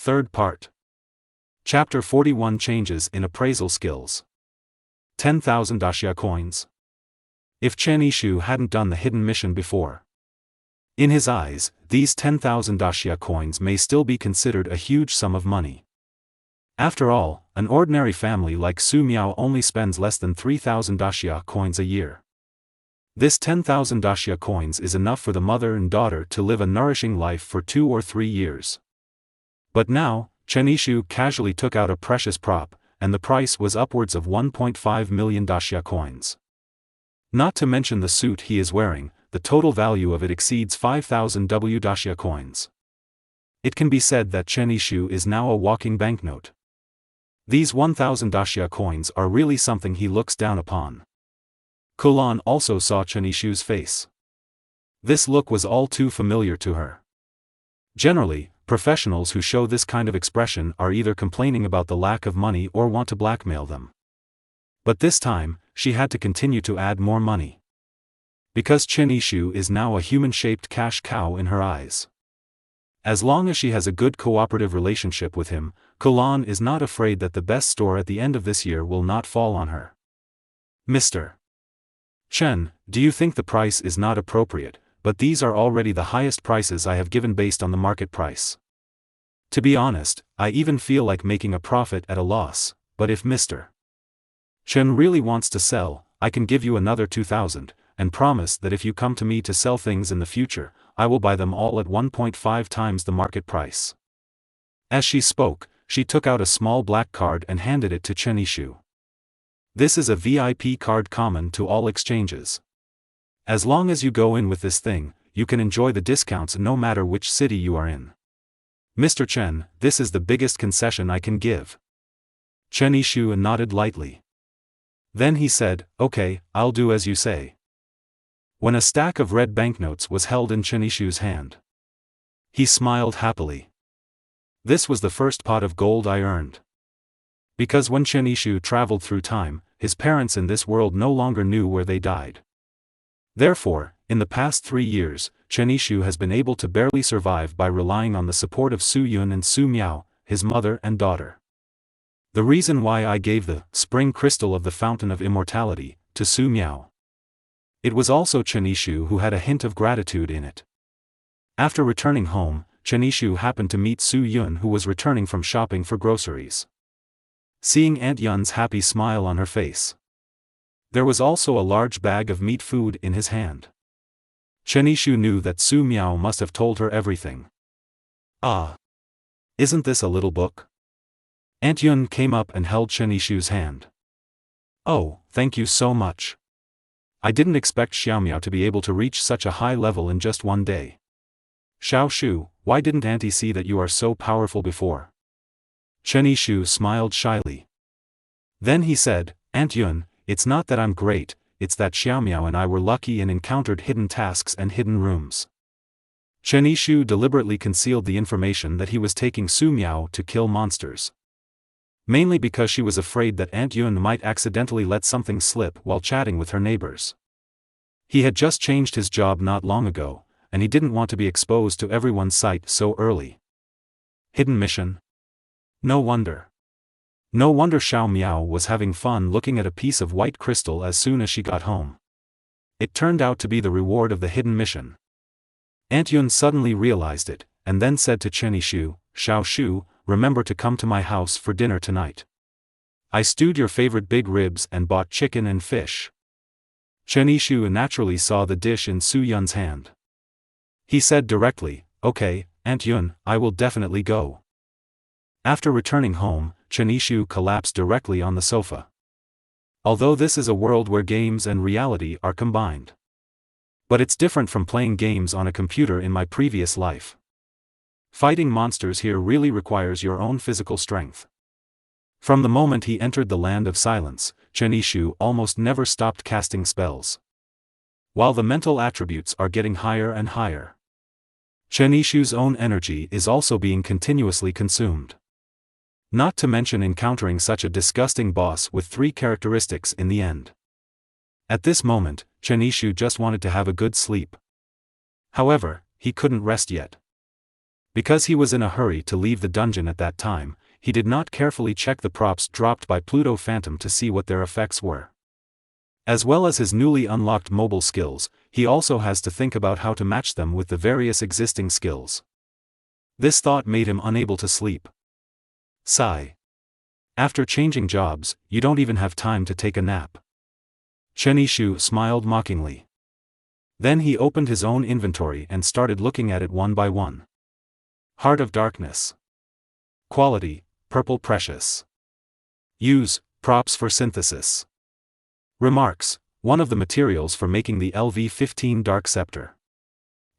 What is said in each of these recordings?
Third part. Chapter 41 Changes in Appraisal Skills. 10,000 Daxia coins. If Chen Yishu hadn't done the hidden mission before. In his eyes, these 10,000 Daxia coins may still be considered a huge sum of money. After all, an ordinary family like Su Miao only spends less than 3,000 Daxia coins a year. This 10,000 Daxia coins is enough for the mother and daughter to live a nourishing life for 2 or 3 years. But now, Chen Yishu casually took out a precious prop, and the price was upwards of 1.5 million Daxia coins. Not to mention the suit he is wearing, the total value of it exceeds 5,000 Daxia coins. It can be said that Chen Yishu is now a walking banknote. These 1,000 Daxia coins are really something he looks down upon. Kulan also saw Chen Yishu's face. This look was all too familiar to her. Generally, professionals who show this kind of expression are either complaining about the lack of money or want to blackmail them. But this time, she had to continue to add more money. Because Chen Yishu is now a human-shaped cash cow in her eyes. As long as she has a good cooperative relationship with him, Kulan is not afraid that the best store at the end of this year will not fall on her. Mr. Chen, do you think the price is not appropriate, but these are already the highest prices I have given based on the market price. To be honest, I even feel like making a profit at a loss, but if Mr. Chen really wants to sell, I can give you another 2,000, and promise that if you come to me to sell things in the future, I will buy them all at 1.5 times the market price. As she spoke, she took out a small black card and handed it to Chen Yishu. This is a VIP card common to all exchanges. As long as you go in with this thing, you can enjoy the discounts no matter which city you are in. Mr. Chen, this is the biggest concession I can give. Chen Yishu nodded lightly. Then he said, okay, I'll do as you say. When a stack of red banknotes was held in Chen Yishu's hand, he smiled happily. This was the first pot of gold I earned. Because when Chen Yishu traveled through time, his parents in this world no longer knew where they died. Therefore, in the past 3 years, Chen Yishu has been able to barely survive by relying on the support of Su Yun and Su Miao, his mother and daughter. The reason why I gave the spring crystal of the Fountain of Immortality to Su Miao. It was also Chen Yishu who had a hint of gratitude in it. After returning home, Chen Yishu happened to meet Su Yun, who was returning from shopping for groceries. Seeing Aunt Yun's happy smile on her face, there was also a large bag of meat food in his hand. Chen Yishu knew that Su Miao must have told her everything. Ah! Isn't this a little book? Aunt Yun came up and held Chen Yishu's hand. Oh, thank you so much. I didn't expect Xiao Miao to be able to reach such a high level in just one day. Xiao Shu, why didn't Auntie see that you are so powerful before? Chen Yishu smiled shyly. Then he said, Aunt Yun, it's not that I'm great, it's that Xiao Miao and I were lucky and encountered hidden tasks and hidden rooms. Chen Yishu deliberately concealed the information that he was taking Su Miao to kill monsters. Mainly because she was afraid that Aunt Yun might accidentally let something slip while chatting with her neighbors. He had just changed his job not long ago, and he didn't want to be exposed to everyone's sight so early. Hidden mission? No wonder. No wonder Xiao Miao was having fun looking at a piece of white crystal as soon as she got home. It turned out to be the reward of the hidden mission. Aunt Yun suddenly realized it, and then said to Chen Yishu, Xiao Shu, remember to come to my house for dinner tonight. I stewed your favorite big ribs and bought chicken and fish. Chen Yishu naturally saw the dish in Su Yun's hand. He said directly, okay, Aunt Yun, I will definitely go. After returning home, Chen Yishu collapsed directly on the sofa. Although this is a world where games and reality are combined. But it's different from playing games on a computer in my previous life. Fighting monsters here really requires your own physical strength. From the moment he entered the land of silence, Chen Yishu almost never stopped casting spells. While the mental attributes are getting higher and higher, Chen Yishu's own energy is also being continuously consumed. Not to mention encountering such a disgusting boss with 3 characteristics in the end. At this moment, Chen Yishu just wanted to have a good sleep. However, he couldn't rest yet. Because he was in a hurry to leave the dungeon at that time, he did not carefully check the props dropped by Pluto Phantom to see what their effects were. As well as his newly unlocked mobile skills, he also has to think about how to match them with the various existing skills. This thought made him unable to sleep. Sigh. After changing jobs, you don't even have time to take a nap. Chen Yishu smiled mockingly. Then he opened his own inventory and started looking at it one by one. Heart of Darkness. Quality, Purple Precious. Use, Props for Synthesis. Remarks, one of the materials for making the LV-15 Dark Scepter.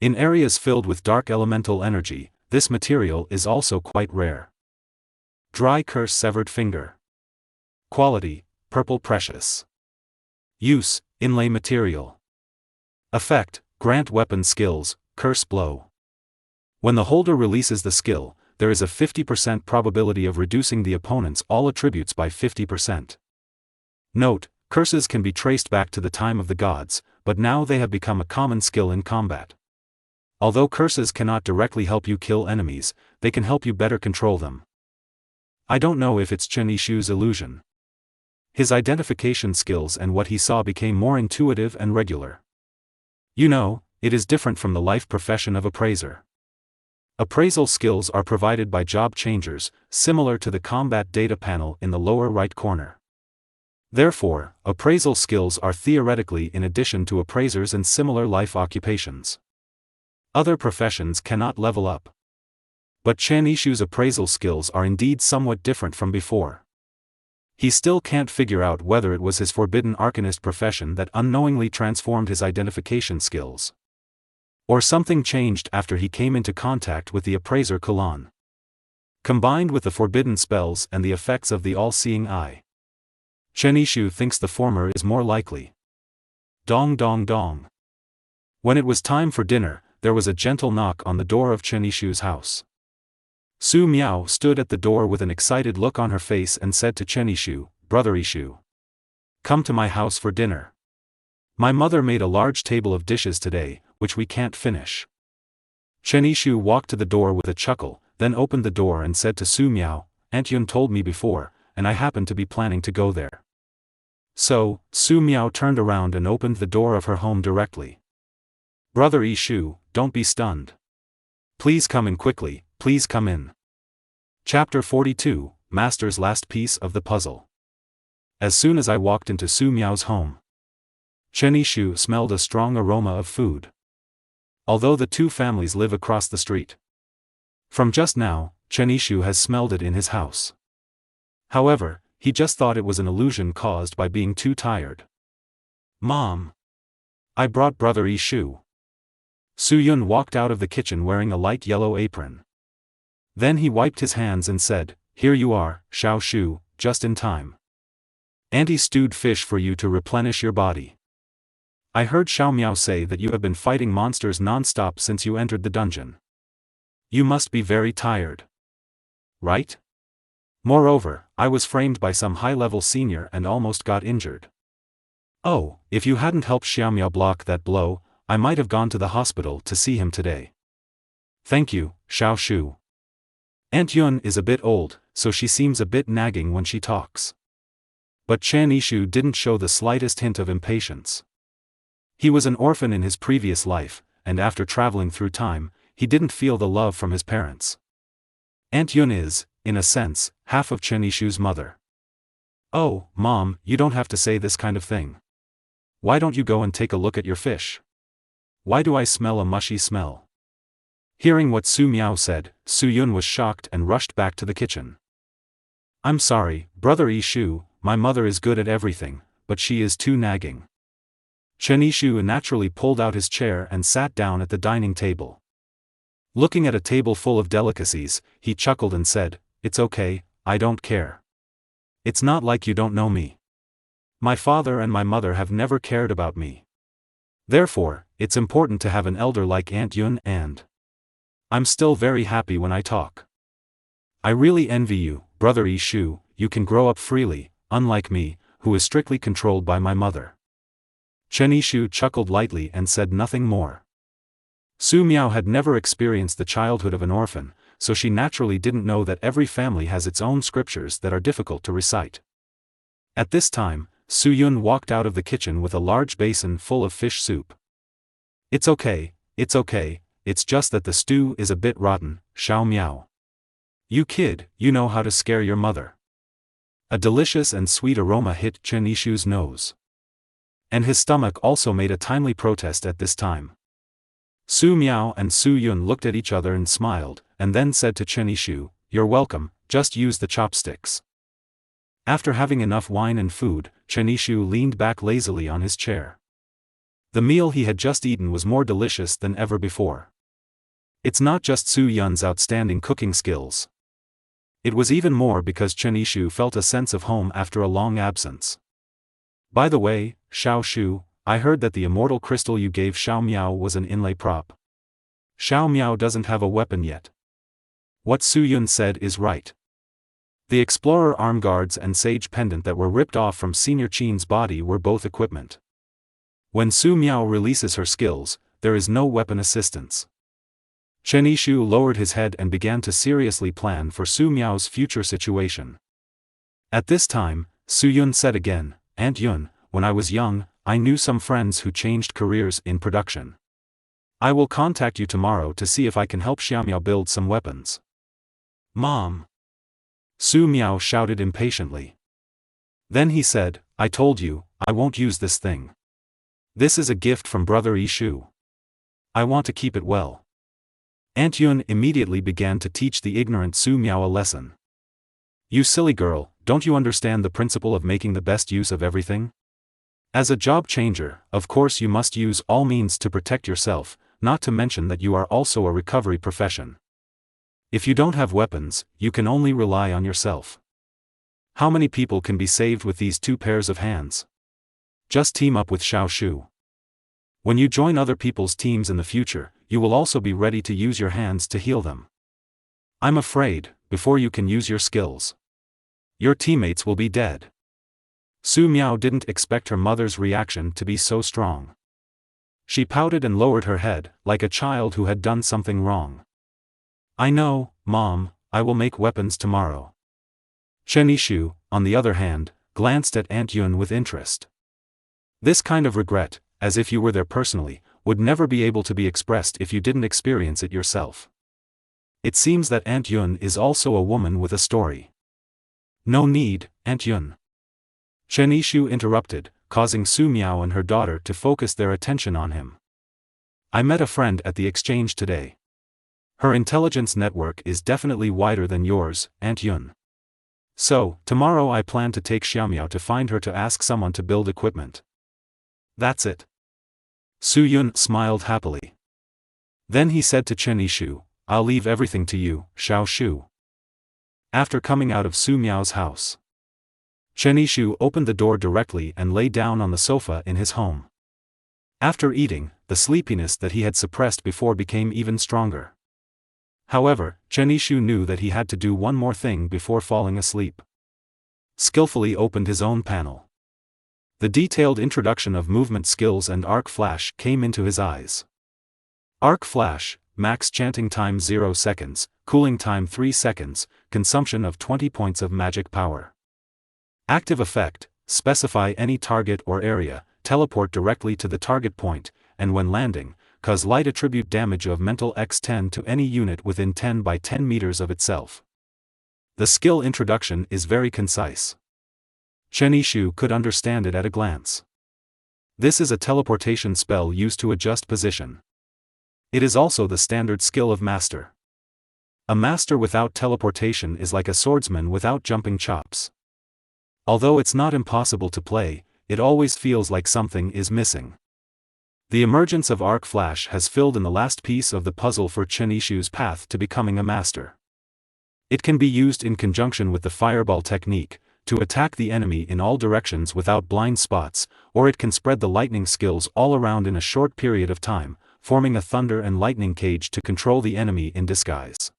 In areas filled with dark elemental energy, this material is also quite rare. Dry Curse Severed Finger. Quality, Purple Precious. Use, Inlay Material. Effect, Grant Weapon Skills, Curse Blow. When the holder releases the skill, there is a 50% probability of reducing the opponent's all attributes by 50%. Note, curses can be traced back to the time of the gods, but now they have become a common skill in combat. Although curses cannot directly help you kill enemies, they can help you better control them. I don't know if it's Chen Yishu's illusion. His identification skills and what he saw became more intuitive and regular. You know, it is different from the life profession of appraiser. Appraisal skills are provided by job changers, similar to the combat data panel in the lower right corner. Therefore, appraisal skills are theoretically in addition to appraisers and similar life occupations. Other professions cannot level up. But Chen Yishu's appraisal skills are indeed somewhat different from before. He still can't figure out whether it was his forbidden arcanist profession that unknowingly transformed his identification skills. Or something changed after he came into contact with the appraiser Kalan. Combined with the forbidden spells and the effects of the all-seeing eye, Chen Yishu thinks the former is more likely. Dong dong dong. When it was time for dinner, there was a gentle knock on the door of Chen Yishu's house. Su Miao stood at the door with an excited look on her face and said to Chen Yishu, "Brother Yishu, come to my house for dinner. My mother made a large table of dishes today, which we can't finish." Chen Yishu walked to the door with a chuckle, then opened the door and said to Su Miao, "Aunt Yun told me before, and I happened to be planning to go there." So, Su Miao turned around and opened the door of her home directly. "Brother Yishu, don't be stunned. Please come in quickly, please come in." Chapter 42, Master's Last Piece of the Puzzle. As soon as I walked into Su Miao's home, Chen Yishu smelled a strong aroma of food. Although the two families live across the street. From just now, Chen Yishu has smelled it in his house. However, he just thought it was an illusion caused by being too tired. "Mom, I brought Brother Yishu." Su Yun walked out of the kitchen wearing a light yellow apron. Then he wiped his hands and said, "Here you are, Xiao Shu, just in time. Auntie stewed fish for you to replenish your body. I heard Xiao Miao say that you have been fighting monsters non-stop since you entered the dungeon. You must be very tired. Right? Moreover, I was framed by some high-level senior and almost got injured. Oh, if you hadn't helped Xiao Miao block that blow, I might have gone to the hospital to see him today. Thank you, Xiao Shu. Aunt Yun is a bit old, so she seems a bit nagging when she talks." But Chen Yishu didn't show the slightest hint of impatience. He was an orphan in his previous life, and after traveling through time, he didn't feel the love from his parents. Aunt Yun is, in a sense, half of Chen Yishu's mother. "Oh, Mom, you don't have to say this kind of thing. Why don't you go and take a look at your fish? Why do I smell a mushy smell?" Hearing what Su Miao said, Su Yun was shocked and rushed back to the kitchen. "I'm sorry, Brother Yishu, my mother is good at everything, but she is too nagging." Chen Yishu naturally pulled out his chair and sat down at the dining table. Looking at a table full of delicacies, he chuckled and said, "It's okay, I don't care. It's not like you don't know me. My father and my mother have never cared about me. Therefore, it's important to have an elder like Aunt Yun, and I'm still very happy when I talk. I really envy you, Brother Yishu, you can grow up freely, unlike me, who is strictly controlled by my mother." Chen Yishu chuckled lightly and said nothing more. Su Miao had never experienced the childhood of an orphan, so she naturally didn't know that every family has its own scriptures that are difficult to recite. At this time, Su Yun walked out of the kitchen with a large basin full of fish soup. It's okay, it's just that the stew is a bit rotten, Xiao Miao. You kid, you know how to scare your mother. A delicious and sweet aroma hit Chen Yishu's nose. And his stomach also made a timely protest at this time. Su Miao and Su Yun looked at each other and smiled, and then said to Chen Yishu, "You're welcome, just use the chopsticks." After having enough wine and food, Chen Yishu leaned back lazily on his chair. The meal he had just eaten was more delicious than ever before. It's not just Su Yun's outstanding cooking skills. It was even more because Chen Yishu felt a sense of home after a long absence. By the way, Xiao Shu, I heard that the immortal crystal you gave Xiao Miao was an inlay prop. Xiao Miao doesn't have a weapon yet. What Su Yun said is right. The explorer arm guards and sage pendant that were ripped off from Senior Qin's body were both equipment. When Su Miao releases her skills, there is no weapon assistance. Chen Yishu lowered his head and began to seriously plan for Su Miao's future situation. At this time, Su Yun said again, "Aunt Yun, when I was young, I knew some friends who changed careers in production. I will contact you tomorrow to see if I can help Xiao Miao build some weapons." "Mom!" Su Miao shouted impatiently. Then he said, "I told you, I won't use this thing. This is a gift from Brother Yishu. I want to keep it well." Aunt Yun immediately began to teach the ignorant Su Miao a lesson. "You silly girl, don't you understand the principle of making the best use of everything? As a job changer, of course you must use all means to protect yourself, not to mention that you are also a recovery profession. If you don't have weapons, you can only rely on yourself. How many people can be saved with these two pairs of hands? Just team up with Xiao Shu. When you join other people's teams in the future, you will also be ready to use your hands to heal them. I'm afraid, before you can use your skills, your teammates will be dead." Su Miao didn't expect her mother's reaction to be so strong. She pouted and lowered her head, like a child who had done something wrong. "I know, Mom, I will make weapons tomorrow." Chen Yishu, on the other hand, glanced at Aunt Yun with interest. This kind of regret, as if you were there personally, would never be able to be expressed if you didn't experience it yourself. It seems that Aunt Yun is also a woman with a story. "No need, Aunt Yun." Chen Yishu interrupted, causing Su Miao and her daughter to focus their attention on him. "I met a friend at the exchange today. Her intelligence network is definitely wider than yours, Aunt Yun. So, tomorrow I plan to take Xiao Miao to find her to ask someone to build equipment." "That's it." Su Yun smiled happily. Then he said to Chen Yishu, "I'll leave everything to you, Xiao Shu." After coming out of Su Miao's house, Chen Yishu opened the door directly and lay down on the sofa in his home. After eating, the sleepiness that he had suppressed before became even stronger. However, Chen Yishu knew that he had to do one more thing before falling asleep. Skillfully opened his own panel. The detailed introduction of movement skills and arc flash came into his eyes. Arc flash, max chanting time 0 seconds, cooling time 3 seconds, consumption of 20 points of magic power. Active effect, specify any target or area, teleport directly to the target point, and when landing, cause light attribute damage of mental x10 to any unit within 10 by 10 meters of itself. The skill introduction is very concise. Chen Yishu could understand it at a glance. This is a teleportation spell used to adjust position. It is also the standard skill of master. A master without teleportation is like a swordsman without jumping chops. Although it's not impossible to play, it always feels like something is missing. The emergence of Arc Flash has filled in the last piece of the puzzle for Chen Yishu's path to becoming a master. It can be used in conjunction with the fireball technique, to attack the enemy in all directions without blind spots, or it can spread the lightning skills all around in a short period of time, forming a thunder and lightning cage to control the enemy in disguise.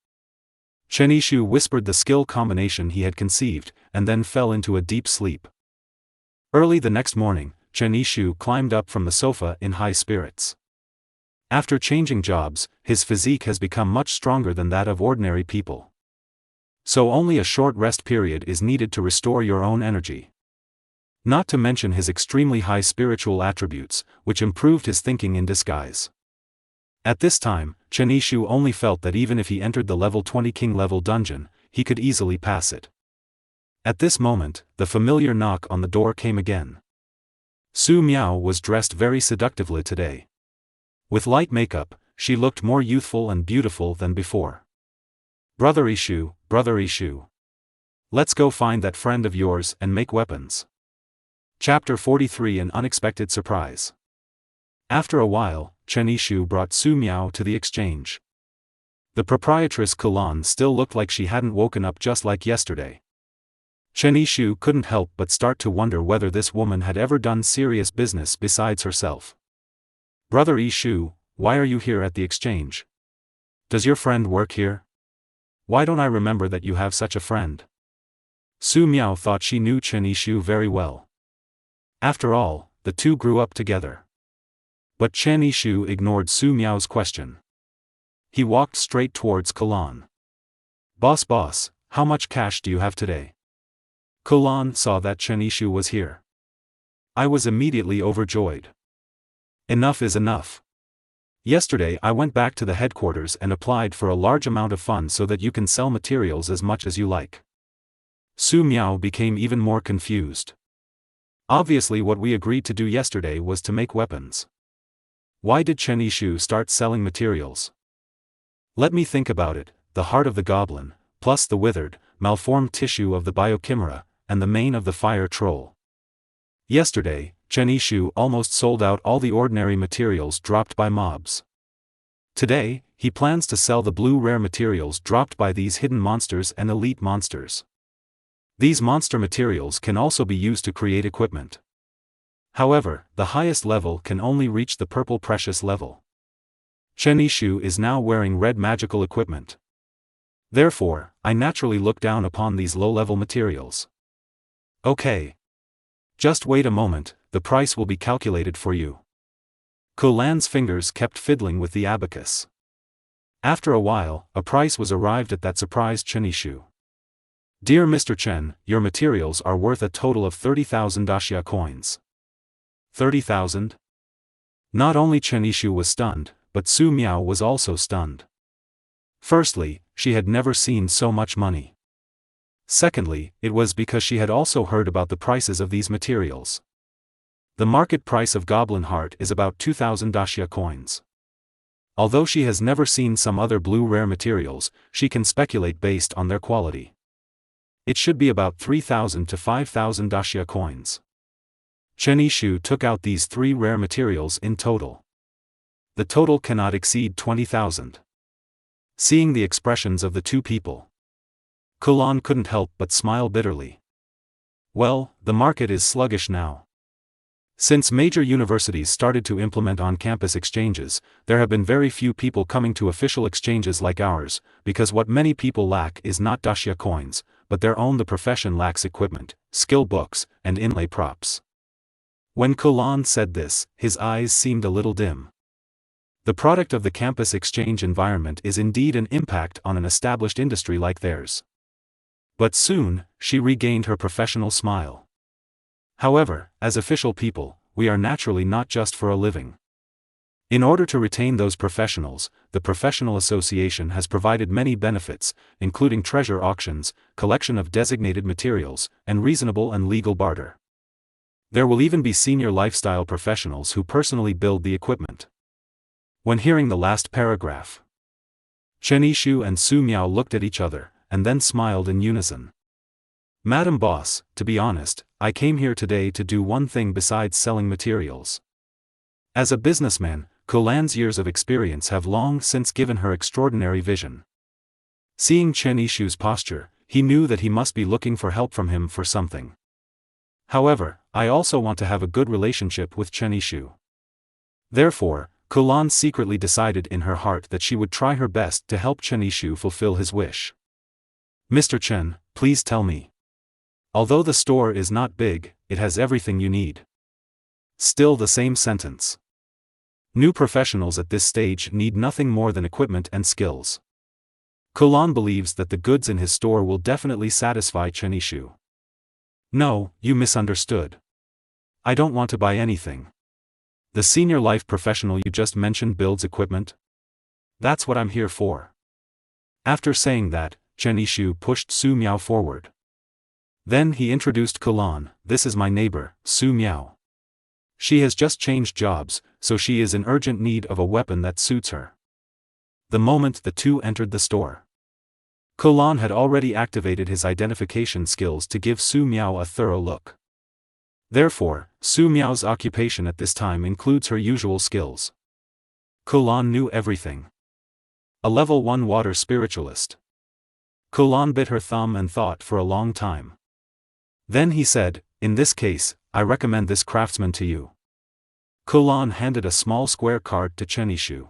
Chen Yishu whispered the skill combination he had conceived, and then fell into a deep sleep. Early the next morning, Chen Yishu climbed up from the sofa in high spirits. After changing jobs, his physique has become much stronger than that of ordinary people. So only a short rest period is needed to restore your own energy. Not to mention his extremely high spiritual attributes, which improved his thinking in disguise. At this time, Chen Yishu only felt that even if he entered the level 20 king level dungeon, he could easily pass it. At this moment, the familiar knock on the door came again. Su Miao was dressed very seductively today. With light makeup, she looked more youthful and beautiful than before. Brother Yishu. Let's go find that friend of yours and make weapons. Chapter 43 An Unexpected Surprise. After a while, Chen Yishu brought Su Miao to the exchange. The proprietress Kulan still looked like she hadn't woken up just like yesterday. Chen Yishu couldn't help but start to wonder whether this woman had ever done serious business besides herself. Brother Yishu, why are you here at the exchange? Does your friend work here? Why don't I remember that you have such a friend? Su Miao thought she knew Chen Yishu very well. After all, the two grew up together. But Chen Yishu ignored Su Miao's question. He walked straight towards Kulan. Boss, how much cash do you have today? Kulan saw that Chen Yishu was here. I was immediately overjoyed. Enough is enough. Yesterday I went back to the headquarters and applied for a large amount of funds so that you can sell materials as much as you like. Su Miao became even more confused. Obviously what we agreed to do yesterday was to make weapons. Why did Chen Yishu start selling materials? Let me think about it. The heart of the goblin, plus the withered, malformed tissue of the biochimera, and the mane of the fire troll. Yesterday, Chen Yishu almost sold out all the ordinary materials dropped by mobs. Today, he plans to sell the blue rare materials dropped by these hidden monsters and elite monsters. These monster materials can also be used to create equipment. However, the highest level can only reach the purple precious level. Chen Yishu is now wearing red magical equipment. Therefore, I naturally look down upon these low-level materials. Okay. Just wait a moment, the price will be calculated for you. Kulan's fingers kept fiddling with the abacus. After a while, a price was arrived at that surprised Chen Yishu. Dear Mr. Chen, your materials are worth a total of 30,000 daxia coins. 30,000? Not only Chen Yishu was stunned, but Su Miao was also stunned. Firstly, she had never seen so much money. Secondly, it was because she had also heard about the prices of these materials. The market price of Goblin Heart is about 2,000 daxia coins. Although she has never seen some other blue rare materials, she can speculate based on their quality. It should be about 3,000 to 5,000 daxia coins. Chen Yishu took out these three rare materials in total. The total cannot exceed 20,000. Seeing the expressions of the two people, Kulan couldn't help but smile bitterly. Well, the market is sluggish now. Since major universities started to implement on-campus exchanges, there have been very few people coming to official exchanges like ours, because what many people lack is not daxia coins, but their own the profession lacks equipment, skill books, and inlay props. When Kulan said this, his eyes seemed a little dim. The product of the campus exchange environment is indeed an impact on an established industry like theirs. But soon, she regained her professional smile. However, as official people, we are naturally not just for a living. In order to retain those professionals, the Professional Association has provided many benefits, including treasure auctions, collection of designated materials, and reasonable and legal barter. There will even be senior lifestyle professionals who personally build the equipment. When hearing the last paragraph, Chen Yishu and Su Miao looked at each other, and then smiled in unison. Madam Boss, to be honest, I came here today to do one thing besides selling materials. As a businessman, Kulan's years of experience have long since given her extraordinary vision. Seeing Chen Yishu's posture, he knew that he must be looking for help from him for something. However, I also want to have a good relationship with Chen Yishu. Therefore, Kulan secretly decided in her heart that she would try her best to help Chen Yishu fulfill his wish. Mr. Chen, please tell me. Although the store is not big, it has everything you need. Still the same sentence. New professionals at this stage need nothing more than equipment and skills. Kulan believes that the goods in his store will definitely satisfy Chen Yishu. No, you misunderstood. I don't want to buy anything. The senior life professional you just mentioned builds equipment? That's what I'm here for. After saying that, Chen Yishu pushed Su Miao forward. Then he introduced Kulan. This is my neighbor, Su Miao. She has just changed jobs, so she is in urgent need of a weapon that suits her. The moment the two entered the store, Kulan had already activated his identification skills to give Su Miao a thorough look. Therefore, Su Miao's occupation at this time includes her usual skills. Kulan knew everything. A level 1 water spiritualist. Kulan bit her thumb and thought for a long time. Then he said, in this case, I recommend this craftsman to you. Kulan handed a small square card to Chen Yishu.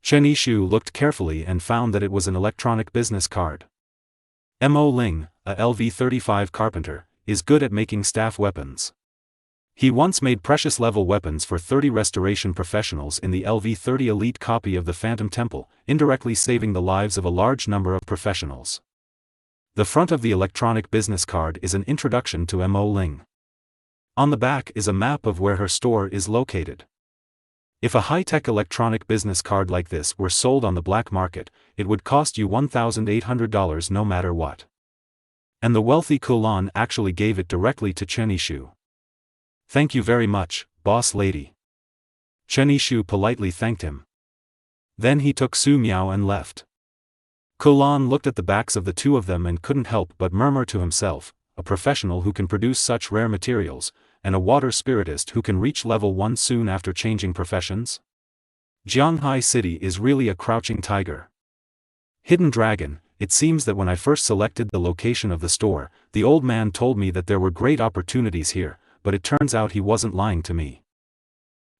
Chen Yishu looked carefully and found that it was an electronic business card. Mo Ling, a LV-35 carpenter, is good at making staff weapons. He once made precious level weapons for 30 restoration professionals in the LV-30 elite copy of the Phantom Temple, indirectly saving the lives of a large number of professionals. The front of the electronic business card is an introduction to Mo Ling. On the back is a map of where her store is located. If a high-tech electronic business card like this were sold on the black market, it would cost you $1,800 no matter what. And the wealthy Kulan actually gave it directly to Chen Yishu. Thank you very much, boss lady. Chen Yishu politely thanked him. Then he took Su Miao and left. Kulan looked at the backs of the two of them and couldn't help but murmur to himself, a professional who can produce such rare materials, and a water spiritist who can reach level 1 soon after changing professions? Jianghai City is really a crouching tiger. Hidden Dragon. It seems that when I first selected the location of the store, the old man told me that there were great opportunities here, but it turns out he wasn't lying to me.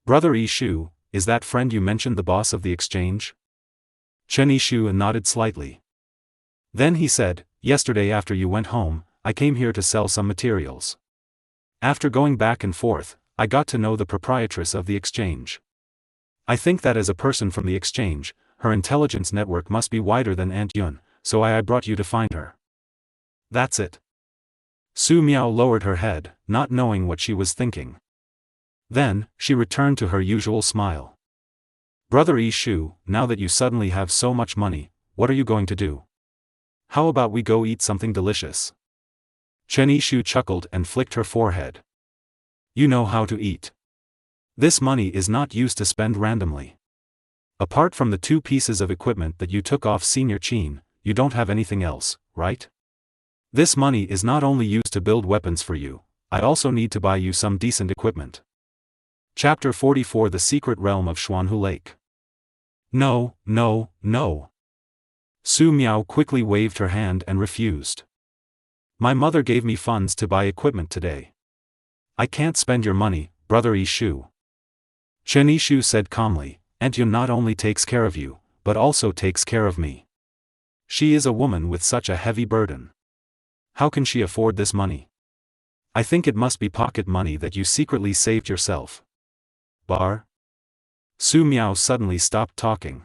Brother Yishu, is that friend you mentioned the boss of the exchange? Chen Yishu nodded slightly. Then he said, yesterday after you went home, I came here to sell some materials. After going back and forth, I got to know the proprietress of the exchange. I think that as a person from the exchange, her intelligence network must be wider than Aunt Yun, so I brought you to find her. That's it. Su Miao lowered her head, not knowing what she was thinking. Then, she returned to her usual smile. Brother Yishu, now that you suddenly have so much money, what are you going to do? How about we go eat something delicious? Chen Yishu chuckled and flicked her forehead. You know how to eat. This money is not used to spend randomly. Apart from the 2 pieces of equipment that you took off Senior Qin, you don't have anything else, right? This money is not only used to build weapons for you, I also need to buy you some decent equipment. Chapter 44 The Secret Realm of Xuanhu Lake. No, no, no. Su Miao quickly waved her hand and refused. My mother gave me funds to buy equipment today. I can't spend your money, Brother Yishu. Chen Yishu said calmly, Aunt Yun not only takes care of you, but also takes care of me. She is a woman with such a heavy burden. How can she afford this money? I think it must be pocket money that you secretly saved yourself. Bar? Su Miao suddenly stopped talking.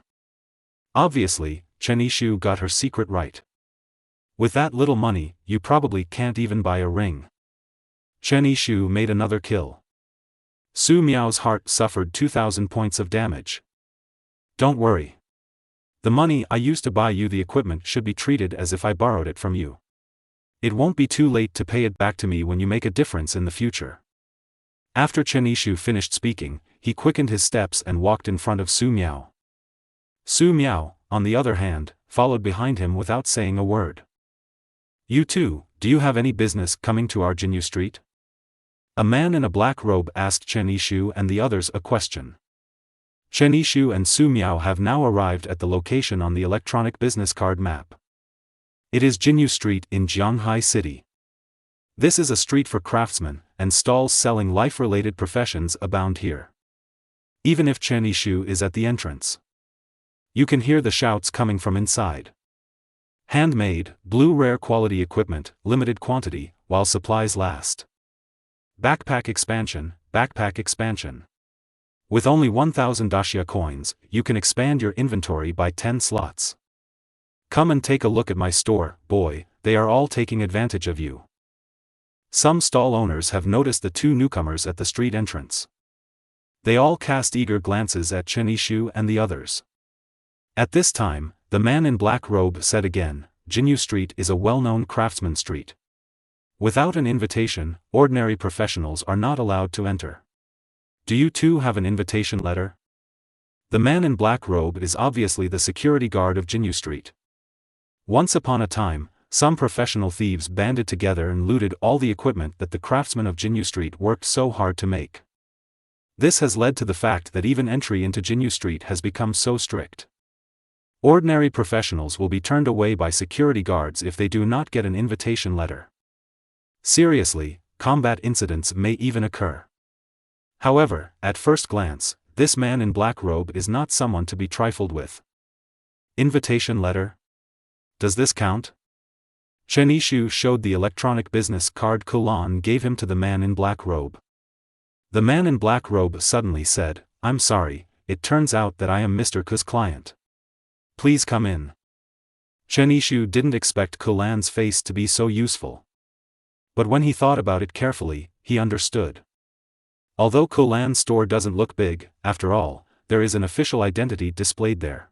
Obviously, Chen Yishu got her secret right. With that little money, you probably can't even buy a ring. Chen Yishu made another kill. Su Miao's heart suffered 2,000 points of damage. Don't worry. The money I used to buy you the equipment should be treated as if I borrowed it from you. It won't be too late to pay it back to me when you make a difference in the future. After Chen Yishu finished speaking, he quickened his steps and walked in front of Su Miao. Su Miao, on the other hand, followed behind him without saying a word. You too, do you have any business coming to our Jinyu Street? A man in a black robe asked Chen Yishu and the others a question. Chen Yishu and Su Miao have now arrived at the location on the electronic business card map. It is Jinyu Street in Jianghai City. This is a street for craftsmen, and stalls selling life-related professions abound here. Even if Chen Yishu is at the entrance, you can hear the shouts coming from inside. Handmade, blue rare quality equipment, limited quantity, while supplies last. Backpack expansion, backpack expansion. With only 1000 daxia coins, you can expand your inventory by 10 slots. Come and take a look at my store, boy, they are all taking advantage of you. Some stall owners have noticed the two newcomers at the street entrance. They all cast eager glances at Chen Yishu and the others. At this time, the man in black robe said again, Jinyu Street is a well-known craftsman street. Without an invitation, ordinary professionals are not allowed to enter. Do you too have an invitation letter? The man in black robe is obviously the security guard of Jinyu Street. Once upon a time, some professional thieves banded together and looted all the equipment that the craftsmen of Jinyu Street worked so hard to make. This has led to the fact that even entry into Jinyu Street has become so strict. Ordinary professionals will be turned away by security guards if they do not get an invitation letter. Seriously, combat incidents may even occur. However, at first glance, this man in black robe is not someone to be trifled with. Invitation letter? Does this count? Chen Yishu showed the electronic business card Kulan gave him to the man in black robe. The man in black robe suddenly said, I'm sorry, it turns out that I am Mr. Ku's client. Please come in. Chen Yishu didn't expect Kulan's face to be so useful. But when he thought about it carefully, he understood. Although Kulan's store doesn't look big, after all, there is an official identity displayed there.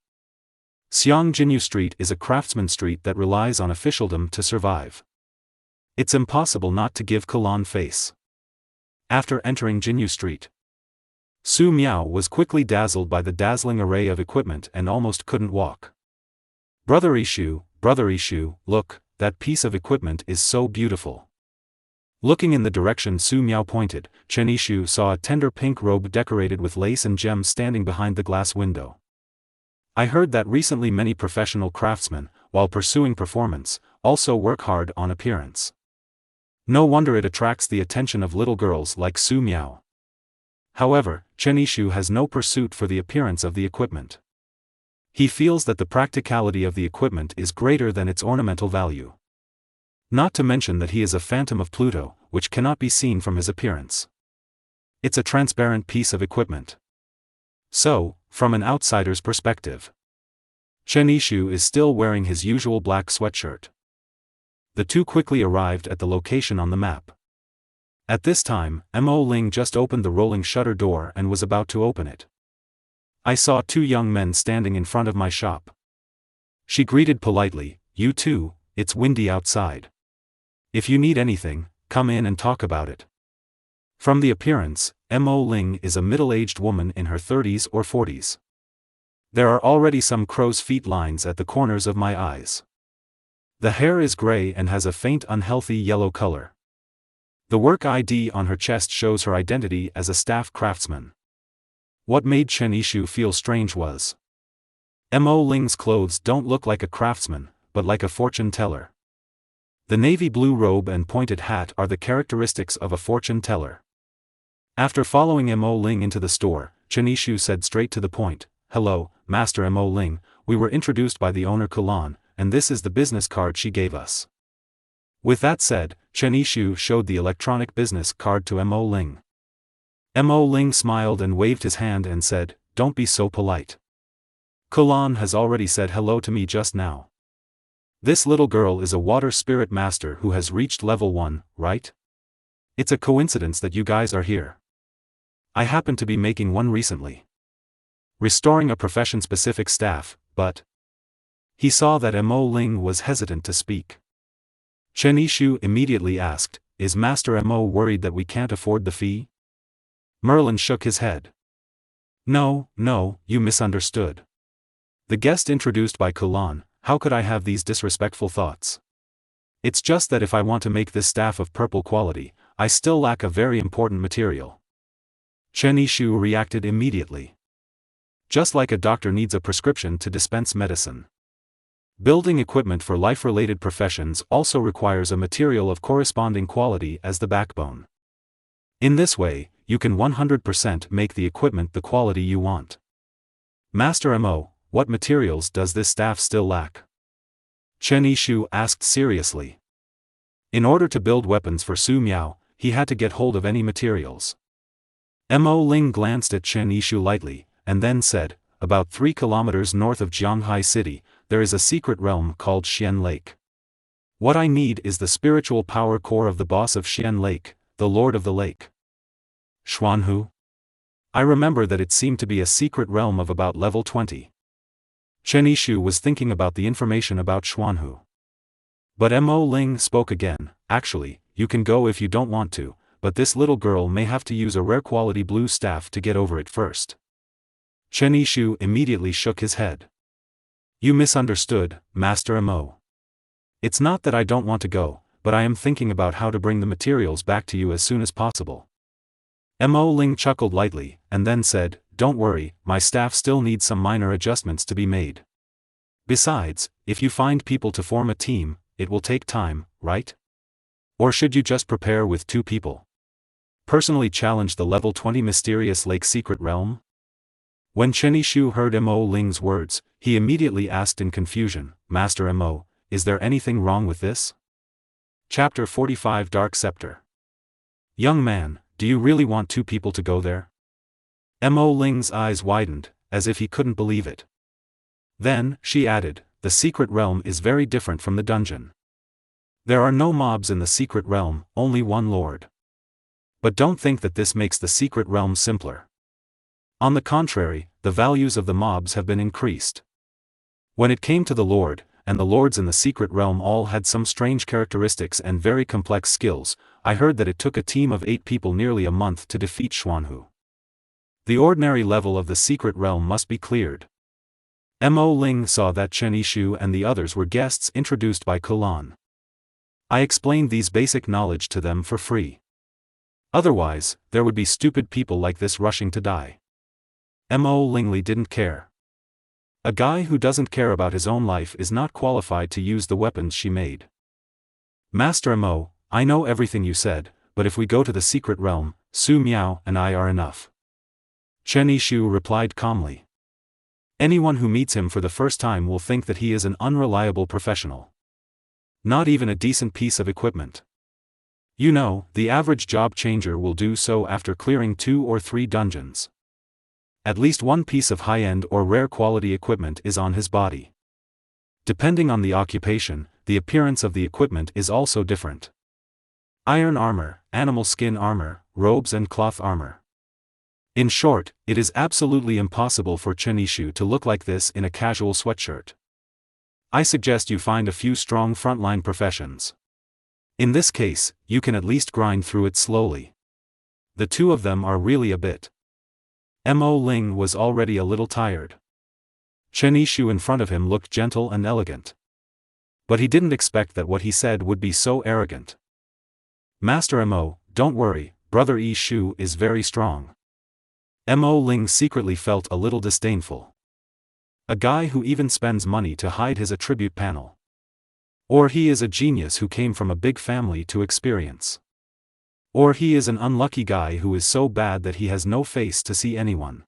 Xiang Jinyu Street is a craftsman street that relies on officialdom to survive. It's impossible not to give Kulan face. After entering Jinyu Street, Su Miao was quickly dazzled by the dazzling array of equipment and almost couldn't walk. Brother Yishu, look, that piece of equipment is so beautiful. Looking in the direction Su Miao pointed, Chen Yishu saw a tender pink robe decorated with lace and gems standing behind the glass window. I heard that recently many professional craftsmen, while pursuing performance, also work hard on appearance. No wonder it attracts the attention of little girls like Su Miao. However, Chen Yishu has no pursuit for the appearance of the equipment. He feels that the practicality of the equipment is greater than its ornamental value. Not to mention that he is a phantom of Pluto, which cannot be seen from his appearance. It's a transparent piece of equipment. So, from an outsider's perspective, Chen Yishu is still wearing his usual black sweatshirt. The two quickly arrived at the location on the map. At this time, Mo Ling just opened the rolling shutter door and was about to open it. I saw two young men standing in front of my shop. She greeted politely, you too, it's windy outside. If you need anything, come in and talk about it. From the appearance, Mo Ling is a middle-aged woman in her 30s or 40s. There are already some crow's feet lines at the corners of my eyes. The hair is gray and has a faint unhealthy yellow color. The work ID on her chest shows her identity as a staff craftsman. What made Chen Yishu feel strange was Mo Ling's clothes don't look like a craftsman, but like a fortune teller. The navy blue robe and pointed hat are the characteristics of a fortune teller. After following Mo Ling into the store, Chen Yishu said straight to the point, Hello, Master Mo Ling, we were introduced by the owner Kulan, and this is the business card she gave us. With that said, Chen Yishu showed the electronic business card to Mo Ling. Mo Ling smiled and waved his hand and said, Don't be so polite. Kulan has already said hello to me just now. This little girl is a water spirit master who has reached level 1, right? It's a coincidence that you guys are here. I happen to be making one recently. Restoring a profession-specific staff, but... He saw that Mo Ling was hesitant to speak. Chen Yishu immediately asked, Is Master Mo worried that we can't afford the fee? Merlin shook his head. No, you misunderstood. The guest introduced by Kulan, how could I have these disrespectful thoughts? It's just that if I want to make this staff of purple quality, I still lack a very important material. Chen Yishu reacted immediately. Just like a doctor needs a prescription to dispense medicine. Building equipment for life-related professions also requires a material of corresponding quality as the backbone. In this way, you can 100% make the equipment the quality you want. Master Mo, what materials does this staff still lack? Chen Yishu asked seriously. In order to build weapons for Su Miao, he had to get hold of any materials. Mo Ling glanced at Chen Yishu lightly, and then said, about 3 kilometers north of Jianghai City, there is a secret realm called Xian Lake. What I need is the spiritual power core of the boss of Xian Lake, the Lord of the Lake. Xuanhu? I remember that it seemed to be a secret realm of about level 20. Chen Yishu was thinking about the information about Xuanhu. But Mo Ling spoke again, actually, you can go if you don't want to, but this little girl may have to use a rare quality blue staff to get over it first. Chen Yishu immediately shook his head. You misunderstood, Master Mo. It's not that I don't want to go, but I am thinking about how to bring the materials back to you as soon as possible. Mo Ling chuckled lightly, and then said, don't worry, my staff still needs some minor adjustments to be made. Besides, if you find people to form a team, it will take time, right? Or should you just prepare with 2 people? Personally challenge the level 20 mysterious lake secret realm? When Chen Yishu heard Mo Ling's words, he immediately asked in confusion, Master Mo, is there anything wrong with this? Chapter 45 Dark Scepter. Young man, do you really want 2 people to go there? Mo Ling's eyes widened, as if he couldn't believe it. Then, she added, the secret realm is very different from the dungeon. There are no mobs in the secret realm, only one lord. But don't think that this makes the secret realm simpler. On the contrary, the values of the mobs have been increased. When it came to the lord, and the lords in the secret realm all had some strange characteristics and very complex skills, I heard that it took a team of 8 people nearly a month to defeat Xuanhu. The ordinary level of the secret realm must be cleared. Mo Ling saw that Chen Yishu and the others were guests introduced by Kulan. I explained these basic knowledge to them for free. Otherwise, there would be stupid people like this rushing to die. Mo Lingley didn't care. A guy who doesn't care about his own life is not qualified to use the weapons she made. Master Mo, I know everything you said, but if we go to the secret realm, Su Miao and I are enough. Chen Yishu replied calmly. Anyone who meets him for the first time will think that he is an unreliable professional. Not even a decent piece of equipment. You know, the average job changer will do so after clearing 2 or 3 dungeons. At least one piece of high-end or rare quality equipment is on his body. Depending on the occupation, the appearance of the equipment is also different. Iron armor, animal skin armor, robes and cloth armor. In short, it is absolutely impossible for Chen Yishu to look like this in a casual sweatshirt. I suggest you find a few strong frontline professions. In this case, you can at least grind through it slowly. The 2 of them are really a bit. Mo Ling was already a little tired. Chen Yishu in front of him looked gentle and elegant. But he didn't expect that what he said would be so arrogant. Master Mo, don't worry, brother Yishu is very strong. Mo Ling secretly felt a little disdainful. A guy who even spends money to hide his attribute panel. Or he is a genius who came from a big family to experience. Or he is an unlucky guy who is so bad that he has no face to see anyone.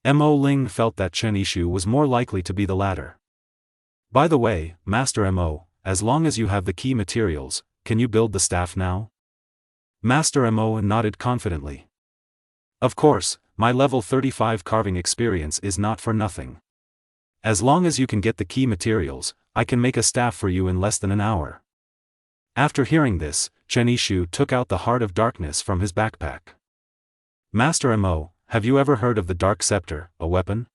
Mo Ling felt that Chen Yishu was more likely to be the latter. By the way, Master Mo, as long as you have the key materials, can you build the staff now? Master Mo nodded confidently. Of course, my level 35 carving experience is not for nothing. As long as you can get the key materials, I can make a staff for you in less than an hour. After hearing this, Chen Yishu took out the Heart of Darkness from his backpack. Master Mo, have you ever heard of the Dark Scepter, a weapon?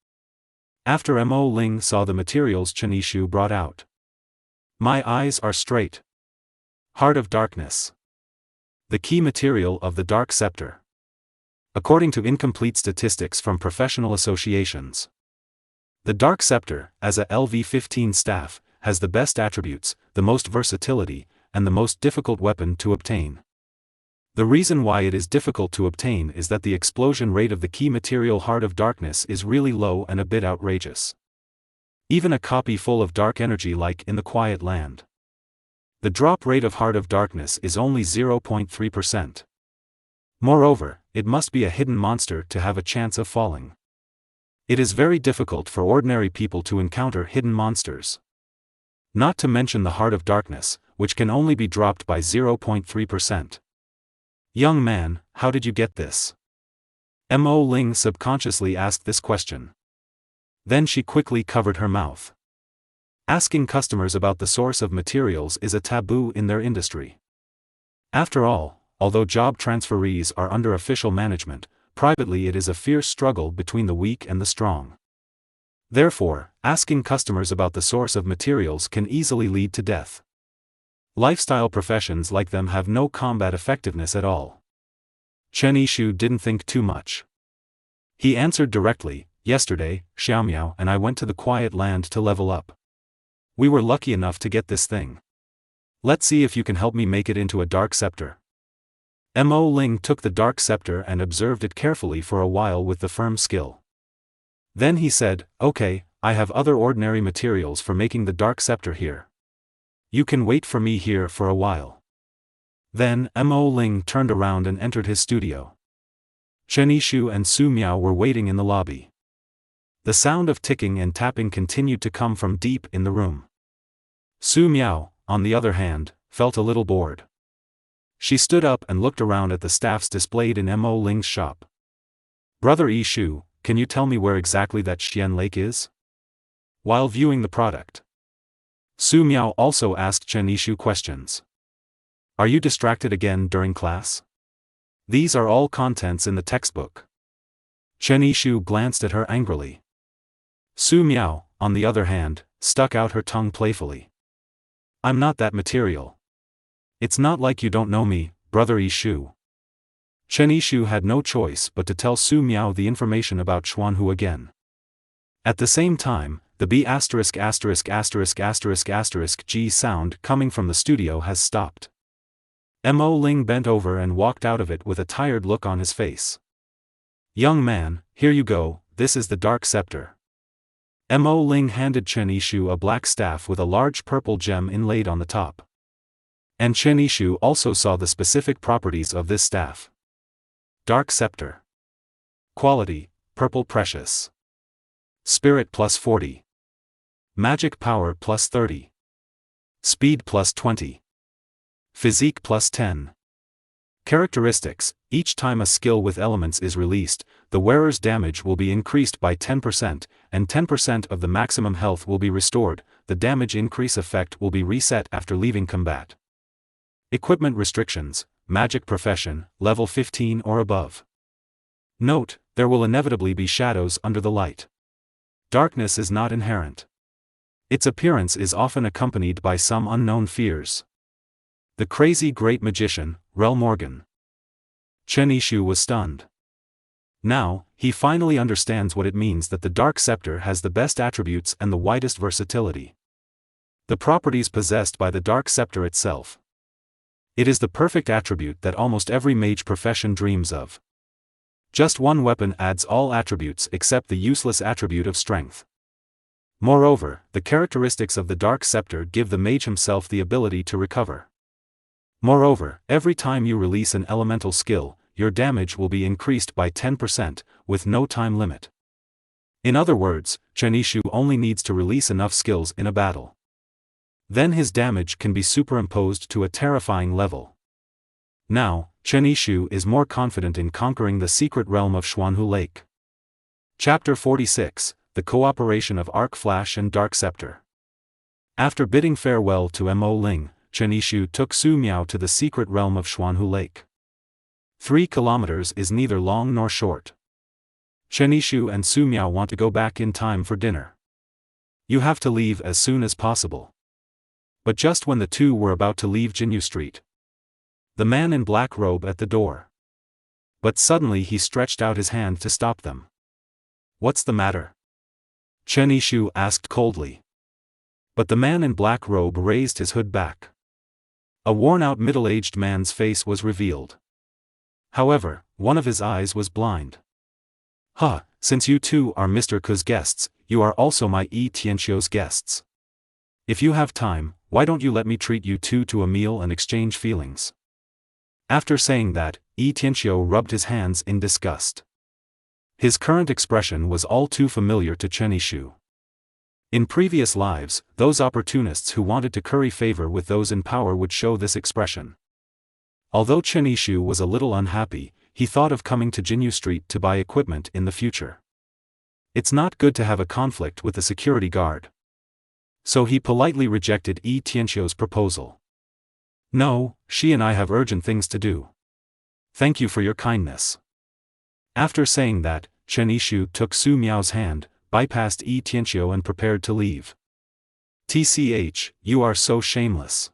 After Mo Ling saw the materials Chen Yishu brought out. My eyes are straight. Heart of Darkness. The key material of the Dark Scepter. According to incomplete statistics from professional associations, the Dark Scepter, as a LV-15 staff, has the best attributes, the most versatility, and the most difficult weapon to obtain. The reason why it is difficult to obtain is that the explosion rate of the key material Heart of Darkness is really low and a bit outrageous. Even a copy full of dark energy like in the Quiet Land. The drop rate of Heart of Darkness is only 0.3%. Moreover, it must be a hidden monster to have a chance of falling. It is very difficult for ordinary people to encounter hidden monsters. Not to mention the Heart of Darkness, which can only be dropped by 0.3%. Young man, how did you get this? Mo Ling subconsciously asked this question. Then she quickly covered her mouth. Asking customers about the source of materials is a taboo in their industry. After all, although job transferees are under official management, privately it is a fierce struggle between the weak and the strong. Therefore, asking customers about the source of materials can easily lead to death. Lifestyle professions like them have no combat effectiveness at all. Chen Yishu didn't think too much. He answered directly, "Yesterday, Xiaomiao and I went to the Quiet Land to level up. We were lucky enough to get this thing. Let's see if you can help me make it into a dark scepter." Mo Ling took the dark scepter and observed it carefully for a while with the firm skill. Then he said, "Okay, I have other ordinary materials for making the dark scepter here. You can wait for me here for a while." Then Mo Ling turned around and entered his studio. Chen Yishu and Su Miao were waiting in the lobby. The sound of ticking and tapping continued to come from deep in the room. Su Miao, on the other hand, felt a little bored. She stood up and looked around at the staffs displayed in Mo Ling's shop. "Brother Yishu, can you tell me where exactly that Xian Lake is?" While viewing the product, Su Miao also asked Chen Yishu questions. "Are you distracted again during class? These are all contents in the textbook." Chen Yishu glanced at her angrily. Su Miao, on the other hand, stuck out her tongue playfully. "I'm not that material. It's not like you don't know me, brother Yishu." Chen Yishu had no choice but to tell Su Miao the information about Xuanhu again. At the same time, the B*********** G sound coming from the studio has stopped. Mo Ling bent over and walked out of it with a tired look on his face. "Young man, here you go, this is the dark scepter." Mo Ling handed Chen Yishu a black staff with a large purple gem inlaid on the top. And Chen Yishu also saw the specific properties of this staff. Dark scepter. Quality, purple precious. Spirit plus 40. Magic power plus 30. Speed plus 20. Physique plus 10. Characteristics: each time a skill with elements is released, the wearer's damage will be increased by 10%, and 10% of the maximum health will be restored. The damage increase effect will be reset after leaving combat. Equipment restrictions: magic profession, level 15 or above. Note, there will inevitably be shadows under the light. Darkness is not inherent. Its appearance is often accompanied by some unknown fears. The crazy great magician, Rel Morgan. Chen Yishu was stunned. Now, he finally understands what it means that the dark scepter has the best attributes and the widest versatility. The properties possessed by the dark scepter itself. It is the perfect attribute that almost every mage profession dreams of. Just one weapon adds all attributes except the useless attribute of strength. Moreover, the characteristics of the dark scepter give the mage himself the ability to recover. Moreover, every time you release an elemental skill, your damage will be increased by 10%, with no time limit. In other words, Chen Yishu only needs to release enough skills in a battle. Then his damage can be superimposed to a terrifying level. Now, Chen Yishu is more confident in conquering the secret realm of Xuanhu Lake. Chapter 46, The Cooperation of Arc Flash and Dark Scepter. After bidding farewell to Mo Ling, Chen Yishu took Su Miao to the secret realm of Xuanhu Lake. 3 kilometers is neither long nor short. Chen Yishu and Su Miao want to go back in time for dinner. You have to leave as soon as possible. But just when the two were about to leave Jinyu Street, the man in black robe at the door. But suddenly he stretched out his hand to stop them. "What's the matter?" Chen Yishu asked coldly. But the man in black robe raised his hood back. A worn-out middle-aged man's face was revealed. However, one of his eyes was blind. "Huh, since you two are Mr. Ku's guests, you are also my Yi Tianxiu's guests. If you have time, why don't you let me treat you two to a meal and exchange feelings?" After saying that, Yi Tianxiu rubbed his hands in disgust. His current expression was all too familiar to Chen Yishu. In previous lives, those opportunists who wanted to curry favor with those in power would show this expression. Although Chen Yishu was a little unhappy, he thought of coming to Jinyu Street to buy equipment in the future. It's not good to have a conflict with the security guard. So he politely rejected Yi Tianxiu's proposal. No, she and I have urgent things to do. Thank you for your kindness. After saying that, Chen Yishu took Su Miao's hand, bypassed Yi Tianxiu and prepared to leave. TCH, you are so shameless.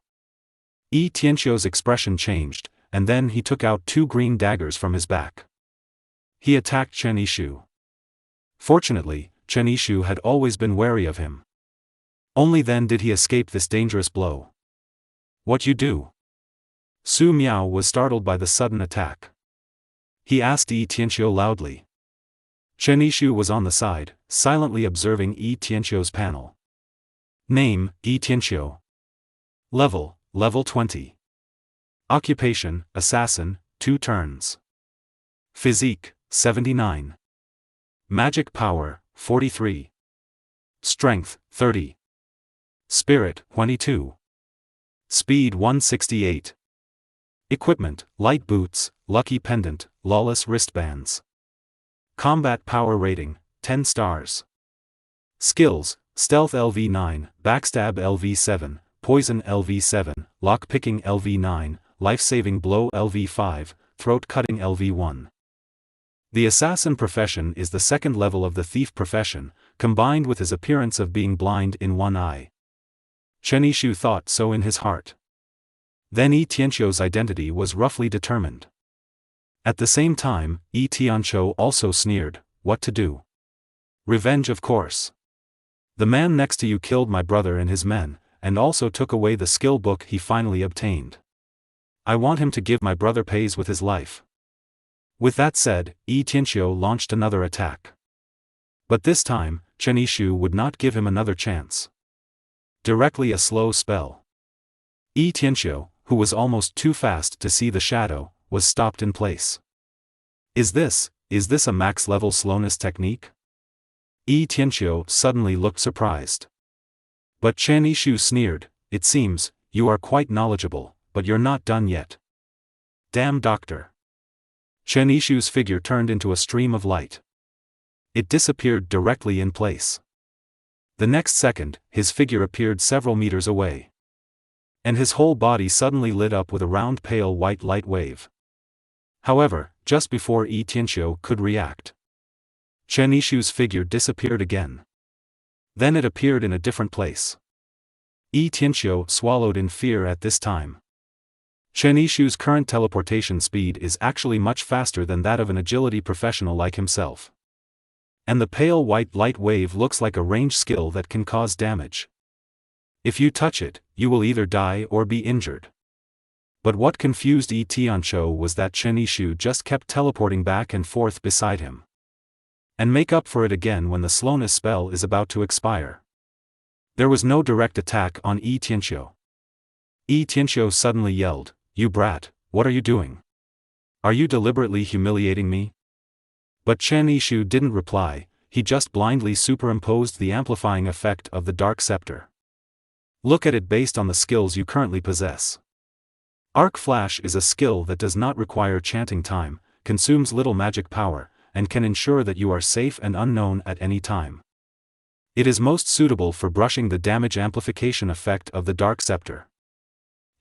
Yi Tianxiu's expression changed, and then he took out 2 green daggers from his back. He attacked Chen Yishu. Fortunately, Chen Yishu had always been wary of him. Only then did he escape this dangerous blow. What you do? Su Miao was startled by the sudden attack. He asked Yi Tianxiu loudly. Chen Yishu was on the side, silently observing Yi Tianxiu's panel. Name, Yi Tianxiu. Level 20. Occupation, assassin, 2 turns. Physique, 79. Magic power, 43. Strength, 30. Spirit, 22. Speed 168. Equipment, light boots, lucky pendant, lawless wristbands. Combat power rating, 10 stars. Skills, stealth LV9, backstab LV7, poison LV7, lockpicking LV9, life-saving blow LV5, throat-cutting LV1. The assassin profession is the second level of the thief profession, combined with his appearance of being blind in one eye. Chen Yishu thought so in his heart. Then Yi Tianxiu's identity was roughly determined. At the same time, Yi Tianxiu also sneered, what to do? Revenge, of course. The man next to you killed my brother and his men, and also took away the skill book he finally obtained. I want him to give my brother pays with his life. With that said, Yi Tianxiu launched another attack. But this time, Chen Yishu would not give him another chance. Directly a slow spell. Yi Tianxiu, who was almost too fast to see the shadow, was stopped in place. Is this a max-level slowness technique? Yi Tianxiu suddenly looked surprised. But Chen Yishu sneered, it seems, you are quite knowledgeable, but you're not done yet. Damn doctor. Chen Yishu's figure turned into a stream of light. It disappeared directly in place. The next second, his figure appeared several meters away. And his whole body suddenly lit up with a round pale white light wave. However, just before Yi Tianxiu could react, Chen Yishu's figure disappeared again. Then it appeared in a different place. Yi Tianxiu swallowed in fear at this time. Chen Yishu's current teleportation speed is actually much faster than that of an agility professional like himself. And the pale white light wave looks like a range skill that can cause damage. If you touch it, you will either die or be injured. But what confused Yi Tianxiu was that Chen Yishu just kept teleporting back and forth beside him. And make up for it again when the slowness spell is about to expire. There was no direct attack on Yi Tianxiu. Yi Tianxiu suddenly yelled, "You brat, what are you doing? Are you deliberately humiliating me?" But Chen Yishu didn't reply, he just blindly superimposed the amplifying effect of the Dark Scepter. Look at it based on the skills you currently possess. Arc Flash is a skill that does not require chanting time, consumes little magic power, and can ensure that you are safe and unknown at any time. It is most suitable for brushing the damage amplification effect of the Dark Scepter.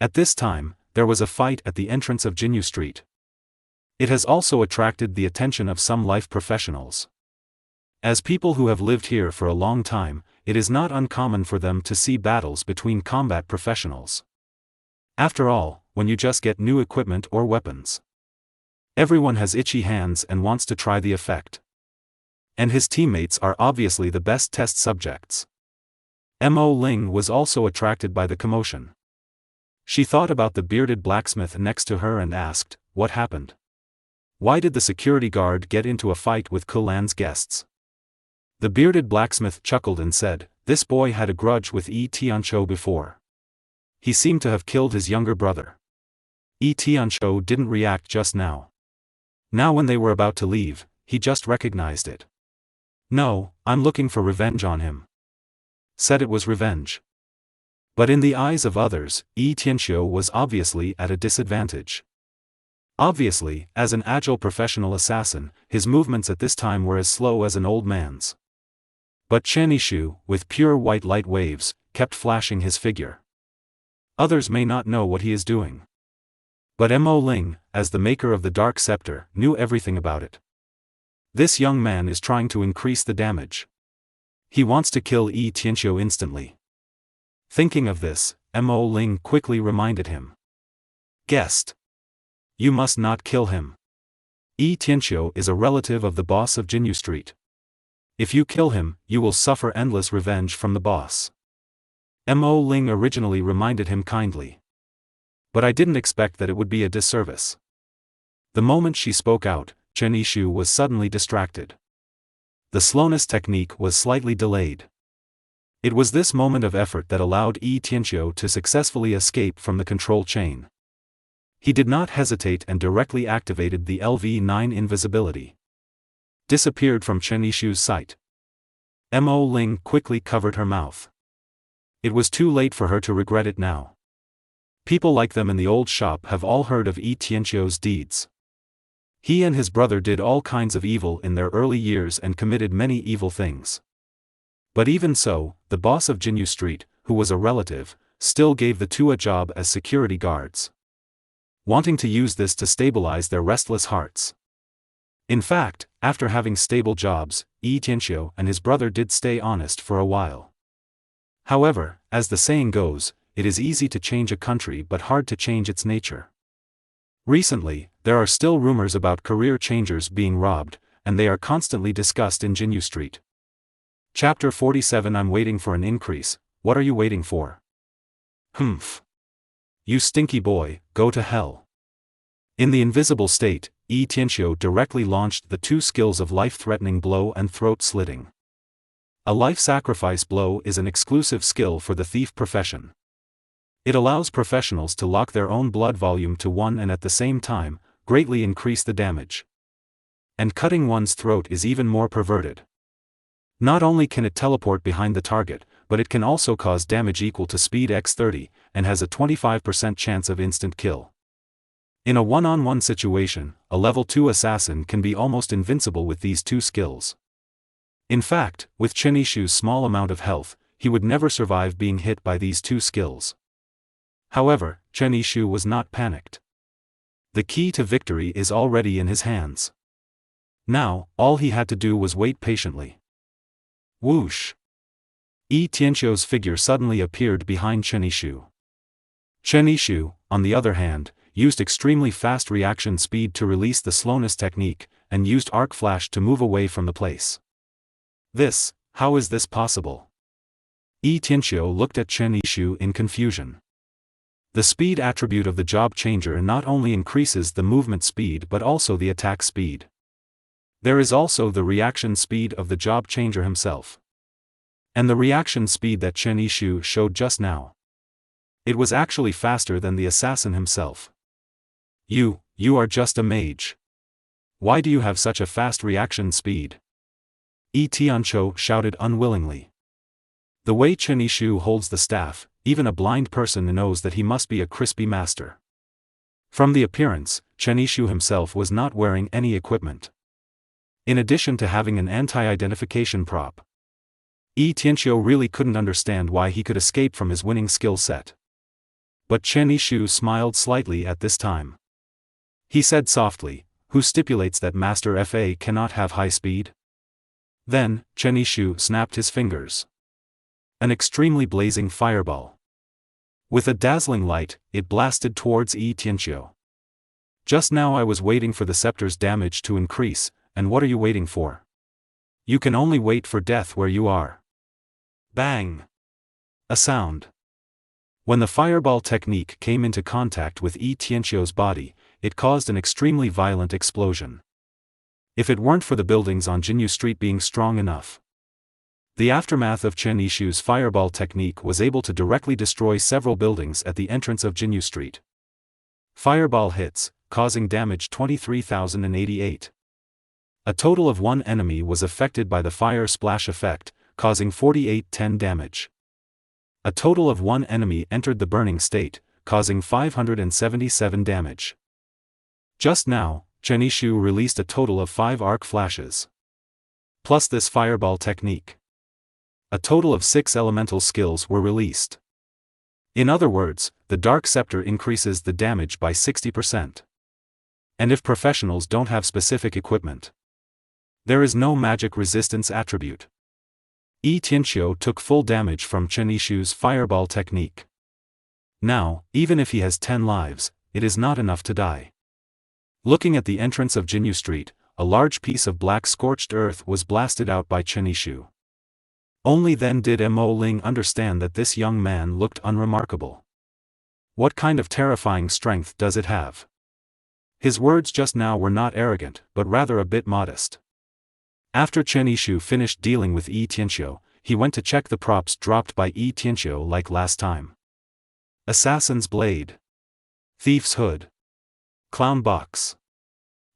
At this time, there was a fight at the entrance of Jinyu Street. It has also attracted the attention of some life professionals. As people who have lived here for a long time, it is not uncommon for them to see battles between combat professionals. After all, when you just get new equipment or weapons, everyone has itchy hands and wants to try the effect. And his teammates are obviously the best test subjects. Mo Ling was also attracted by the commotion. She thought about the bearded blacksmith next to her and asked, what happened? Why did the security guard get into a fight with Kulan's guests? The bearded blacksmith chuckled and said, this boy had a grudge with Yi Tianxiu before. He seemed to have killed his younger brother. Yi Tianxiu didn't react just now. Now when they were about to leave, he just recognized it. No, I'm looking for revenge on him. Said it was revenge. But in the eyes of others, Yi Tianxiu was obviously at a disadvantage. Obviously, as an agile professional assassin, his movements at this time were as slow as an old man's. But Chen Yishu, with pure white light waves, kept flashing his figure. Others may not know what he is doing. But Mo Ling, as the maker of the Dark Scepter, knew everything about it. This young man is trying to increase the damage. He wants to kill Yi Tianqiu instantly. Thinking of this, Mo Ling quickly reminded him. Guest. You must not kill him. Yi Tianqiu is a relative of the boss of Jinyu Street. If you kill him, you will suffer endless revenge from the boss. Mo Ling originally reminded him kindly. But I didn't expect that it would be a disservice. The moment she spoke out, Chen Yishu was suddenly distracted. The slowness technique was slightly delayed. It was this moment of effort that allowed Yi Tianqiu to successfully escape from the control chain. He did not hesitate and directly activated the LV9 invisibility. Disappeared from Chen Yishu's sight. Mo Ling quickly covered her mouth. It was too late for her to regret it now. People like them in the old shop have all heard of Yi Tianqiu's deeds. He and his brother did all kinds of evil in their early years and committed many evil things. But even so, the boss of Jinyu Street, who was a relative, still gave the two a job as security guards, wanting to use this to stabilize their restless hearts. In fact, after having stable jobs, Yi Tianqiu and his brother did stay honest for a while. However, as the saying goes, it is easy to change a country but hard to change its nature. Recently, there are still rumors about career changers being robbed, and they are constantly discussed in Jinyu Street. Chapter 47. I'm waiting for an increase. What are you waiting for? Humph. You stinky boy, go to hell. In the invisible state, Yi Tianqiu directly launched the two skills of life-threatening blow and throat slitting. A life-sacrifice blow is an exclusive skill for the thief profession. It allows professionals to lock their own blood volume to 1 and at the same time, greatly increase the damage. And cutting one's throat is even more perverted. Not only can it teleport behind the target, but it can also cause damage equal to speed x30, and has a 25% chance of instant kill. In a one-on-one situation, a level 2 assassin can be almost invincible with these two skills. In fact, with Chen Yishu's small amount of health, he would never survive being hit by these two skills. However, Chen Yishu was not panicked. The key to victory is already in his hands. Now, all he had to do was wait patiently. Whoosh! Yi Tianqiu's figure suddenly appeared behind Chen Yishu. Chen Yishu, on the other hand, used extremely fast reaction speed to release the slowness technique, and used arc flash to move away from the place. How is this possible? Yi Tianqiu looked at Chen Yishu in confusion. The speed attribute of the job changer not only increases the movement speed but also the attack speed. There is also the reaction speed of the job changer himself. And the reaction speed that Chen Yishu showed just now. It was actually faster than the assassin himself. You are just a mage. Why do you have such a fast reaction speed? Yi Tianqiu shouted unwillingly. The way Chen Yishu holds the staff, even a blind person knows that he must be a crispy master. From the appearance, Chen Yishu himself was not wearing any equipment. In addition to having an anti-identification prop, Yi Tianqiu really couldn't understand why he could escape from his winning skill set. But Chen Yishu smiled slightly at this time. He said softly, "Who stipulates that Master Fa cannot have high speed?" Then, Chen Yishu snapped his fingers. An extremely blazing fireball. With a dazzling light, it blasted towards Yi Tianqiu. Just now I was waiting for the scepter's damage to increase, and what are you waiting for? You can only wait for death where you are. Bang! A sound. When the fireball technique came into contact with Yi Tianqiu's body, it caused an extremely violent explosion. If it weren't for the buildings on Jinyu Street being strong enough, the aftermath of Chen Yishu's fireball technique was able to directly destroy several buildings at the entrance of Jinyu Street. Fireball hits, causing damage 23,088. A total of 1 enemy was affected by the fire splash effect, causing 4810 damage. A total of 1 enemy entered the burning state, causing 577 damage. Just now, Chen Yishu released a total of 5 arc flashes. Plus this fireball technique. A total of 6 elemental skills were released. In other words, the Dark Scepter increases the damage by 60%. And if professionals don't have specific equipment, there is no magic resistance attribute. Yi Tianqiu took full damage from Chen Yishu's fireball technique. Now, even if he has 10 lives, it is not enough to die. Looking at the entrance of Jinyu Street, a large piece of black scorched earth was blasted out by Chen Yishu. Only then did Mo Ling understand that this young man looked unremarkable. What kind of terrifying strength does it have? His words just now were not arrogant, but rather a bit modest. After Chen Yishu finished dealing with Yi Tianqiu, he went to check the props dropped by Yi Tianqiu like last time. Assassin's Blade. Thief's Hood. Clown Box.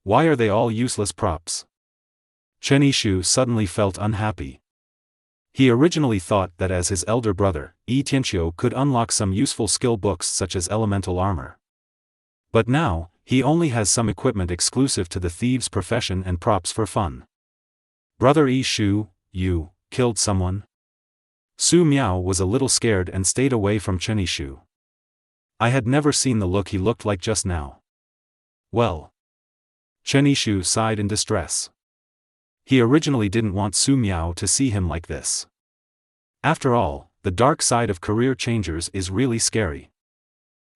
Why are they all useless props? Chen Yishu suddenly felt unhappy. He originally thought that as his elder brother, Yi Tianqiu could unlock some useful skill books such as elemental armor. But now, he only has some equipment exclusive to the thieves' profession and props for fun. Brother Yishu, you killed someone? Su Miao was a little scared and stayed away from Chen Yishu. I had never seen the look he looked like just now. Well. Chen Yishu sighed in distress. He originally didn't want Su Miao to see him like this. After all, the dark side of career changers is really scary.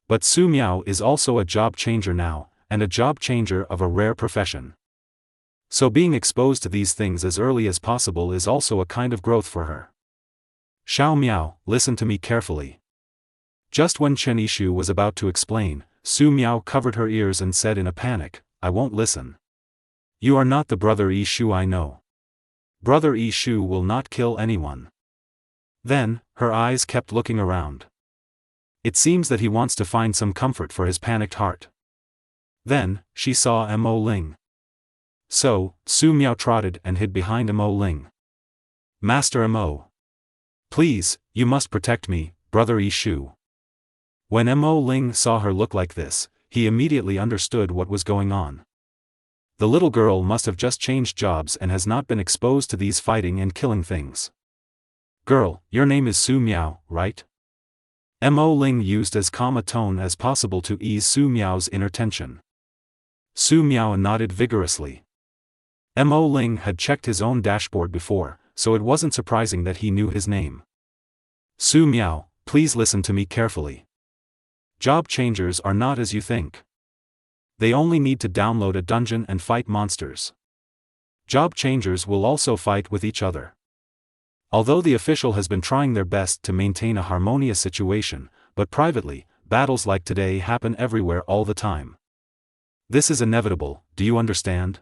But Su Miao is also a job changer now, and a job changer of a rare profession. So being exposed to these things as early as possible is also a kind of growth for her. Xiao Miao, listen to me carefully. Just when Chen Yishu was about to explain, Su Miao covered her ears and said in a panic, I won't listen. You are not the brother Yishu I know. Brother Yishu will not kill anyone. Then, her eyes kept looking around. It seems that he wants to find some comfort for his panicked heart. Then, she saw Mo Ling. So, Su Miao trotted and hid behind Mo Ling. Master Mo. Please, you must protect me, brother Yishu. When Mo Ling saw her look like this, he immediately understood what was going on. The little girl must have just changed jobs and has not been exposed to these fighting and killing things. Girl, your name is Su Miao, right? Mo Ling used as calm a tone as possible to ease Su Miao's inner tension. Su Miao nodded vigorously. Mo Ling had checked his own dashboard before, so it wasn't surprising that he knew his name. Su Miao, please listen to me carefully. Job changers are not as you think. They only need to download a dungeon and fight monsters. Job changers will also fight with each other. Although the official has been trying their best to maintain a harmonious situation, but privately, battles like today happen everywhere all the time. This is inevitable, do you understand?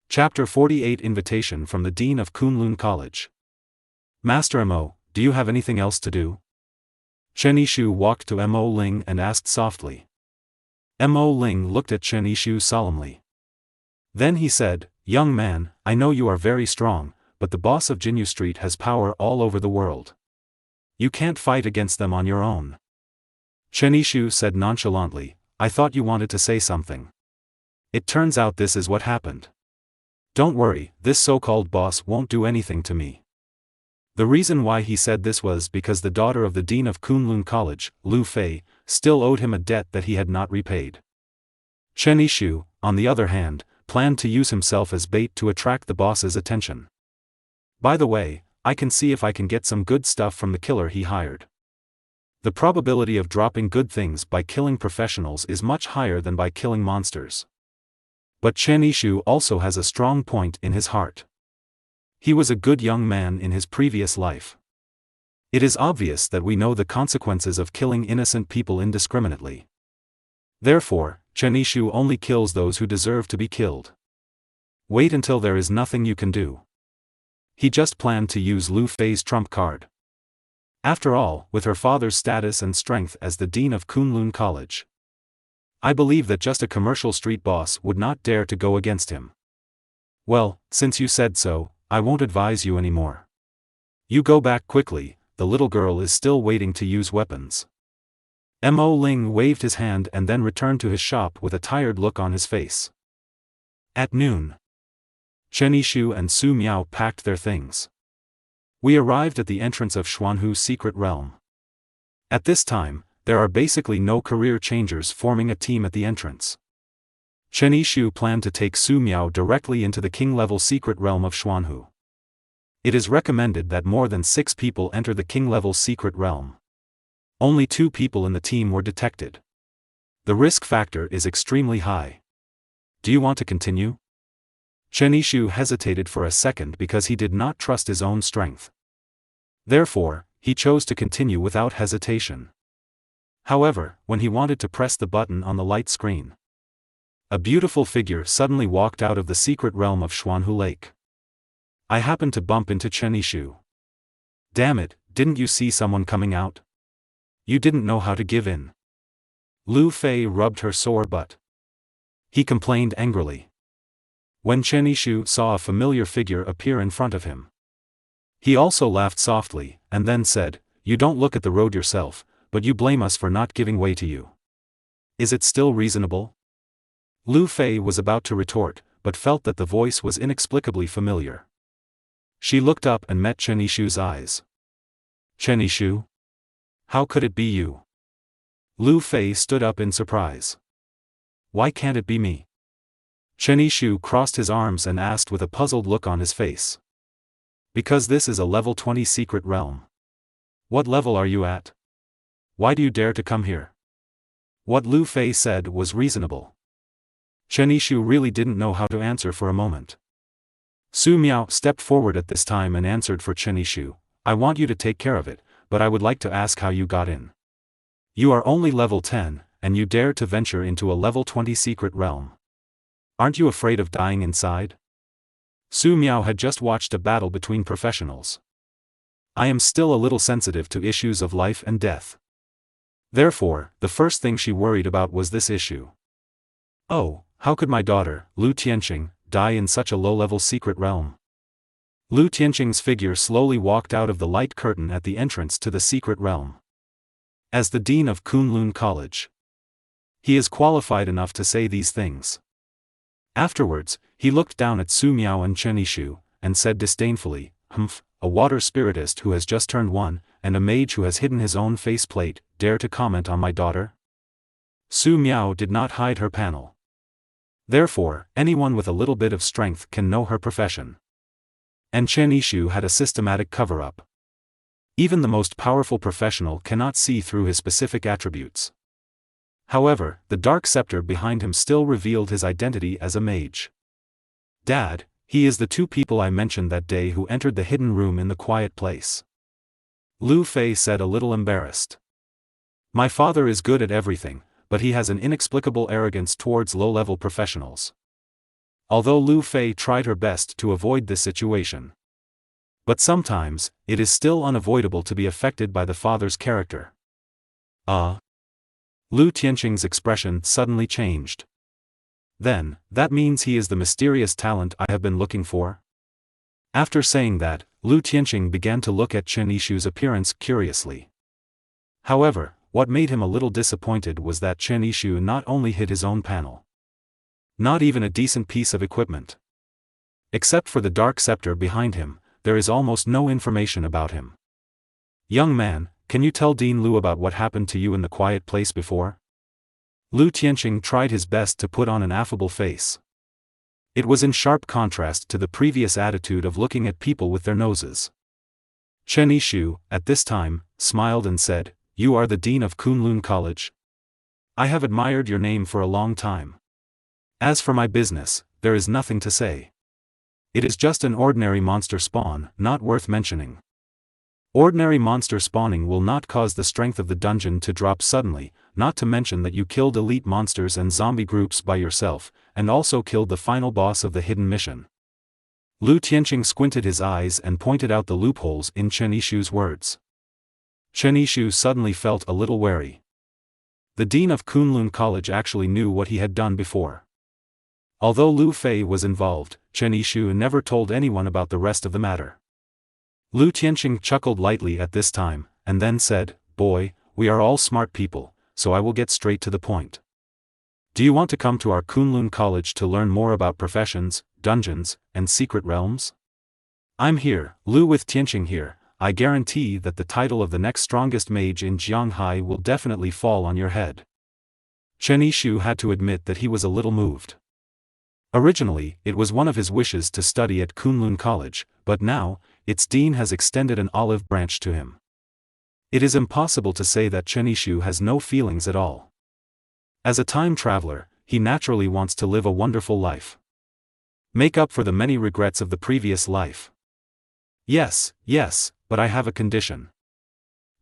Chapter 48 Invitation from the Dean of Kunlun College. Master Mo, do you have anything else to do? Chen Yishu walked to Mo Ling and asked softly. Mo Ling looked at Chen Yishu solemnly. Then he said, Young man, I know you are very strong, but the boss of Jinyu Street has power all over the world. You can't fight against them on your own. Chen Yishu said nonchalantly, I thought you wanted to say something. It turns out this is what happened. Don't worry, this so-called boss won't do anything to me. The reason why he said this was because the daughter of the dean of Kunlun College, Lu Fei, still owed him a debt that he had not repaid. Chen Yishu, on the other hand, planned to use himself as bait to attract the boss's attention. By the way, I can see if I can get some good stuff from the killer he hired. The probability of dropping good things by killing professionals is much higher than by killing monsters. But Chen Yishu also has a strong point in his heart. He was a good young man in his previous life. It is obvious that we know the consequences of killing innocent people indiscriminately. Therefore, Chen Yishu only kills those who deserve to be killed. Wait until there is nothing you can do. He just planned to use Lu Fei's trump card. After all, with her father's status and strength as the dean of Kunlun College, I believe that just a commercial street boss would not dare to go against him. Well, since you said so, I won't advise you anymore. You go back quickly, the little girl is still waiting to use weapons. Mo Ling waved his hand and then returned to his shop with a tired look on his face. At noon, Chen Yishu and Su Miao packed their things. We arrived at the entrance of Xuanhu's secret realm. At this time, there are basically no career changers forming a team at the entrance. Chen Yishu planned to take Su Miao directly into the king-level secret realm of Xuanhu. It is recommended that more than 6 people enter the king-level secret realm. Only 2 people in the team were detected. The risk factor is extremely high. Do you want to continue? Chen Yishu hesitated for a second because he did not trust his own strength. Therefore, he chose to continue without hesitation. However, when he wanted to press the button on the light screen, a beautiful figure suddenly walked out of the secret realm of Xuanhu Lake. I happened to bump into Chen Yishu. Damn it, didn't you see someone coming out? You didn't know how to give in. Lu Fei rubbed her sore butt. He complained angrily. When Chen Yishu saw a familiar figure appear in front of him, he also laughed softly, and then said, "You don't look at the road yourself, but you blame us for not giving way to you. Is it still reasonable?" Lu Fei was about to retort, but felt that the voice was inexplicably familiar. She looked up and met Chen Yishu's eyes. "Chen Yishu? How could it be you?" Lu Fei stood up in surprise. "Why can't it be me?" Chen Yishu crossed his arms and asked with a puzzled look on his face. "Because this is a level 20 secret realm. What level are you at? Why do you dare to come here?" What Lu Fei said was reasonable. Chen Yishu really didn't know how to answer for a moment. Su Miao stepped forward at this time and answered for Chen Yishu, "I want you to take care of it, but I would like to ask how you got in. You are only level 10, and you dare to venture into a level 20 secret realm. Aren't you afraid of dying inside?" Su Miao had just watched a battle between professionals. "I am still a little sensitive to issues of life and death." Therefore, the first thing she worried about was this issue. "Oh, how could my daughter, Lu Tianqing, die in such a low-level secret realm?" Lu Tianqing's figure slowly walked out of the light curtain at the entrance to the secret realm. As the dean of Kunlun College, he is qualified enough to say these things. Afterwards, he looked down at Su Miao and Chen Yishu, and said disdainfully, "Humph, a water spiritist who has just turned 1, and a mage who has hidden his own faceplate, dare to comment on my daughter?" Su Miao did not hide her panel. Therefore, anyone with a little bit of strength can know her profession. And Chen Yishu had a systematic cover-up. Even the most powerful professional cannot see through his specific attributes. However, the dark scepter behind him still revealed his identity as a mage. "Dad, he is the 2 people I mentioned that day who entered the hidden room in the quiet place," Lu Fei said, a little embarrassed. "My father is good at everything, but he has an inexplicable arrogance towards low-level professionals." Although Lu Fei tried her best to avoid this situation. But sometimes, it is still unavoidable to be affected by the father's character. Lu Tianqing's expression suddenly changed. "Then, that means he is the mysterious talent I have been looking for?" After saying that, Lu Tianqing began to look at Chen Yishu's appearance curiously. However, what made him a little disappointed was that Chen Yishu not only hid his own panel. Not even a decent piece of equipment. Except for the dark scepter behind him, there is almost no information about him. "Young man, can you tell Dean Lu about what happened to you in the quiet place before?" Lu Tianqing tried his best to put on an affable face. It was in sharp contrast to the previous attitude of looking at people with their noses. Chen Yishu, at this time, smiled and said, "You are the dean of Kunlun College? I have admired your name for a long time. As for my business, there is nothing to say. It is just an ordinary monster spawn, not worth mentioning. Ordinary monster spawning will not cause the strength of the dungeon to drop suddenly, not to mention that you killed elite monsters and zombie groups by yourself, and also killed the final boss of the hidden mission." Lu Tianqing squinted his eyes and pointed out the loopholes in Chen Yishu's words. Chen Yishu suddenly felt a little wary. The dean of Kunlun College actually knew what he had done before. Although Lu Fei was involved, Chen Yishu never told anyone about the rest of the matter. Lu Tianqing chuckled lightly at this time, and then said, "Boy, we are all smart people, so I will get straight to the point. Do you want to come to our Kunlun College to learn more about professions, dungeons, and secret realms? I'm here, Lu with Tianqing here. I guarantee that the title of the next strongest mage in Jianghai will definitely fall on your head. Chen Yishu had to admit that he was a little moved. Originally, it was one of his wishes to study at Kunlun College, but now, its dean has extended an olive branch to him. It is impossible to say that Chen Yishu has no feelings at all. As a time traveler, he naturally wants to live a wonderful life. Make up for the many regrets of the previous life. Yes, but I have a condition.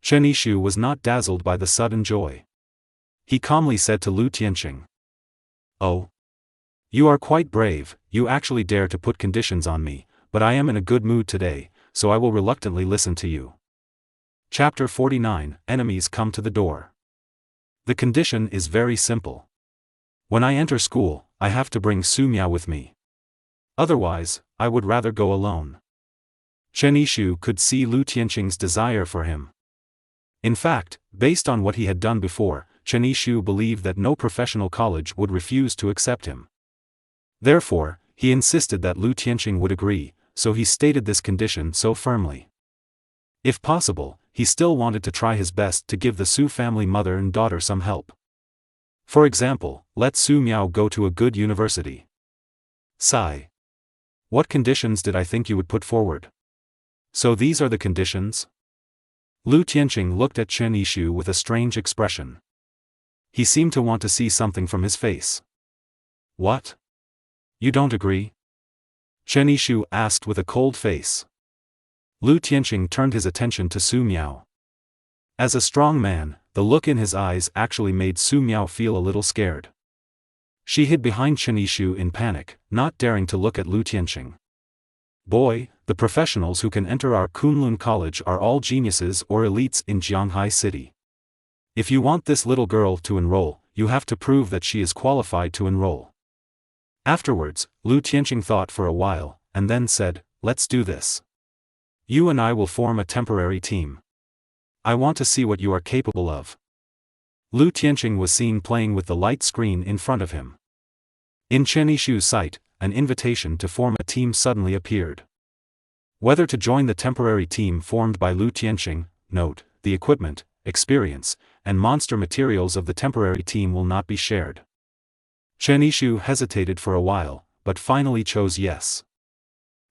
Chen Yishu was not dazzled by the sudden joy. He calmly said to Lu Tianqing. Oh. You are quite brave, you actually dare to put conditions on me, but I am in a good mood today, so I will reluctantly listen to you. Chapter 49, Enemies Come to the Door. The condition is very simple. When I enter school, I have to bring Su Miao with me. Otherwise, I would rather go alone. Chen Yishu could see Lu Tianqing's desire for him. In fact, based on what he had done before, Chen Yishu believed that no professional college would refuse to accept him. Therefore, he insisted that Lu Tianqing would agree, so he stated this condition so firmly. If possible, he still wanted to try his best to give the Su family mother and daughter some help. For example, let Su Miao go to a good university. Sigh. What conditions did I think you would put forward? So these are the conditions? Lu Tianqing looked at Chen Yishu with a strange expression. He seemed to want to see something from his face. What? You don't agree? Chen Yishu asked with a cold face. Lu Tianqing turned his attention to Su Miao. As a strong man, the look in his eyes actually made Su Miao feel a little scared. She hid behind Chen Yishu in panic, not daring to look at Lu Tianqing. Boy, the professionals who can enter our Kunlun College are all geniuses or elites in Jianghai City. If you want this little girl to enroll, you have to prove that she is qualified to enroll. Afterwards, Lu Tianqing thought for a while, and then said, let's do this. You and I will form a temporary team. I want to see what you are capable of. Lu Tianqing was seen playing with the light screen in front of him. In Chen Yishu's sight, an invitation to form a team suddenly appeared. Whether to join the temporary team formed by Lu Tianqing, note, the equipment, experience, and monster materials of the temporary team will not be shared. Chen Yishu hesitated for a while, but finally chose yes.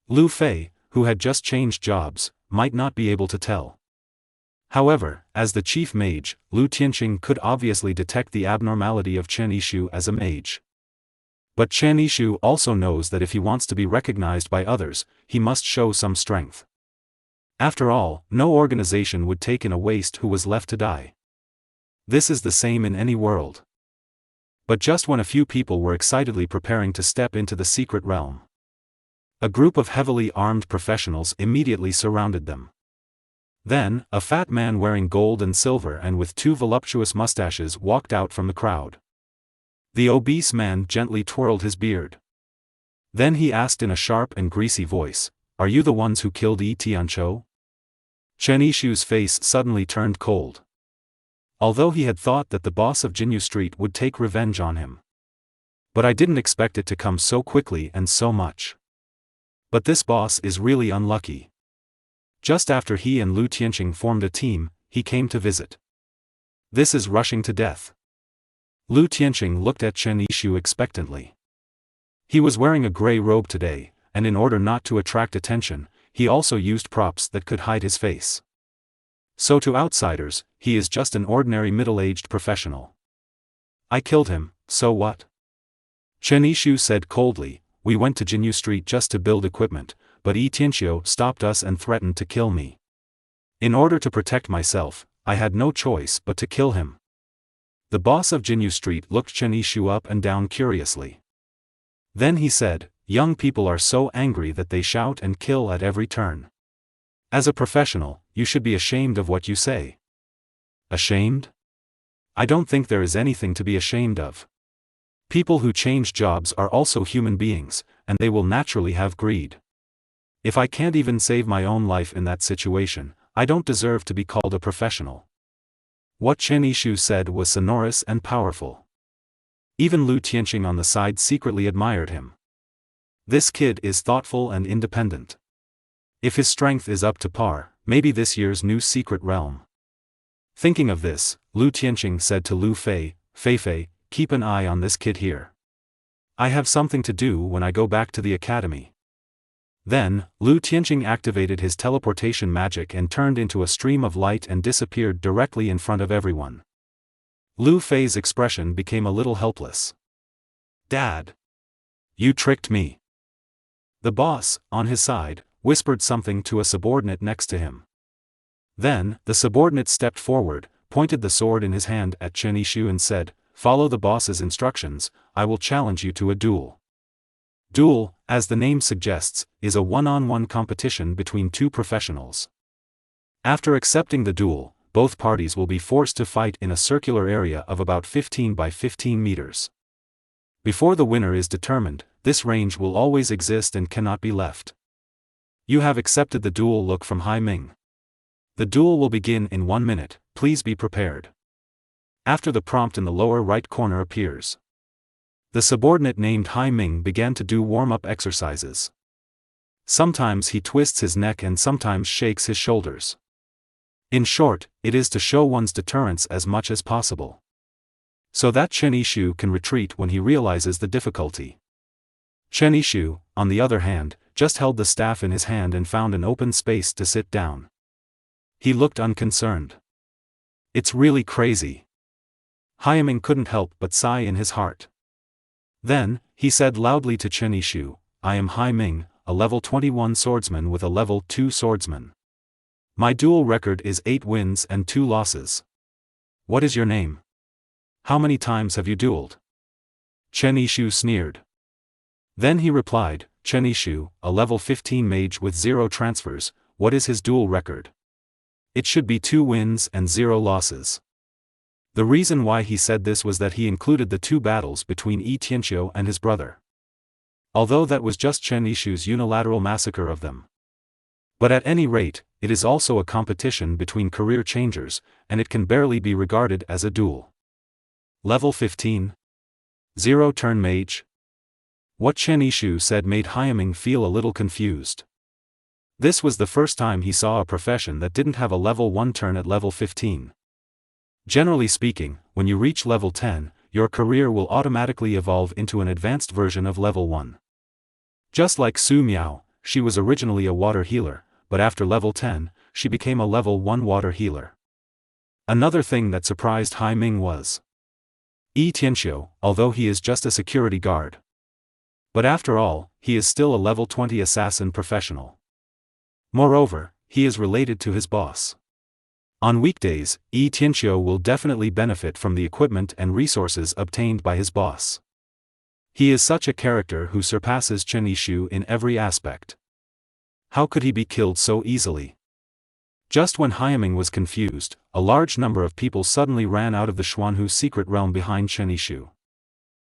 Lu Fei, who had just changed jobs, might not be able to tell. However, as the chief mage, Lu Tianqing could obviously detect the abnormality of Chen Yishu as a mage. But Chen Yishu also knows that if he wants to be recognized by others, he must show some strength. After all, no organization would take in a waste who was left to die. This is the same in any world. But just when a few people were excitedly preparing to step into the secret realm, a group of heavily armed professionals immediately surrounded them. Then, a fat man wearing gold and silver and with two voluptuous mustaches walked out from the crowd. The obese man gently twirled his beard. Then he asked in a sharp and greasy voice, "Are you the ones who killed Yi Tianqiu?" Chen Yishu's face suddenly turned cold. Although he had thought that the boss of Jinyu Street would take revenge on him. But I didn't expect it to come so quickly and so much. But this boss is really unlucky. Just after he and Lu Tianqing formed a team, he came to visit. This is rushing to death. Lu Tianqing looked at Chen Yishu expectantly. He was wearing a gray robe today, and in order not to attract attention, he also used props that could hide his face. So to outsiders, he is just an ordinary middle-aged professional. I killed him, so what? Chen Yishu said coldly, we went to Jinyu Street just to build equipment, but Yi Tianqiu stopped us and threatened to kill me. In order to protect myself, I had no choice but to kill him. The boss of Jinyu Street looked Chen Yishu up and down curiously. Then he said, young people are so angry that they shout and kill at every turn. As a professional, you should be ashamed of what you say. Ashamed? I don't think there is anything to be ashamed of. People who change jobs are also human beings, and they will naturally have greed. If I can't even save my own life in that situation, I don't deserve to be called a professional. What Chen Yishu said was sonorous and powerful. Even Lu Tianqing on the side secretly admired him. This kid is thoughtful and independent. If his strength is up to par, maybe this year's new secret realm. Thinking of this, Lu Tianqing said to Lu Fei, Fei, keep an eye on this kid here. I have something to do when I go back to the academy. Then, Lu Tianqing activated his teleportation magic and turned into a stream of light and disappeared directly in front of everyone. Lu Fei's expression became a little helpless. Dad! You tricked me. The boss, on his side, whispered something to a subordinate next to him. Then, the subordinate stepped forward, pointed the sword in his hand at Chen Yishu and said, "Follow the boss's instructions, I will challenge you to a duel." Duel, as the name suggests, is a one-on-one competition between two professionals. After accepting the duel, both parties will be forced to fight in a circular area of about 15 by 15 meters. Before the winner is determined, this range will always exist and cannot be left. You have accepted the duel. Look from Hai Ming. The duel will begin in 1 minute, please be prepared. After the prompt in the lower right corner appears. The subordinate named Hai Ming began to do warm-up exercises. Sometimes he twists his neck and sometimes shakes his shoulders. In short, it is to show one's deterrence as much as possible, so that Chen Yishu can retreat when he realizes the difficulty. Chen Yishu, on the other hand, just held the staff in his hand and found an open space to sit down. He looked unconcerned. It's really crazy. Hai Ming couldn't help but sigh in his heart. Then, he said loudly to Chen Yishu, I am Hai Ming, a level 21 swordsman with a level 2 swordsman. My duel record is 8 wins and 2 losses. What is your name? How many times have you dueled? Chen Yishu sneered. Then he replied, Chen Yishu, a level 15 mage with 0 transfers, what is his duel record? It should be 2 wins and 0 losses. The reason why he said this was that he included the 2 battles between Yi Tianqiu and his brother. Although that was just Chen Yishu's unilateral massacre of them. But at any rate, it is also a competition between career changers, and it can barely be regarded as a duel. Level 15. 0 turn mage. What Chen Yishu said made Hai Ming feel a little confused. This was the first time he saw a profession that didn't have a level 1 turn at level 15. Generally speaking, when you reach level 10, your career will automatically evolve into an advanced version of level 1. Just like Su Miao, she was originally a water healer, but after level 10, she became a level 1 water healer. Another thing that surprised Hai Ming was Yi Tianqiu, although he is just a security guard. But after all, he is still a level 20 assassin professional. Moreover, he is related to his boss. On weekdays, Yi Tianqiu will definitely benefit from the equipment and resources obtained by his boss. He is such a character who surpasses Chen Yishu in every aspect. How could he be killed so easily? Just when Hai Ming was confused, a large number of people suddenly ran out of the Xuanhu secret realm behind Chen Yishu.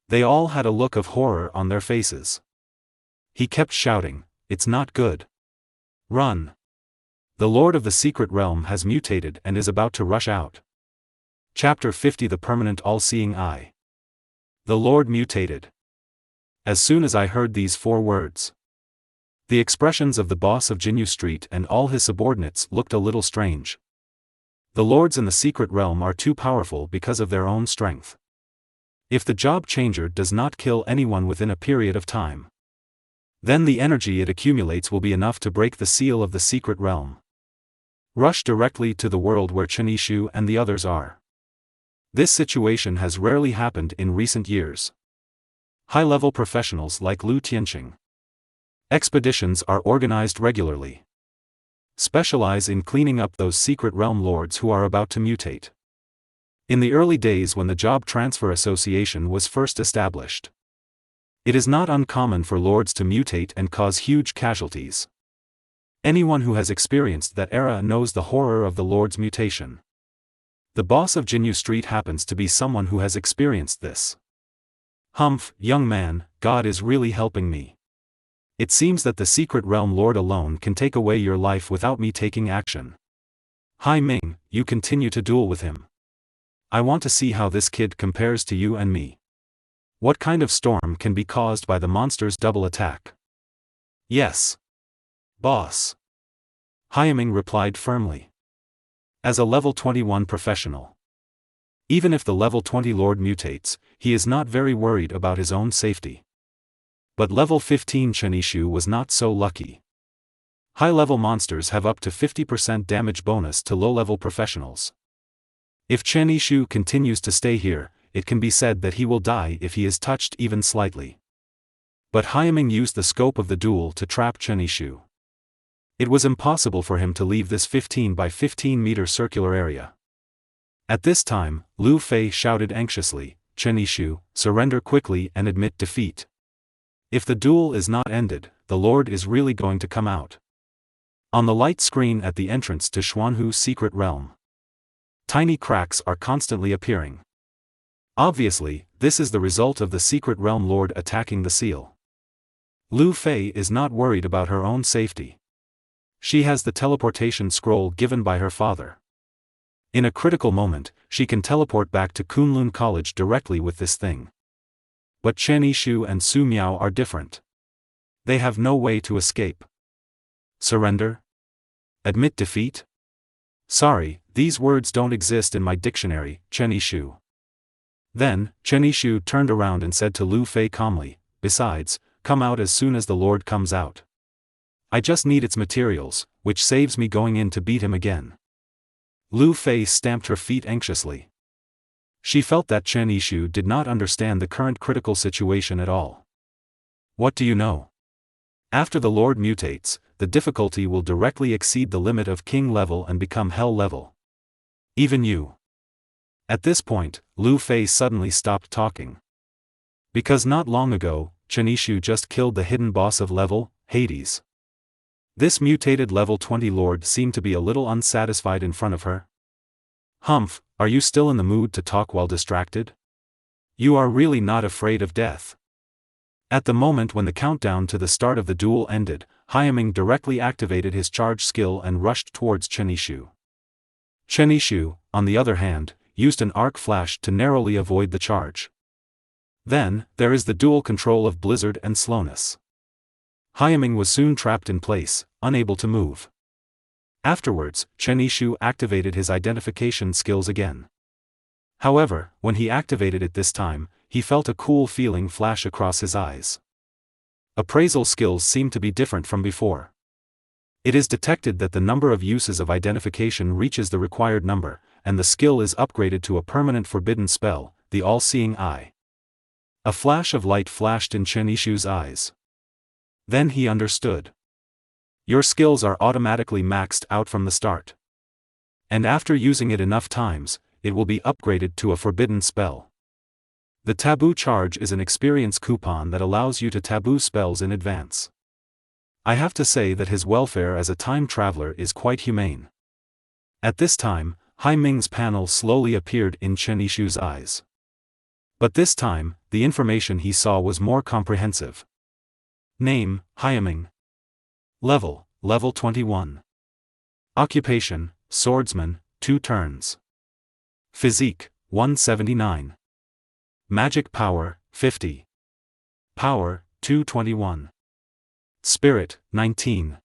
They all had a look of horror on their faces. He kept shouting, "It's not good. Run! The Lord of the Secret Realm has mutated and is about to rush out." Chapter 50 The Permanent All-Seeing Eye. The Lord mutated. As soon as I heard these 4 words, the expressions of the boss of Jinyu Street and all his subordinates looked a little strange. The lords in the secret realm are too powerful because of their own strength. If the job changer does not kill anyone within a period of time, then the energy it accumulates will be enough to break the seal of the secret realm. Rush directly to the world where Chen Yishu and the others are. This situation has rarely happened in recent years. High-level professionals like Lu Tianqing. Expeditions are organized regularly. Specialize in cleaning up those secret realm lords who are about to mutate. In the early days when the Job Transfer Association was first established, it is not uncommon for lords to mutate and cause huge casualties. Anyone who has experienced that era knows the horror of the lord's mutation. The boss of Jinyu Street happens to be someone who has experienced this. Humph, young man, God is really helping me. It seems that the secret realm lord alone can take away your life without me taking action. Hai Ming, you continue to duel with him. I want to see how this kid compares to you and me. What kind of storm can be caused by the monster's double attack? Yes. Boss. Hyaming replied firmly. As a level 21 professional. Even if the level 20 Lord mutates, he is not very worried about his own safety. But level 15 Chenishu was not so lucky. High-level monsters have up to 50% damage bonus to low-level professionals. If Chenishu continues to stay here, it can be said that he will die if he is touched even slightly. But Hyaming used the scope of the duel to trap Chenishu. It was impossible for him to leave this 15 by 15 meter circular area. At this time, Lu Fei shouted anxiously, "Chenishu, surrender quickly and admit defeat. If the duel is not ended, the Lord is really going to come out." On the light screen at the entrance to Xuanhu's secret realm, tiny cracks are constantly appearing. Obviously, this is the result of the secret realm Lord attacking the seal. Lu Fei is not worried about her own safety. She has the teleportation scroll given by her father. In a critical moment, she can teleport back to Kunlun College directly with this thing. But Chenishu and Su Miao are different. They have no way to escape. Surrender? Admit defeat? Sorry, these words don't exist in my dictionary, Chenishu. Then, Chenishu turned around and said to Lu Fei calmly, "Besides, come out as soon as the Lord comes out. I just need its materials, which saves me going in to beat him again." Lu Fei stamped her feet anxiously. She felt that Chenishu did not understand the current critical situation at all. What do you know? After the Lord mutates, the difficulty will directly exceed the limit of King level and become Hell level. Even you. At this point, Lu Fei suddenly stopped talking. Because not long ago, Chenishu just killed the hidden boss of level, Hades. This mutated level 20 Lord seemed to be a little unsatisfied in front of her. "Humph, are you still in the mood to talk while distracted? You are really not afraid of death." At the moment when the countdown to the start of the duel ended, Hyaming directly activated his charge skill and rushed towards Chenishu. Chenishu, on the other hand, used an arc flash to narrowly avoid the charge. Then, there is the dual control of blizzard and slowness. Hyaming was soon trapped in place, unable to move. Afterwards, Chenishu activated his identification skills again. However, when he activated it this time, he felt a cool feeling flash across his eyes. Appraisal skills seem to be different from before. It is detected that the number of uses of identification reaches the required number, and the skill is upgraded to a permanent forbidden spell, the All-Seeing Eye. A flash of light flashed in Chenishu's eyes. Then he understood. Your skills are automatically maxed out from the start. And after using it enough times, it will be upgraded to a forbidden spell. The taboo charge is an experience coupon that allows you to taboo spells in advance. I have to say that his welfare as a time traveler is quite humane. At this time, Hyaming's panel slowly appeared in Chenishu's eyes. But this time, the information he saw was more comprehensive. Name, Hyaming. Level 21. Occupation, swordsman, 2 turns. Physique, 179. Magic power, 50. Power, 221. Spirit, 19.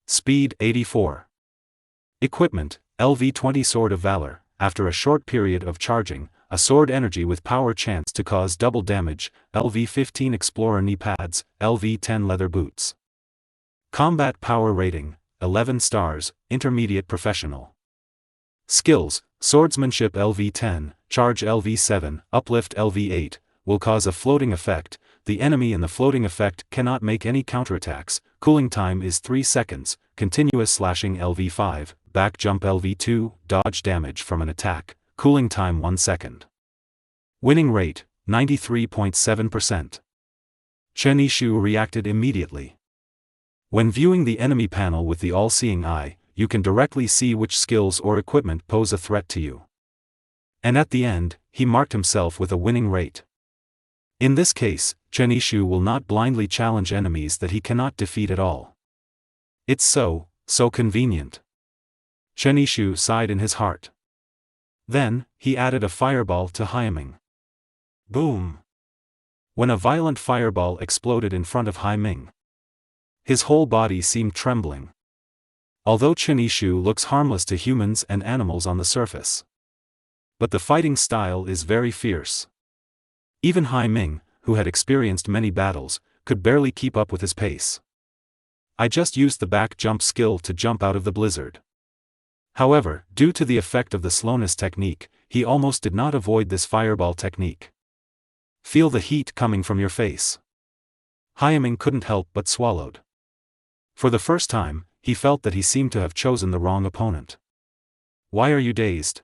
Speed, 84. Equipment, LV-20 Sword of Valor. After a short period of charging, a sword energy with power chance to cause double damage, LV-15 Explorer knee pads, LV-10 leather boots. Combat power rating, 11 stars, intermediate professional. Skills, swordsmanship LV-10, charge LV-7, uplift LV-8, will cause a floating effect. The enemy in the floating effect cannot make any counterattacks. Cooling time is 3 seconds, continuous slashing LV-5, back jump LV-2, dodge damage from an attack, cooling time 1 second. Winning rate, 93.7%. Chenishu reacted immediately. When viewing the enemy panel with the all-seeing eye, you can directly see which skills or equipment pose a threat to you. And at the end, he marked himself with a winning rate. In this case, Chenishu will not blindly challenge enemies that he cannot defeat at all. It's so convenient. Chenishu sighed in his heart. Then, he added a fireball to Haiming. Boom! When a violent fireball exploded in front of Haiming, his whole body seemed trembling. Although Chen Yishu looks harmless to humans and animals on the surface, but the fighting style is very fierce. Even Haiming, who had experienced many battles, could barely keep up with his pace. I just used the back jump skill to jump out of the blizzard. However, due to the effect of the slowness technique, he almost did not avoid this fireball technique. Feel the heat coming from your face. Haiming couldn't help but swallowed. For the first time, he felt that he seemed to have chosen the wrong opponent. Why are you dazed?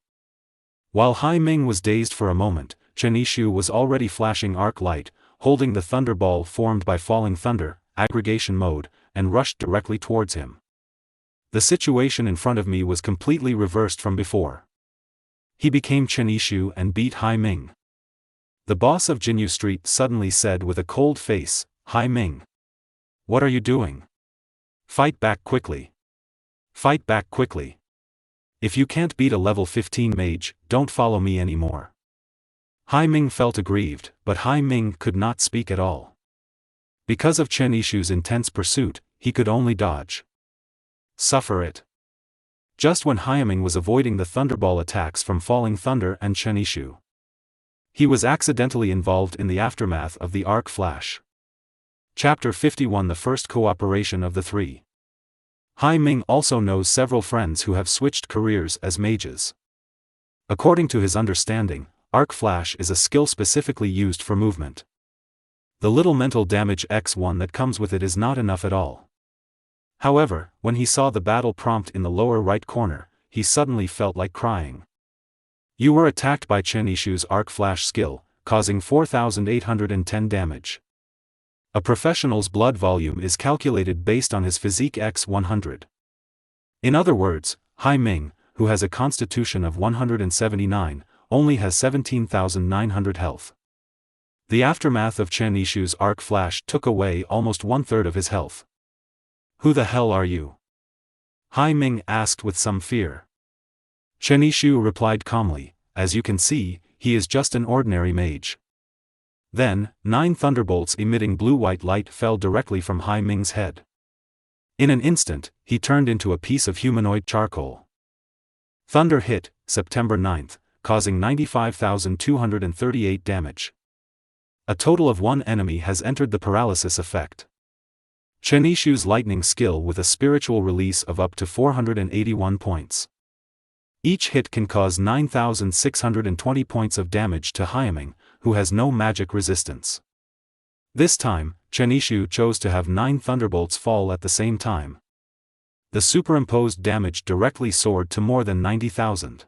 While Haiming was dazed for a moment, Chen Yishu was already flashing arc light, holding the thunderball formed by falling thunder, aggregation mode, and rushed directly towards him. The situation in front of me was completely reversed from before. He became Chen Yishu and beat Haiming. The boss of Jinyu Street suddenly said with a cold face, "Haiming, what are you doing? Fight back quickly. Fight back quickly. If you can't beat a level 15 mage, don't follow me anymore." Haiming felt aggrieved, but Haiming could not speak at all. Because of Chen Yishu's intense pursuit, he could only dodge. Suffer it. Just when Haiming was avoiding the thunderball attacks from falling thunder and Chen Yishu, he was accidentally involved in the aftermath of the arc flash. Chapter 51 The first cooperation of the three. Haiming also knows several friends who have switched careers as mages. According to his understanding, arc flash is a skill specifically used for movement. The little mental damage X1 that comes with it is not enough at all. However, when he saw the battle prompt in the lower right corner, he suddenly felt like crying. You were attacked by Chen Yishu's arc flash skill, causing 4,810 damage. A professional's blood volume is calculated based on his physique X100. In other words, Haiming, who has a constitution of 179, only has 17,900 health. The aftermath of Chen Yishu's arc flash took away almost one-third of his health. Who the hell are you? Haiming asked with some fear. Chen Yishu replied calmly, as you can see, he is just an ordinary mage. Then, 9 thunderbolts emitting blue-white light fell directly from Haiming's head. In an instant, he turned into a piece of humanoid charcoal. Thunder hit, September 9th, causing 95,238 damage. A total of 1 enemy has entered the paralysis effect. Chen Yishu's lightning skill with a spiritual release of up to 481 points. Each hit can cause 9,620 points of damage to Haiming, who has no magic resistance. This time, Chen Yishu chose to have 9 thunderbolts fall at the same time. The superimposed damage directly soared to more than 90,000.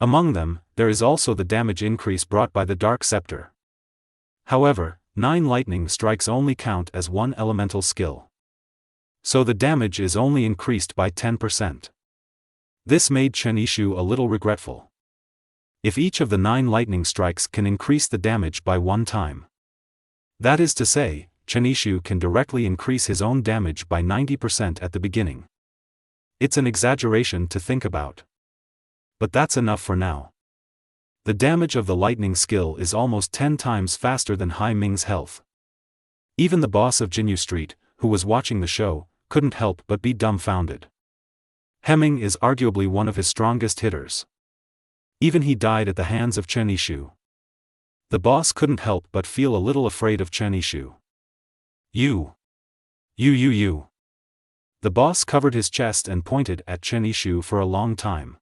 Among them, there is also the damage increase brought by the Dark Scepter. However, 9 lightning strikes only count as 1 elemental skill. So the damage is only increased by 10%. This made Chen Yishu a little regretful. If each of the 9 lightning strikes can increase the damage by 1 time. That is to say, Chen Yishu can directly increase his own damage by 90% at the beginning. It's an exaggeration to think about. But that's enough for now. The damage of the lightning skill is almost 10 times faster than Haiming's health. Even the boss of Jinyu Street, who was watching the show, couldn't help but be dumbfounded. Haiming is arguably one of his strongest hitters. Even he died at the hands of Chen Yishu. The boss couldn't help but feel a little afraid of Chen Yishu. You. The boss covered his chest and pointed at Chen Yishu for a long time.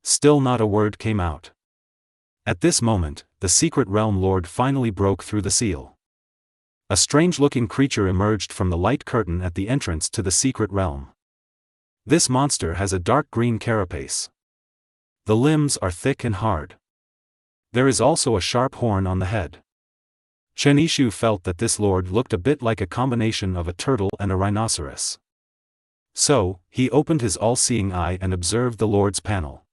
Still not a word came out. At this moment, the Secret Realm Lord finally broke through the seal. A strange-looking creature emerged from the light curtain at the entrance to the Secret Realm. This monster has a dark green carapace. The limbs are thick and hard. There is also a sharp horn on the head. Chen Yishu felt that this lord looked a bit like a combination of a turtle and a rhinoceros. So, he opened his all-seeing eye and observed the lord's panel.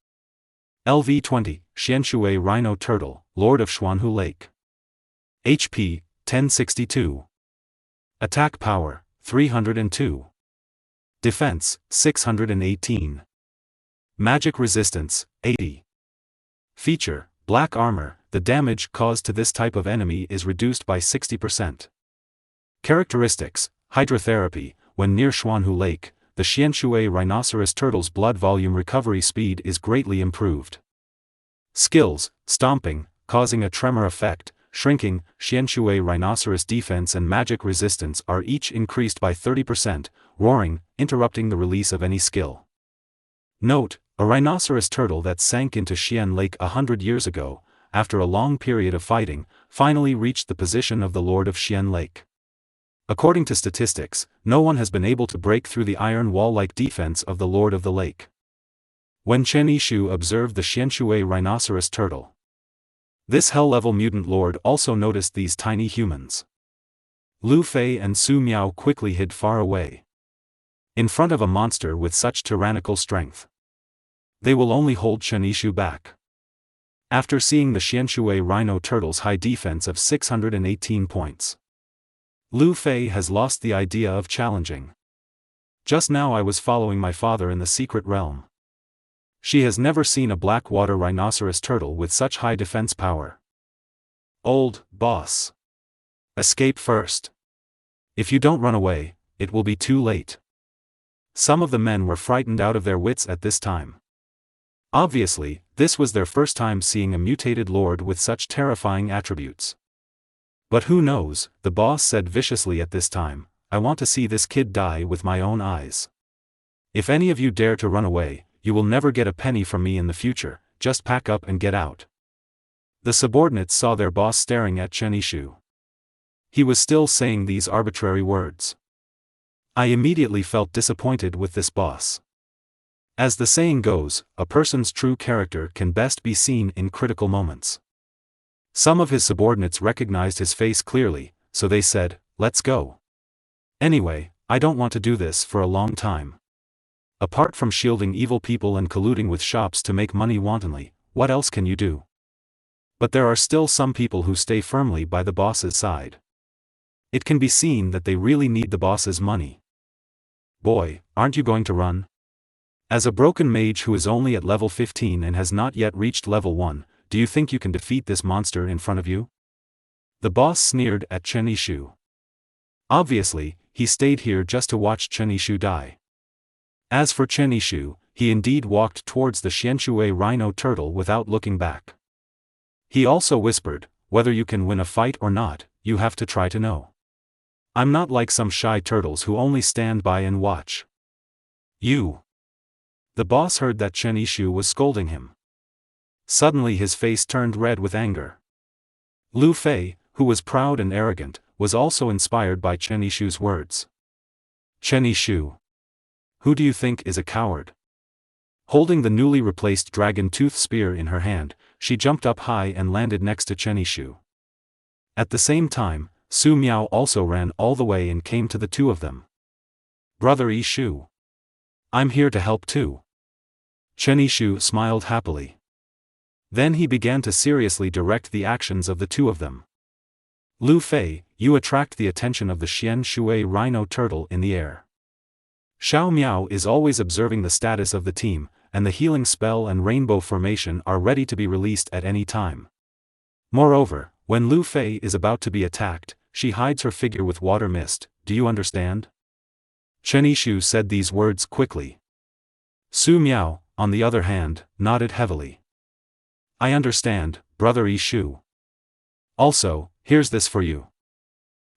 LV-20, Xianshui Rhino Turtle, Lord of Xuanhu Lake. HP, 1062. Attack power, 302. Defense, 618. Magic resistance, 80. Feature: Black Armor. The damage caused to this type of enemy is reduced by 60%. Characteristics: Hydrotherapy. When near Xuanhu Lake, the Xianshui rhinoceros turtle's blood volume recovery speed is greatly improved. Skills: Stomping, causing a tremor effect, shrinking. Xianshui rhinoceros defense and magic resistance are each increased by 30%, roaring, interrupting the release of any skill. Note: a rhinoceros turtle that sank into Xian Lake 100 years ago, after a long period of fighting, finally reached the position of the Lord of Xian Lake. According to statistics, no one has been able to break through the iron wall-like defense of the Lord of the Lake. When Chen Yishu observed the Xianshui rhinoceros turtle, this hell-level mutant lord also noticed these tiny humans. Lu Fei and Su Miao quickly hid far away. In front of a monster with such tyrannical strength, they will only hold Chen Yishu back. After seeing the Xianshui rhino turtle's high defense of 618 points, Lu Fei has lost the idea of challenging. Just now I was following my father in the secret realm. She has never seen a blackwater rhinoceros turtle with such high defense power. Old boss. Escape first. If you don't run away, it will be too late. Some of the men were frightened out of their wits at this time. Obviously, this was their first time seeing a mutated lord with such terrifying attributes. But who knows, the boss said viciously at this time, I want to see this kid die with my own eyes. If any of you dare to run away, you will never get a penny from me in the future, just pack up and get out. The subordinates saw their boss staring at Chen Yishu. He was still saying these arbitrary words. I immediately felt disappointed with this boss. As the saying goes, a person's true character can best be seen in critical moments. Some of his subordinates recognized his face clearly, so they said, let's go. Anyway, I don't want to do this for a long time. Apart from shielding evil people and colluding with shops to make money wantonly, what else can you do? But there are still some people who stay firmly by the boss's side. It can be seen that they really need the boss's money. Boy, aren't you going to run? As a broken mage who is only at level 15 and has not yet reached level 1, do you think you can defeat this monster in front of you? The boss sneered at Chen Yishu. Obviously, he stayed here just to watch Chen Yishu die. As for Chen Yishu, he indeed walked towards the Xianshui rhino turtle without looking back. He also whispered, whether you can win a fight or not, you have to try to know. I'm not like some shy turtles who only stand by and watch. You. The boss heard that Chen Yishu was scolding him. Suddenly his face turned red with anger. Lu Fei, who was proud and arrogant, was also inspired by Chen Yishu's words. Chen Yishu. Who do you think is a coward? Holding the newly replaced dragon tooth spear in her hand, she jumped up high and landed next to Chen Yishu. At the same time, Su Miao also ran all the way and came to the two of them. Brother Yishu. I'm here to help too. Chen Yishu smiled happily. Then he began to seriously direct the actions of the two of them. Lu Fei, you attract the attention of the Xianshui rhino turtle in the air. Xiao Miao is always observing the status of the team, and the healing spell and rainbow formation are ready to be released at any time. Moreover, when Lu Fei is about to be attacked, she hides her figure with water mist. Do you understand? Chen Yishu said these words quickly. Su Miao, on the other hand, nodded heavily. I understand, brother Yishu. Also, here's this for you.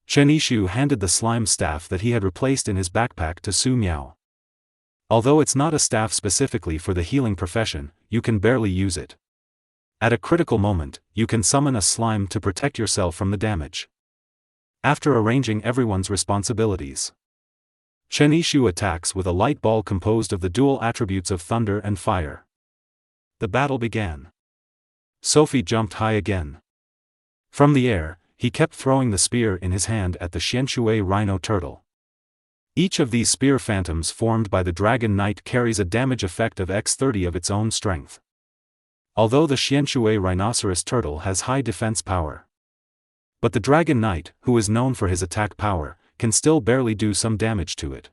Chen Yishu handed the slime staff that he had replaced in his backpack to Su Miao. Although it's not a staff specifically for the healing profession, you can barely use it. At a critical moment, you can summon a slime to protect yourself from the damage. After arranging everyone's responsibilities, Chen Yishu attacks with a light ball composed of the dual attributes of thunder and fire. The battle began. Sophie jumped high again. From the air, he kept throwing the spear in his hand at the Xianshui rhino turtle. Each of these spear phantoms formed by the Dragon Knight carries a damage effect of x30 of its own strength. Although the Xianshui rhinoceros turtle has high defense power, but the Dragon Knight, who is known for his attack power, can still barely do some damage to it.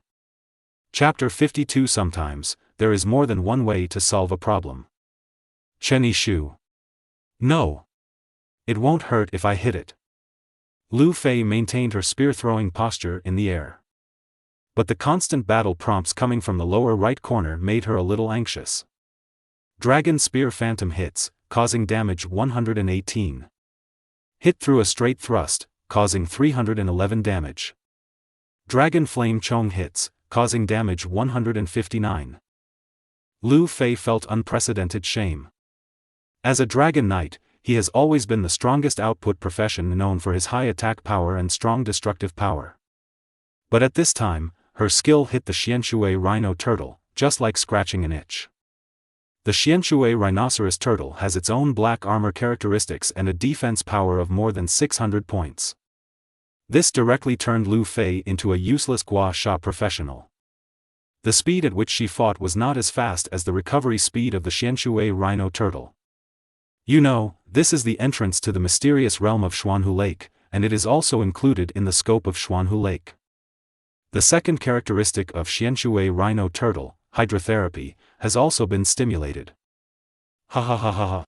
Chapter 52. Sometimes, there is more than one way to solve a problem. Chen Yishu. No. It won't hurt if I hit it. Lu Fei maintained her spear-throwing posture in the air. But the constant battle prompts coming from the lower right corner made her a little anxious. Dragon Spear Phantom hits, causing damage 118. Hit through a straight thrust, causing 311 damage. Dragon Flame Chong hits, causing damage 159. Lu Fei felt unprecedented shame. As a Dragon Knight, he has always been the strongest output profession known for his high attack power and strong destructive power. But at this time, her skill hit the Xianshui Rhino Turtle, just like scratching an itch. The Xianshui Rhinoceros Turtle has its own black armor characteristics and a defense power of more than 600 points. This directly turned Lu Fei into a useless gua sha professional. The speed at which she fought was not as fast as the recovery speed of the Xianshui Rhino Turtle. You know, this is the entrance to the mysterious realm of Xuanhu Lake, and it is also included in the scope of Xuanhu Lake. The second characteristic of Xianshui Rhino Turtle, hydrotherapy, has also been stimulated. Ha ha ha ha ha.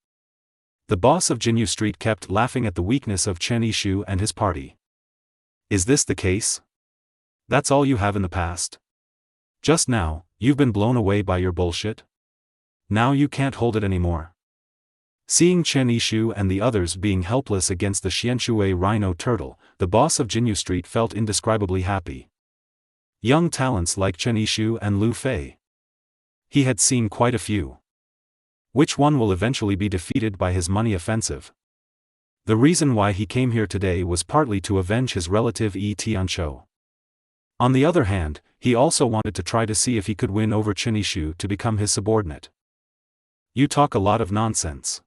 The boss of Jinyu Street kept laughing at the weakness of Chen Yishu and his party. Is this the case? That's all you have in the past? Just now, you've been blown away by your bullshit? Now you can't hold it anymore. Seeing Chen Yishu and the others being helpless against the Xianshui Rhino Turtle, the boss of Jinyu Street felt indescribably happy. Young talents like Chen Yishu and Lu Fei. He had seen quite a few. Which one will eventually be defeated by his money offensive? The reason why he came here today was partly to avenge his relative Yi Tianshou. On the other hand, he also wanted to try to see if he could win over Chen Yishu to become his subordinate. You talk a lot of nonsense.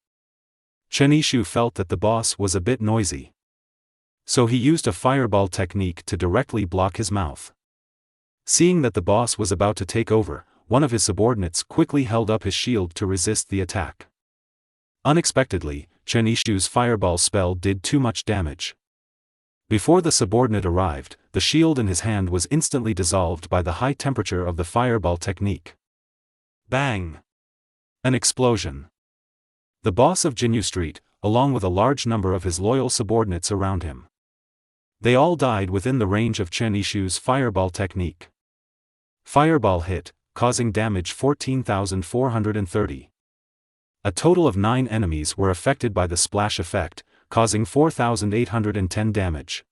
Chen Yishu felt that the boss was a bit noisy. So he used a fireball technique to directly block his mouth. Seeing that the boss was about to take over, one of his subordinates quickly held up his shield to resist the attack. Unexpectedly, Chen Yishu's fireball spell did too much damage. Before the subordinate arrived, the shield in his hand was instantly dissolved by the high temperature of the fireball technique. Bang! An explosion. The boss of Jinyu Street, along with a large number of his loyal subordinates around him. They all died within the range of Chen Yishu's fireball technique. Fireball hit, causing damage 14,430. A total of 9 enemies were affected by the splash effect, causing 4,810 damage.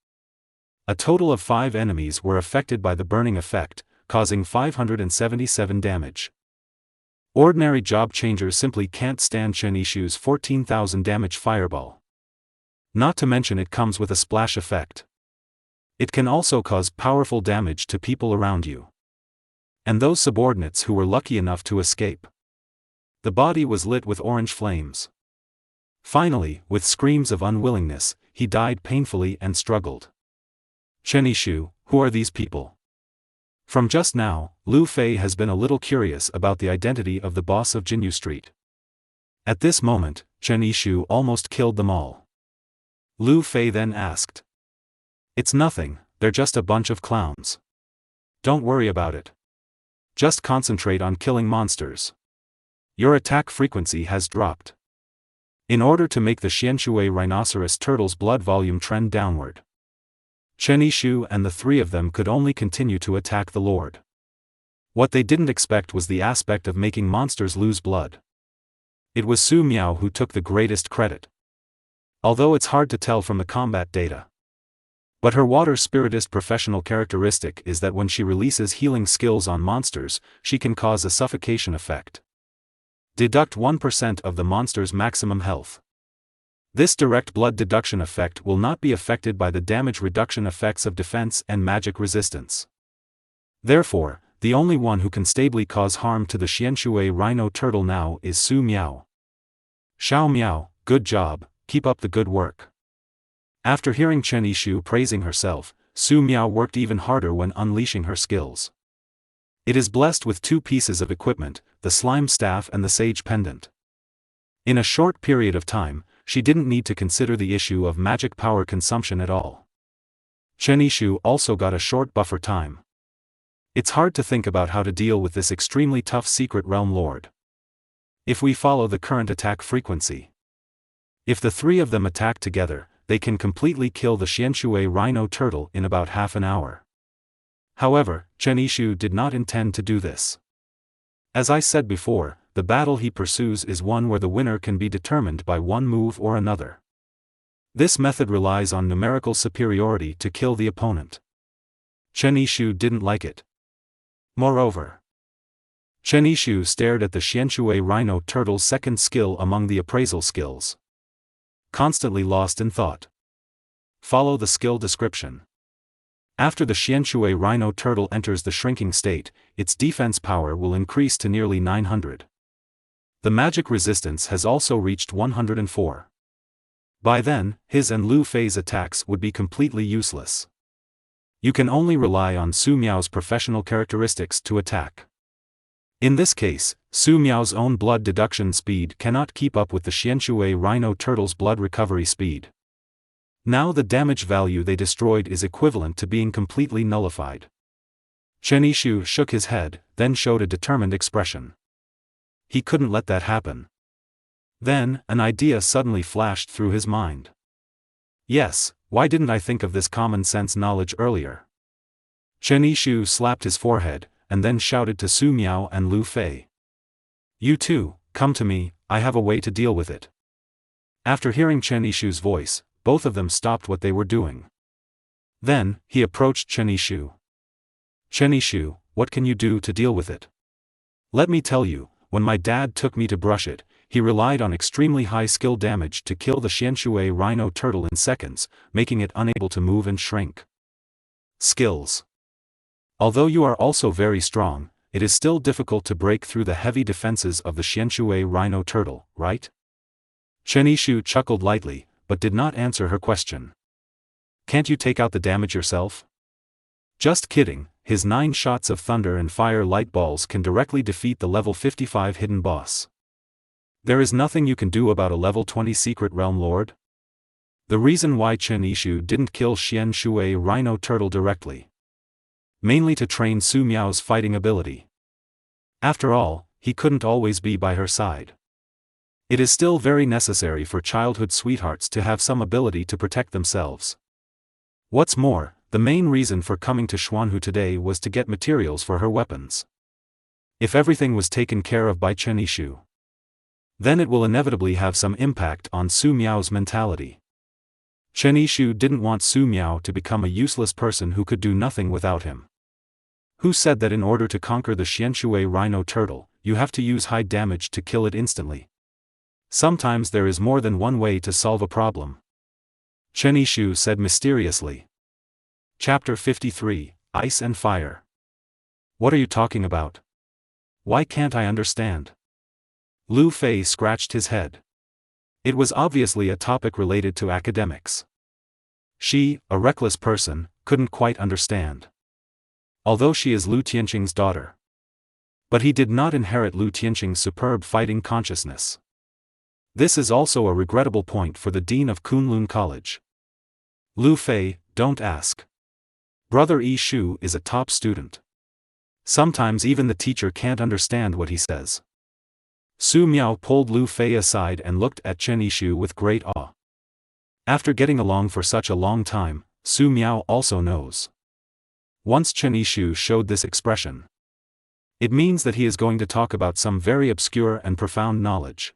A total of 5 enemies were affected by the burning effect, causing 577 damage. Ordinary job changers simply can't stand Chen Yishu's 14,000 damage fireball. Not to mention it comes with a splash effect. It can also cause powerful damage to people around you. And those subordinates who were lucky enough to escape. The body was lit with orange flames. Finally, with screams of unwillingness, he died painfully and struggled. Chen Yishu, who are these people? From just now, Lu Fei has been a little curious about the identity of the boss of Jinyu Street. At this moment, Chen Yishu almost killed them all. Lu Fei then asked. It's nothing, they're just a bunch of clowns. Don't worry about it. Just concentrate on killing monsters. Your attack frequency has dropped. In order to make the Xianshui Rhinoceros Turtle's blood volume trend downward, Chen Yishu and the 3 of them could only continue to attack the Lord. What they didn't expect was the aspect of making monsters lose blood. It was Su Miao who took the greatest credit. Although it's hard to tell from the combat data. But her water spiritist professional characteristic is that when she releases healing skills on monsters, she can cause a suffocation effect. Deduct 1% of the monster's maximum health. This direct blood deduction effect will not be affected by the damage reduction effects of defense and magic resistance. Therefore, the only one who can stably cause harm to the Xianshui Rhino Turtle now is Su Miao. Xiao Miao, good job, keep up the good work. After hearing Chen Yishu praising herself, Su Miao worked even harder when unleashing her skills. It is blessed with 2 pieces of equipment, the slime staff and the sage pendant. In a short period of time, she didn't need to consider the issue of magic power consumption at all. Chen Yishu also got a short buffer time. It's hard to think about how to deal with this extremely tough secret realm lord. If we follow the current attack frequency, If the three of them attack together, they can completely kill the Xianshui rhino turtle in about half an hour. However, Chen Yishu did not intend to do this. As I said before, the battle he pursues is one where the winner can be determined by one move or another. This method relies on numerical superiority to kill the opponent. Chen Yishu didn't like it. Moreover, Chen Yishu stared at the Xianshui rhino turtle's second skill among the appraisal skills. Constantly lost in thought. Follow the skill description. After the Xianshui rhino turtle enters the shrinking state, its defense power will increase to nearly 900. The magic resistance has also reached 104. By then, his and Lu Fei's attacks would be completely useless. You can only rely on Su Miao's professional characteristics to attack. In this case, Su Miao's own blood deduction speed cannot keep up with the Xianshui rhino turtle's blood recovery speed. Now the damage value they destroyed is equivalent to being completely nullified. Chen Yishu shook his head, then showed a determined expression. He couldn't let that happen. Then, an idea suddenly flashed through his mind. Yes, why didn't I think of this common sense knowledge earlier? Chen Yishu slapped his forehead, and then shouted to Su Miao and Lu Fei. You two, come to me, I have a way to deal with it. After hearing Chen Yishu's voice, both of them stopped what they were doing. Then, he approached Chen Yishu. Chen Yishu, what can you do to deal with it? Let me tell you, when my dad took me to brush it, he relied on extremely high skill damage to kill the Xianshui rhino turtle in seconds, making it unable to move and shrink. Skills. Although you are also very strong, it is still difficult to break through the heavy defenses of the Xianshui rhino turtle, right? Chen Yishu chuckled lightly, but did not answer her question. Can't you take out the damage yourself? Just kidding, his 9 shots of thunder and fire light balls can directly defeat the level 55 hidden boss. There is nothing you can do about a level 20 secret realm lord? The reason why Chen Yishu didn't kill Xianshui rhino turtle directly. Mainly to train Su Miao's fighting ability. After all, he couldn't always be by her side. It is still very necessary for childhood sweethearts to have some ability to protect themselves. What's more, the main reason for coming to Xuanhu today was to get materials for her weapons. If everything was taken care of by Chen Yishu, then it will inevitably have some impact on Su Miao's mentality. Chen Yishu didn't want Su Miao to become a useless person who could do nothing without him. Who said that in order to conquer the Xianshui rhino turtle, you have to use high damage to kill it instantly? Sometimes there is more than one way to solve a problem. Chen Yishu said mysteriously. Chapter 53, Ice and Fire. What are you talking about? Why can't I understand? Lu Fei scratched his head. It was obviously a topic related to academics. She, a reckless person, couldn't quite understand. Although she is Lu Tianqing's daughter. But he did not inherit Lu Tianqing's superb fighting consciousness. This is also a regrettable point for the dean of Kunlun College. Lu Fei, don't ask. Brother Yi Shu is a top student. Sometimes even the teacher can't understand what he says. Su Miao pulled Lu Fei aside and looked at Chen Yishu with great awe. After getting along for such a long time, Su Miao also knows. Once Chen Yishu showed this expression, it means that he is going to talk about some very obscure and profound knowledge.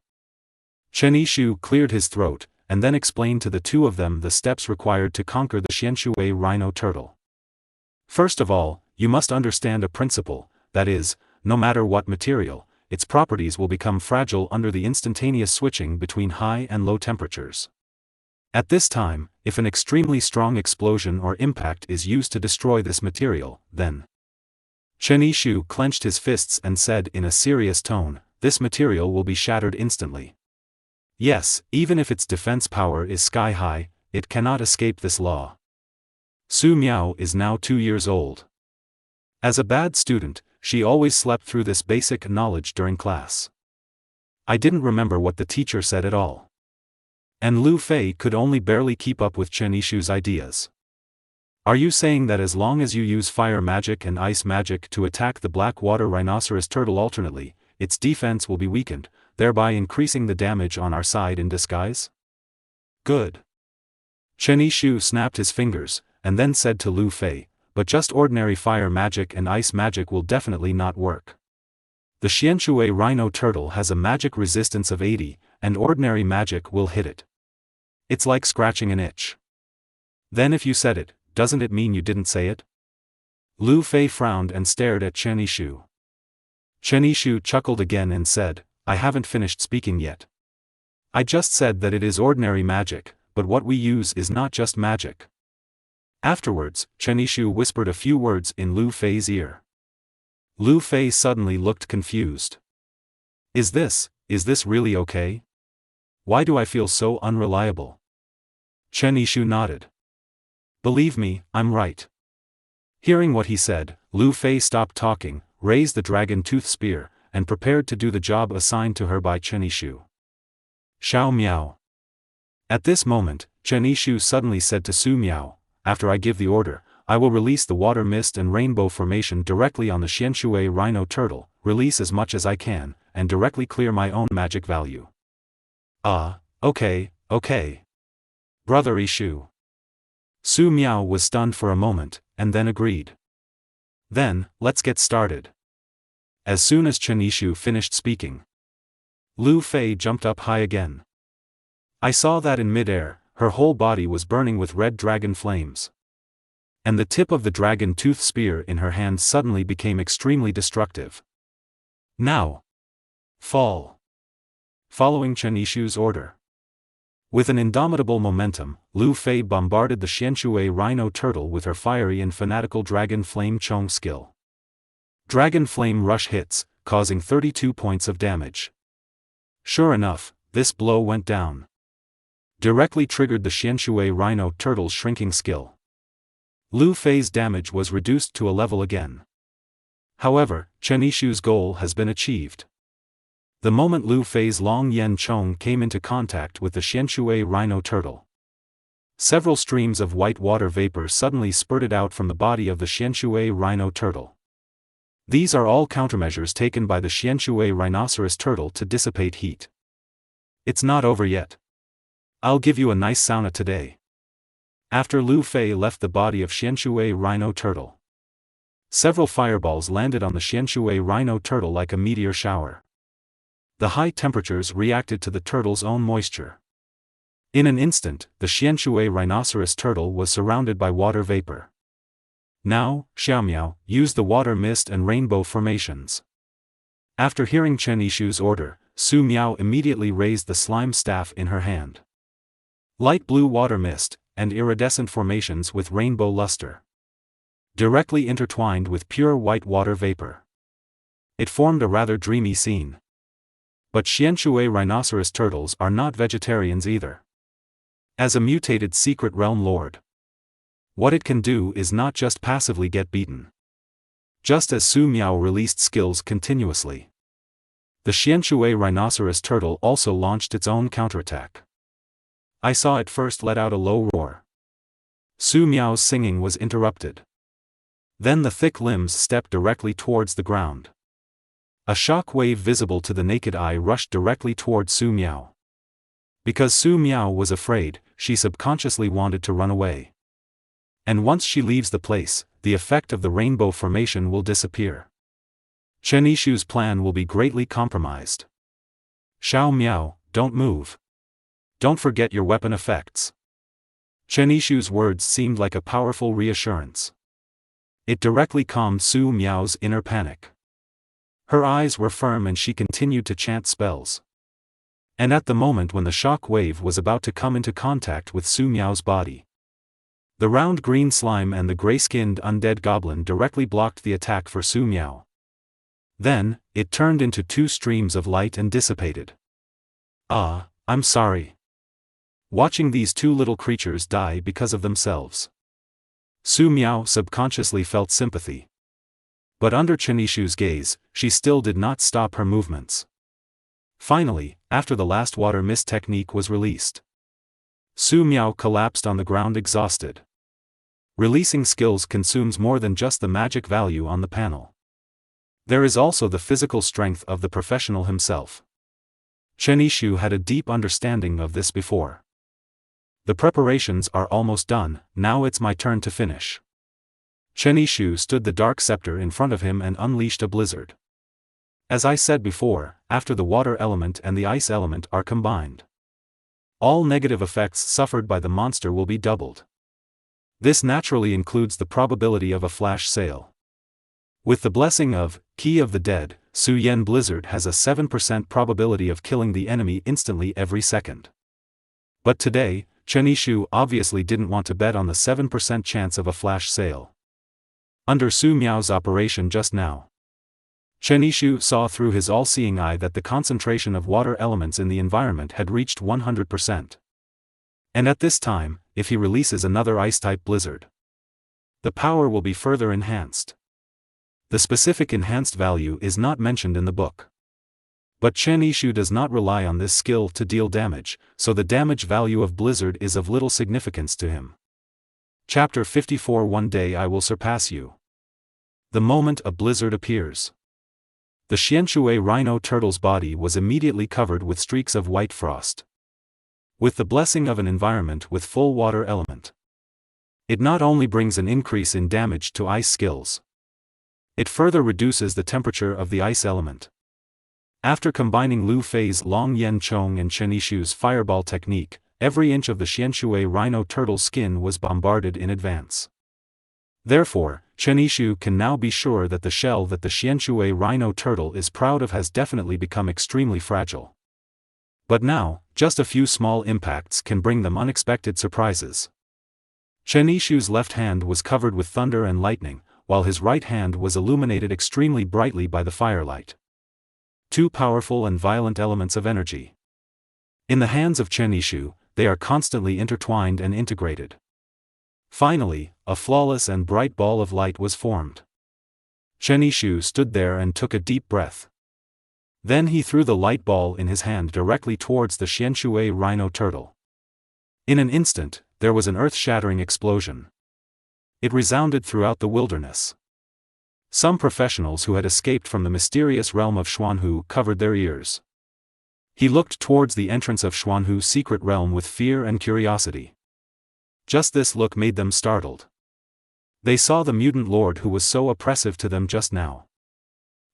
Chen Yishu cleared his throat, and then explained to the two of them the steps required to conquer the Xianshui rhino turtle. First of all, you must understand a principle, that is, no matter what material, its properties will become fragile under the instantaneous switching between high and low temperatures. At this time, if an extremely strong explosion or impact is used to destroy this material, then Chen Yishu clenched his fists and said in a serious tone, this material will be shattered instantly. Yes, even if its defense power is sky high, it cannot escape this law. Su Miao is now 2 years old. As a bad student, she always slept through this basic knowledge during class. I didn't remember what the teacher said at all. And Lu Fei could only barely keep up with Chen Yishu's ideas. Are you saying that as long as you use fire magic and ice magic to attack the black water rhinoceros turtle alternately, its defense will be weakened, thereby increasing the damage on our side in disguise? Good. Chen Yishu snapped his fingers, and then said to Lu Fei, but just ordinary fire magic and ice magic will definitely not work. The Xianshui rhino turtle has a magic resistance of 80, and ordinary magic will hit it. It's like scratching an itch. Then if you said it, doesn't it mean you didn't say it? Lu Fei frowned and stared at Chen Yishu. Chen Yishu chuckled again and said, I haven't finished speaking yet. I just said that it is ordinary magic, but what we use is not just magic. Afterwards, Chen Yishu whispered a few words in Lu Fei's ear. Lu Fei suddenly looked confused. Is this really okay? Why do I feel so unreliable? Chen Yishu nodded. Believe me, I'm right. Hearing what he said, Lu Fei stopped talking, raised the dragon tooth spear, and prepared to do the job assigned to her by Chen Yishu. Xiao Miao. At this moment, Chen Yishu suddenly said to Su Miao, after I give the order, I will release the water mist and rainbow formation directly on the Xianshui rhino turtle, release as much as I can, and directly clear my own magic value. Okay. Brother Yishu. Su Miao was stunned for a moment, and then agreed. Then, let's get started. As soon as Chen Yishu finished speaking, Lu Fei jumped up high again. I saw that in mid-air, her whole body was burning with red dragon flames. And the tip of the dragon tooth spear in her hand suddenly became extremely destructive. Now! Fall! Following Chen Yishu's order. With an indomitable momentum, Lu Fei bombarded the Xianshui rhino turtle with her fiery and fanatical Dragon Flame Chong skill. Dragon Flame Rush hits, causing 32 points of damage. Sure enough, this blow went down. Directly triggered the Xianshui rhino turtle's shrinking skill. Lu Fei's damage was reduced to a level again. However, Chen Yishu's goal has been achieved. The moment Lu Fei's Long Yen Chong came into contact with the Xianshui rhino turtle, several streams of white water vapor suddenly spurted out from the body of the Xianshui rhino turtle. These are all countermeasures taken by the Xianshui rhinoceros turtle to dissipate heat. It's not over yet. I'll give you a nice sauna today. After Lu Fei left the body of Xianshui rhino turtle, several fireballs landed on the Xianshui rhino turtle like a meteor shower. The high temperatures reacted to the turtle's own moisture. In an instant, the Xianshui rhinoceros turtle was surrounded by water vapor. Now, Xiaomiao, use the water mist and rainbow formations. After hearing Chen Yishu's order, Su Miao immediately raised the slime staff in her hand. Light blue water mist, and iridescent formations with rainbow luster. Directly intertwined with pure white water vapor. It formed a rather dreamy scene. But Xianshui rhinoceros turtles are not vegetarians either. As a mutated secret realm lord, what it can do is not just passively get beaten. Just as Su Miao released skills continuously, the Xianshui rhinoceros turtle also launched its own counterattack. I saw it first let out a low roar. Su Miao's singing was interrupted. Then the thick limbs stepped directly towards the ground. A shock wave visible to the naked eye rushed directly towards Su Miao. Because Su Miao was afraid, she subconsciously wanted to run away. And once she leaves the place, the effect of the rainbow formation will disappear. Chen Yishu's plan will be greatly compromised. Xiao Miao, don't move. Don't forget your weapon effects. Chen Yishu's words seemed like a powerful reassurance. It directly calmed Su Miao's inner panic. Her eyes were firm and she continued to chant spells. And at the moment when the shock wave was about to come into contact with Su Miao's body, the round green slime and the gray-skinned undead goblin directly blocked the attack for Su Miao. Then, it turned into two streams of light and dissipated. I'm sorry. Watching these two little creatures die because of themselves. Su Miao subconsciously felt sympathy. But under Chen Yishu's gaze, she still did not stop her movements. Finally, after the last water mist technique was released, Su Miao collapsed on the ground exhausted. Releasing skills consumes more than just the magic value on the panel. There is also the physical strength of the professional himself. Chen Yishu had a deep understanding of this before. The preparations are almost done, now it's my turn to finish. Chen Yishu stood the dark scepter in front of him and unleashed a blizzard. As I said before, after the water element and the ice element are combined, all negative effects suffered by the monster will be doubled. This naturally includes the probability of a flash sale. With the blessing of Key of the Dead, Su Yen Blizzard has a 7% probability of killing the enemy instantly every second. But today, Chen Yishu obviously didn't want to bet on the 7% chance of a flash sale. Under Su Miao's operation just now, Chen Yishu saw through his all-seeing eye that the concentration of water elements in the environment had reached 100%. And at this time, if he releases another ice-type blizzard, the power will be further enhanced. The specific enhanced value is not mentioned in the book. But Chen Yishu does not rely on this skill to deal damage, so the damage value of blizzard is of little significance to him. Chapter 54. One day I will surpass you. The moment a blizzard appears, the Xianshui rhino turtle's body was immediately covered with streaks of white frost. With the blessing of an environment with full water element, it not only brings an increase in damage to ice skills, it further reduces the temperature of the ice element. After combining Lu Fei's Long Yen Chong and Chen Yishu's fireball technique, every inch of the Xianshui rhino turtle's skin was bombarded in advance. Therefore, Chen Yishu can now be sure that the shell that the Xianshui rhino turtle is proud of has definitely become extremely fragile. But now, just a few small impacts can bring them unexpected surprises. Chen Yishu's left hand was covered with thunder and lightning, while his right hand was illuminated extremely brightly by the firelight. Two powerful and violent elements of energy. In the hands of Chen Yishu, they are constantly intertwined and integrated. Finally, a flawless and bright ball of light was formed. Chen Yishu stood there and took a deep breath. Then he threw the light ball in his hand directly towards the Xianshui rhino turtle. In an instant, there was an earth-shattering explosion. It resounded throughout the wilderness. Some professionals who had escaped from the mysterious realm of Xuanhu covered their ears. He looked towards the entrance of Xuanhu's secret realm with fear and curiosity. Just this look made them startled. They saw the mutant lord who was so oppressive to them just now.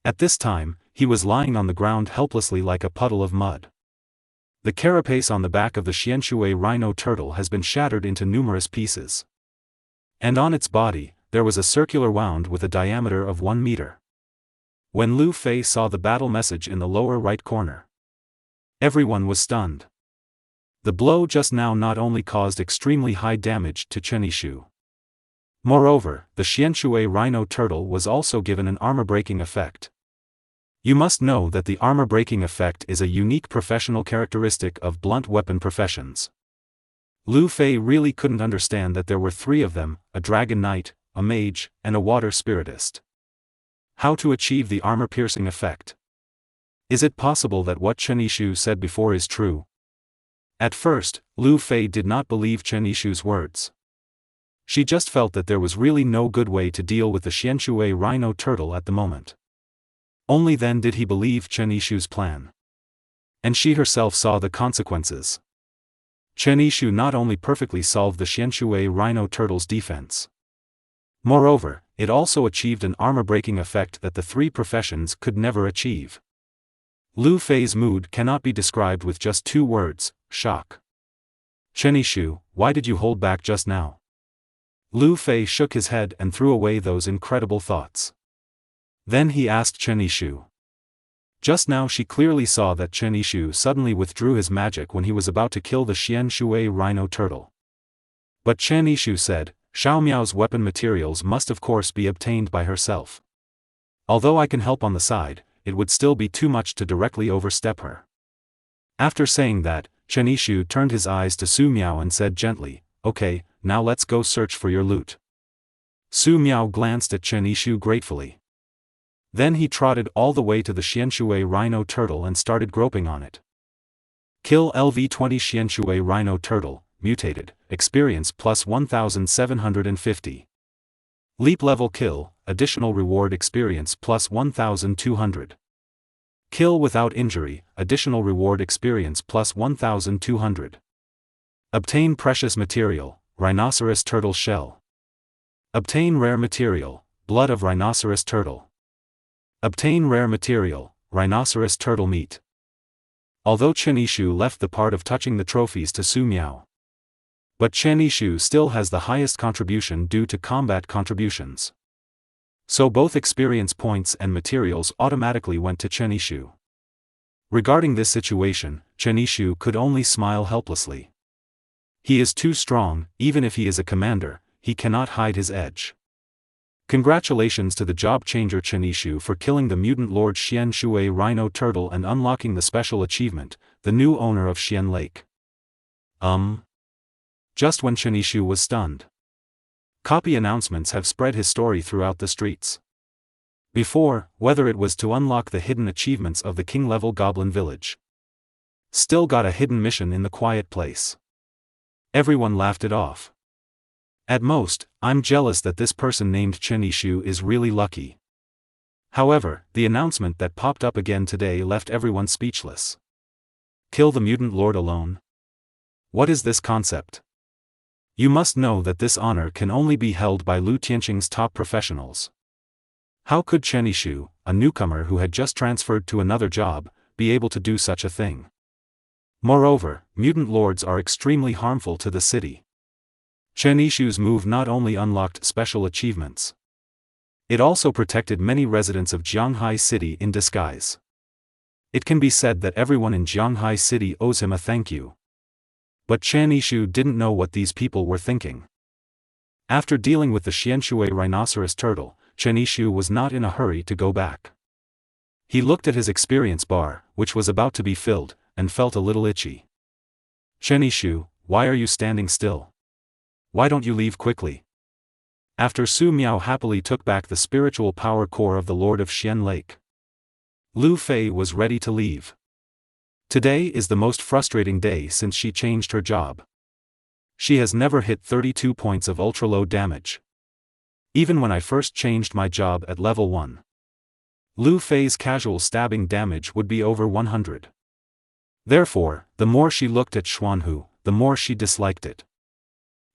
At this time, he was lying on the ground helplessly like a puddle of mud. The carapace on the back of the Xianshui rhino turtle has been shattered into numerous pieces. And on its body, there was a circular wound with a diameter of 1 meter. When Lu Fei saw the battle message in the lower right corner, everyone was stunned. The blow just now not only caused extremely high damage to Chen Yishu. Moreover, the Xianshui rhino turtle was also given an armor-breaking effect. You must know that the armor-breaking effect is a unique professional characteristic of blunt weapon professions. Lu Fei really couldn't understand that there were 3 of them, a dragon knight, a mage, and a water spiritist. How to achieve the armor-piercing effect? Is it possible that what Chen Yishu said before is true? At first, Lu Fei did not believe Chen Yishu's words. She just felt that there was really no good way to deal with the Xianshui rhino turtle at the moment. Only then did he believe Chen Yishu's plan. And she herself saw the consequences. Chen Yishu not only perfectly solved the Xianshui rhino turtle's defense. Moreover, it also achieved an armor-breaking effect that the 3 professions could never achieve. Lu Fei's mood cannot be described with just 2 words, shock. Chen Yishu, why did you hold back just now? Lu Fei shook his head and threw away those incredible thoughts. Then he asked Chen Yishu. Just now she clearly saw that Chen Yishu suddenly withdrew his magic when he was about to kill the Xianshui rhino turtle. But Chen Yishu said, Xiao Miao's weapon materials must of course be obtained by herself. Although I can help on the side, it would still be too much to directly overstep her. After saying that, Chen Yishu turned his eyes to Su Miao and said gently, okay, now let's go search for your loot. Su Miao glanced at Chen Yishu gratefully. Then he trotted all the way to the Xianshui rhino turtle and started groping on it. Kill LV-20 Xianshui rhino turtle, mutated, experience plus 1750. Leap level kill, additional reward experience plus 1200. Kill without injury, additional reward experience plus 1200. Obtain precious material, rhinoceros turtle shell. Obtain rare material, blood of rhinoceros turtle. Obtain rare material, rhinoceros turtle meat. Although Chen Yishu left the part of touching the trophies to Su Miao. But Chen Yishu still has the highest contribution due to combat contributions. So both experience points and materials automatically went to Chen Yishu. Regarding this situation, Chen Yishu could only smile helplessly. He is too strong, even if he is a commander, he cannot hide his edge. Congratulations to the job changer Chen Yishu for killing the mutant Lord Xian Shui Rhino Turtle and unlocking the special achievement, the new owner of Xian Lake. Just when Chen Yishu was stunned. Copy announcements have spread his story throughout the streets. Before, whether it was to unlock the hidden achievements of the king-level goblin village. Still got a hidden mission in the quiet place. Everyone laughed it off. At most, I'm jealous that this person named Chen Yishu is really lucky. However, the announcement that popped up again today left everyone speechless. Kill the mutant lord alone? What is this concept? You must know that this honor can only be held by Lu Tianqing's top professionals. How could Chen Yishu, a newcomer who had just transferred to another job, be able to do such a thing? Moreover, mutant lords are extremely harmful to the city. Chen Yishu's move not only unlocked special achievements. It also protected many residents of Jianghai City in disguise. It can be said that everyone in Jianghai City owes him a thank you. But Chen Yishu didn't know what these people were thinking. After dealing with the Xianshui rhinoceros turtle, Chen Yishu was not in a hurry to go back. He looked at his experience bar, which was about to be filled, and felt a little itchy. Chen Yishu, why are you standing still? Why don't you leave quickly? After Su Miao happily took back the spiritual power core of the Lord of Xian Lake, Lu Fei was ready to leave. Today is the most frustrating day since she changed her job. She has never hit 32 points of ultra-low damage. Even when I first changed my job at level 1. Lu Fei's casual stabbing damage would be over 100. Therefore, the more she looked at Xuanhu, the more she disliked it.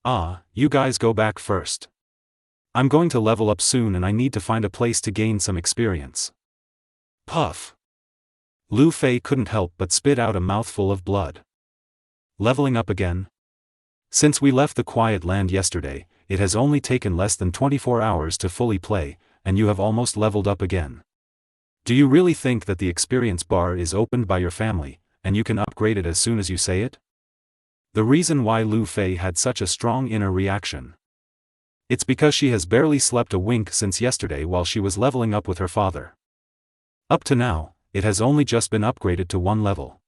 You guys go back first. I'm going to level up soon and I need to find a place to gain some experience. Puff. Lu Fei couldn't help but spit out a mouthful of blood. Leveling up again? Since we left the quiet land yesterday, it has only taken less than 24 hours to fully play, and you have almost leveled up again. Do you really think that the experience bar is opened by your family, and you can upgrade it as soon as you say it? The reason why Lu Fei had such a strong inner reaction. It's because she has barely slept a wink since yesterday while she was leveling up with her father. Up to now, it has only just been upgraded to 1 level.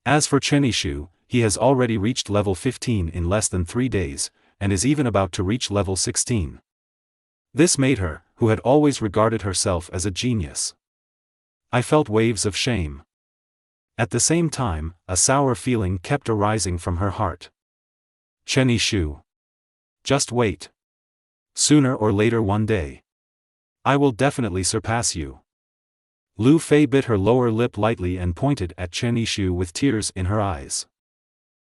As for Chen Yishu, he has already reached level 15 in less than 3 days, and is even about to reach level 16. This made her, who had always regarded herself as a genius. I felt waves of shame. At the same time, a sour feeling kept arising from her heart. Chen Yishu. Just wait. Sooner or later one day, I will definitely surpass you. Lu Fei bit her lower lip lightly and pointed at Chen Yishu with tears in her eyes.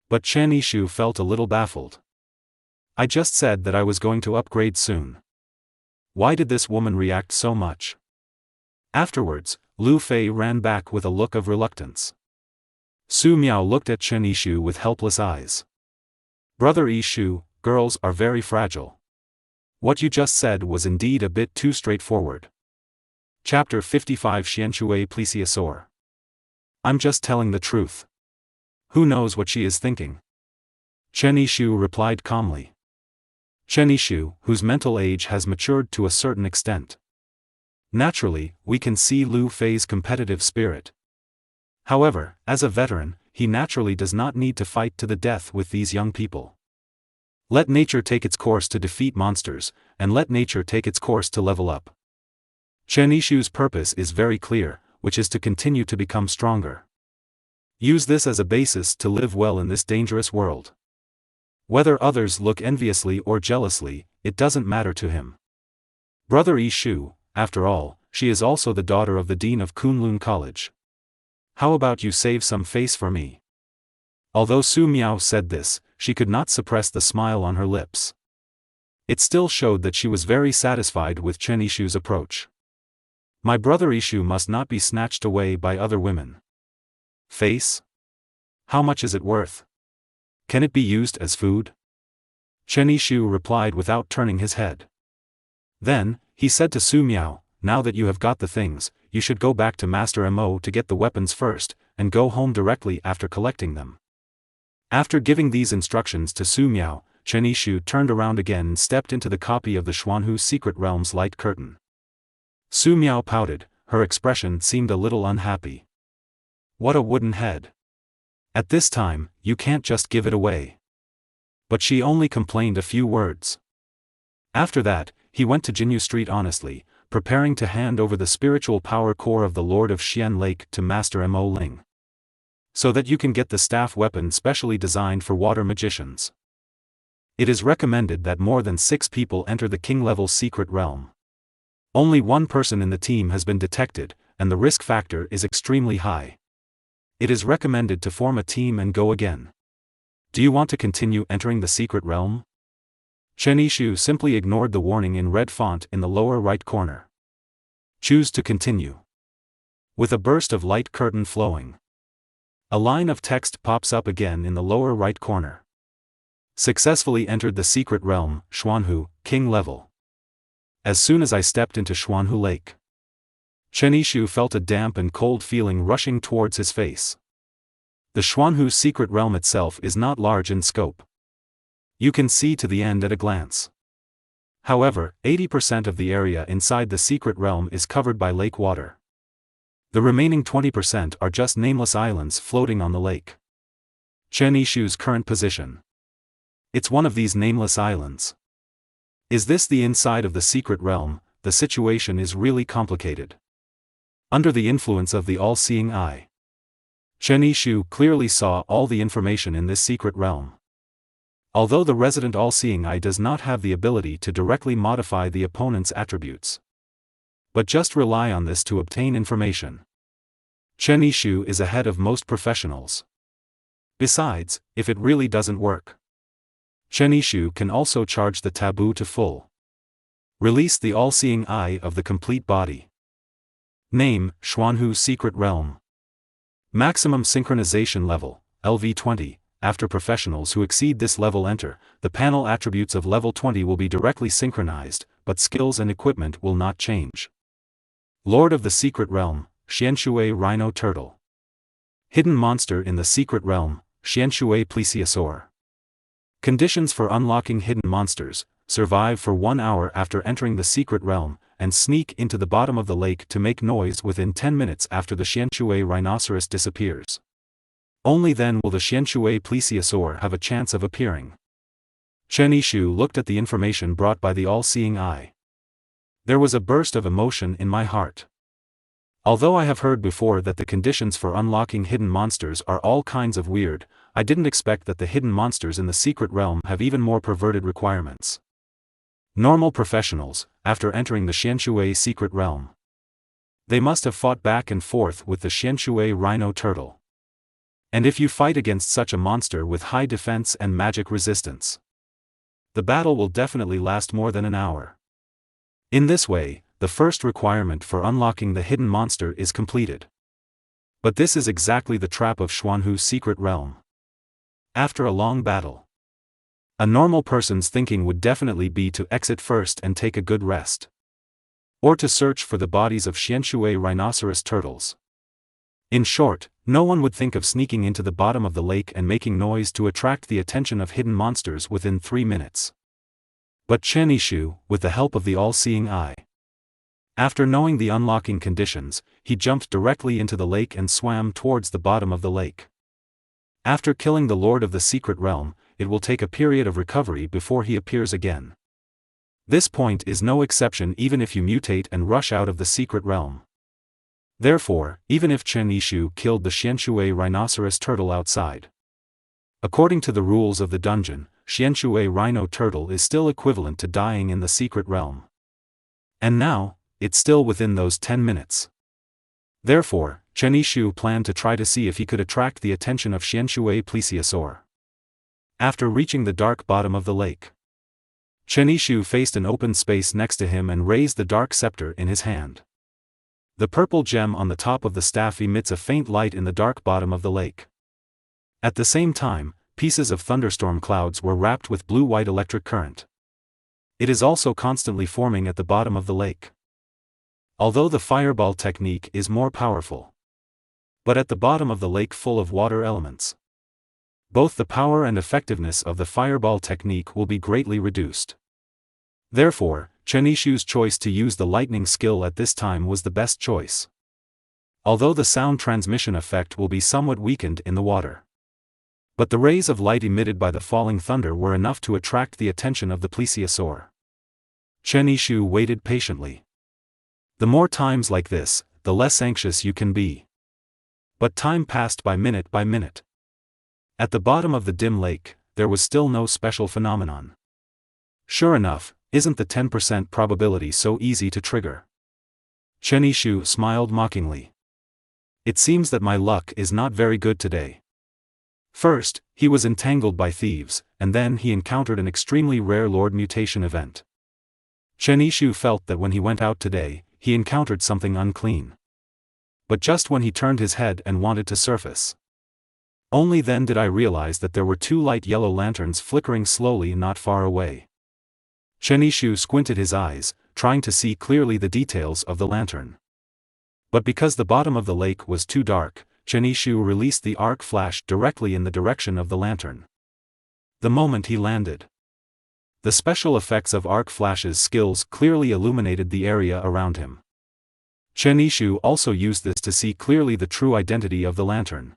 But Chen Yishu felt a little baffled. I just said that I was going to upgrade soon. Why did this woman react so much? Afterwards, Lu Fei ran back with a look of reluctance. Su Miao looked at Chen Yishu with helpless eyes. Brother Yishu, girls are very fragile. What you just said was indeed a bit too straightforward. Chapter 55 Xianshui Plesiosaur. I'm just telling the truth. Who knows what she is thinking? Chen Yishu replied calmly. Chen Yishu, whose mental age has matured to a certain extent. Naturally, we can see Lu Fei's competitive spirit. However, as a veteran, he naturally does not need to fight to the death with these young people. Let nature take its course to defeat monsters, and let nature take its course to level up. Chen Yishu's purpose is very clear, which is to continue to become stronger. Use this as a basis to live well in this dangerous world. Whether others look enviously or jealously, it doesn't matter to him. Brother Yishu, after all, she is also the daughter of the dean of Kunlun College. How about you save some face for me? Although Su Miao said this, she could not suppress the smile on her lips. It still showed that she was very satisfied with Chen Yishu's approach. My brother Yishu must not be snatched away by other women. Face? How much is it worth? Can it be used as food? Chen Yishu replied without turning his head. Then, he said to Su Miao, now that you have got the things, you should go back to Master Mo to get the weapons first, and go home directly after collecting them. After giving these instructions to Su Miao, Chen Yishu turned around again and stepped into the copy of the Xuanhu Secret Realm's light curtain. Su Miao pouted, her expression seemed a little unhappy. What a wooden head. At this time, you can't just give it away. But she only complained a few words. After that, he went to Jinyu Street honestly, preparing to hand over the spiritual power core of the Lord of Xian Lake to Master Mo Ling. So that you can get the staff weapon specially designed for water magicians. It is recommended that more than 6 people enter the king-level secret realm. Only one person in the team has been detected, and the risk factor is extremely high. It is recommended to form a team and go again. Do you want to continue entering the secret realm? Chen Yishu simply ignored the warning in red font in the lower right corner. Choose to continue. With a burst of light curtain flowing. A line of text pops up again in the lower right corner. Successfully entered the secret realm, Xuanhu, king level. As soon as I stepped into Xuanhu Lake, Chen Yishu felt a damp and cold feeling rushing towards his face. The Xuanhu secret realm itself is not large in scope. You can see to the end at a glance. However, 80% of the area inside the secret realm is covered by lake water. The remaining 20% are just nameless islands floating on the lake. Chen Yishu's current position. It's one of these nameless islands. Is this the inside of the secret realm? The situation is really complicated. Under the influence of the all-seeing eye, Chen Yishu clearly saw all the information in this secret realm. Although the resident all-seeing eye does not have the ability to directly modify the opponent's attributes, but just rely on this to obtain information, Chen Yishu is ahead of most professionals. Besides, if it really doesn't work, Chen Yishu can also charge the taboo to full. Release the all-seeing eye of the complete body. Name, Xuanhu Secret Realm. Maximum Synchronization Level, LV20. After professionals who exceed this level enter, the panel attributes of level 20 will be directly synchronized, but skills and equipment will not change. Lord of the Secret Realm, Xianshui Rhino Turtle. Hidden Monster in the Secret Realm, Xianshui Plesiosaur. Conditions for unlocking hidden monsters: survive for 1 hour after entering the secret realm, and sneak into the bottom of the lake to make noise within 10 minutes after the Xianshui rhinoceros disappears. Only then will the Xianshui plesiosaur have a chance of appearing. Chen Yishu looked at the information brought by the all-seeing eye. There was a burst of emotion in my heart. Although I have heard before that the conditions for unlocking hidden monsters are all kinds of weird, I didn't expect that the hidden monsters in the secret realm have even more perverted requirements. Normal professionals, after entering the Xianshui secret realm, they must have fought back and forth with the Xianshui rhino turtle. And if you fight against such a monster with high defense and magic resistance, the battle will definitely last more than an hour. In this way, the first requirement for unlocking the hidden monster is completed. But this is exactly the trap of Xuanhu's secret realm. After a long battle, a normal person's thinking would definitely be to exit first and take a good rest, or to search for the bodies of Xianshui rhinoceros turtles. In short, no one would think of sneaking into the bottom of the lake and making noise to attract the attention of hidden monsters within 3 minutes. But Chen Yishu, with the help of the all-seeing eye, after knowing the unlocking conditions, he jumped directly into the lake and swam towards the bottom of the lake. After killing the Lord of the Secret Realm, it will take a period of recovery before he appears again. This point is no exception even if you mutate and rush out of the Secret Realm. Therefore, even if Chen Yishu killed the Xianshui rhinoceros turtle outside, according to the rules of the dungeon, Xianshui rhino turtle is still equivalent to dying in the Secret Realm. And now, it's still within those 10 minutes. Therefore, Chen Yishu planned to try to see if he could attract the attention of Xianshui plesiosaur. After reaching the dark bottom of the lake, Chen Yishu faced an open space next to him and raised the dark scepter in his hand. The purple gem on the top of the staff emits a faint light in the dark bottom of the lake. At the same time, pieces of thunderstorm clouds were wrapped with blue-white electric current. It is also constantly forming at the bottom of the lake. Although the fireball technique is more powerful, but at the bottom of the lake full of water elements, both the power and effectiveness of the fireball technique will be greatly reduced. Therefore, Chen Yishu's choice to use the lightning skill at this time was the best choice. Although the sound transmission effect will be somewhat weakened in the water, but the rays of light emitted by the falling thunder were enough to attract the attention of the plesiosaur. Chen Yishu waited patiently. The more times like this, the less anxious you can be. But time passed by minute by minute. At the bottom of the dim lake, there was still no special phenomenon. Sure enough, isn't the 10% probability so easy to trigger? Chen Yishu smiled mockingly. It seems that my luck is not very good today. First, he was entangled by thieves, and then he encountered an extremely rare Lord Mutation event. Chen Yishu felt that when he went out today, he encountered something unclean. But just when he turned his head and wanted to surface, only then did I realize that there were two light yellow lanterns flickering slowly not far away. Chen Yishu squinted his eyes, trying to see clearly the details of the lantern. But because the bottom of the lake was too dark, Chen Yishu released the arc flash directly in the direction of the lantern. The moment he landed, the special effects of arc flash's skills clearly illuminated the area around him. Chen Yishu also used this to see clearly the true identity of the lantern.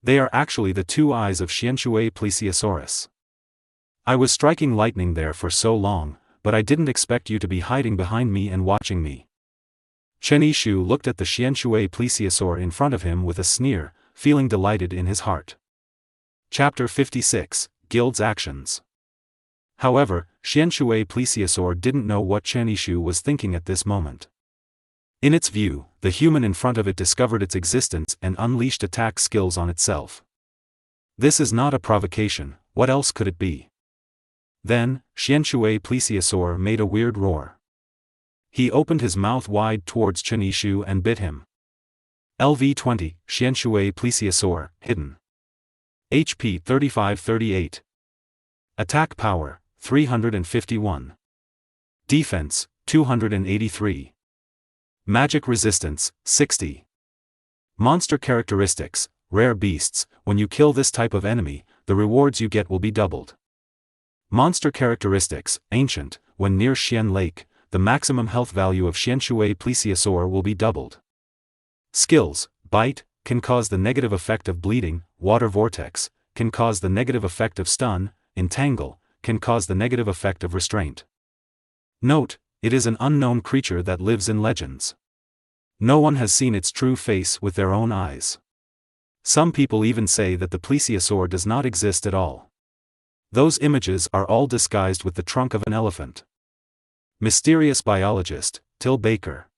They are actually the two eyes of Xianshui plesiosaurus. I was striking lightning there for so long, but I didn't expect you to be hiding behind me and watching me. Chen Yishu looked at the Xianshui plesiosaur in front of him with a sneer, feeling delighted in his heart. Chapter 56, Guild's Actions. However, Xianshui plesiosaur didn't know what Chen Yishu was thinking at this moment. In its view, the human in front of it discovered its existence and unleashed attack skills on itself. This is not a provocation, what else could it be? Then, Xianshui plesiosaur made a weird roar. He opened his mouth wide towards Chen Yishu and bit him. LV-20, Xianshui plesiosaur, hidden. HP 3538. Attack power, 351. Defense, 283. Magic resistance, 60. Monster characteristics, rare beasts. When you kill this type of enemy, the rewards you get will be doubled. Monster characteristics, ancient. When near Xian Lake, the maximum health value of Xianshui plesiosaur will be doubled. Skills, bite, can cause the negative effect of bleeding. Water vortex, can cause the negative effect of stun. Entangle, can cause the negative effect of restraint. Note, it is an unknown creature that lives in legends. No one has seen its true face with their own eyes. Some people even say that the plesiosaur does not exist at all. Those images are all disguised with the trunk of an elephant. Mysterious biologist, Till Baker.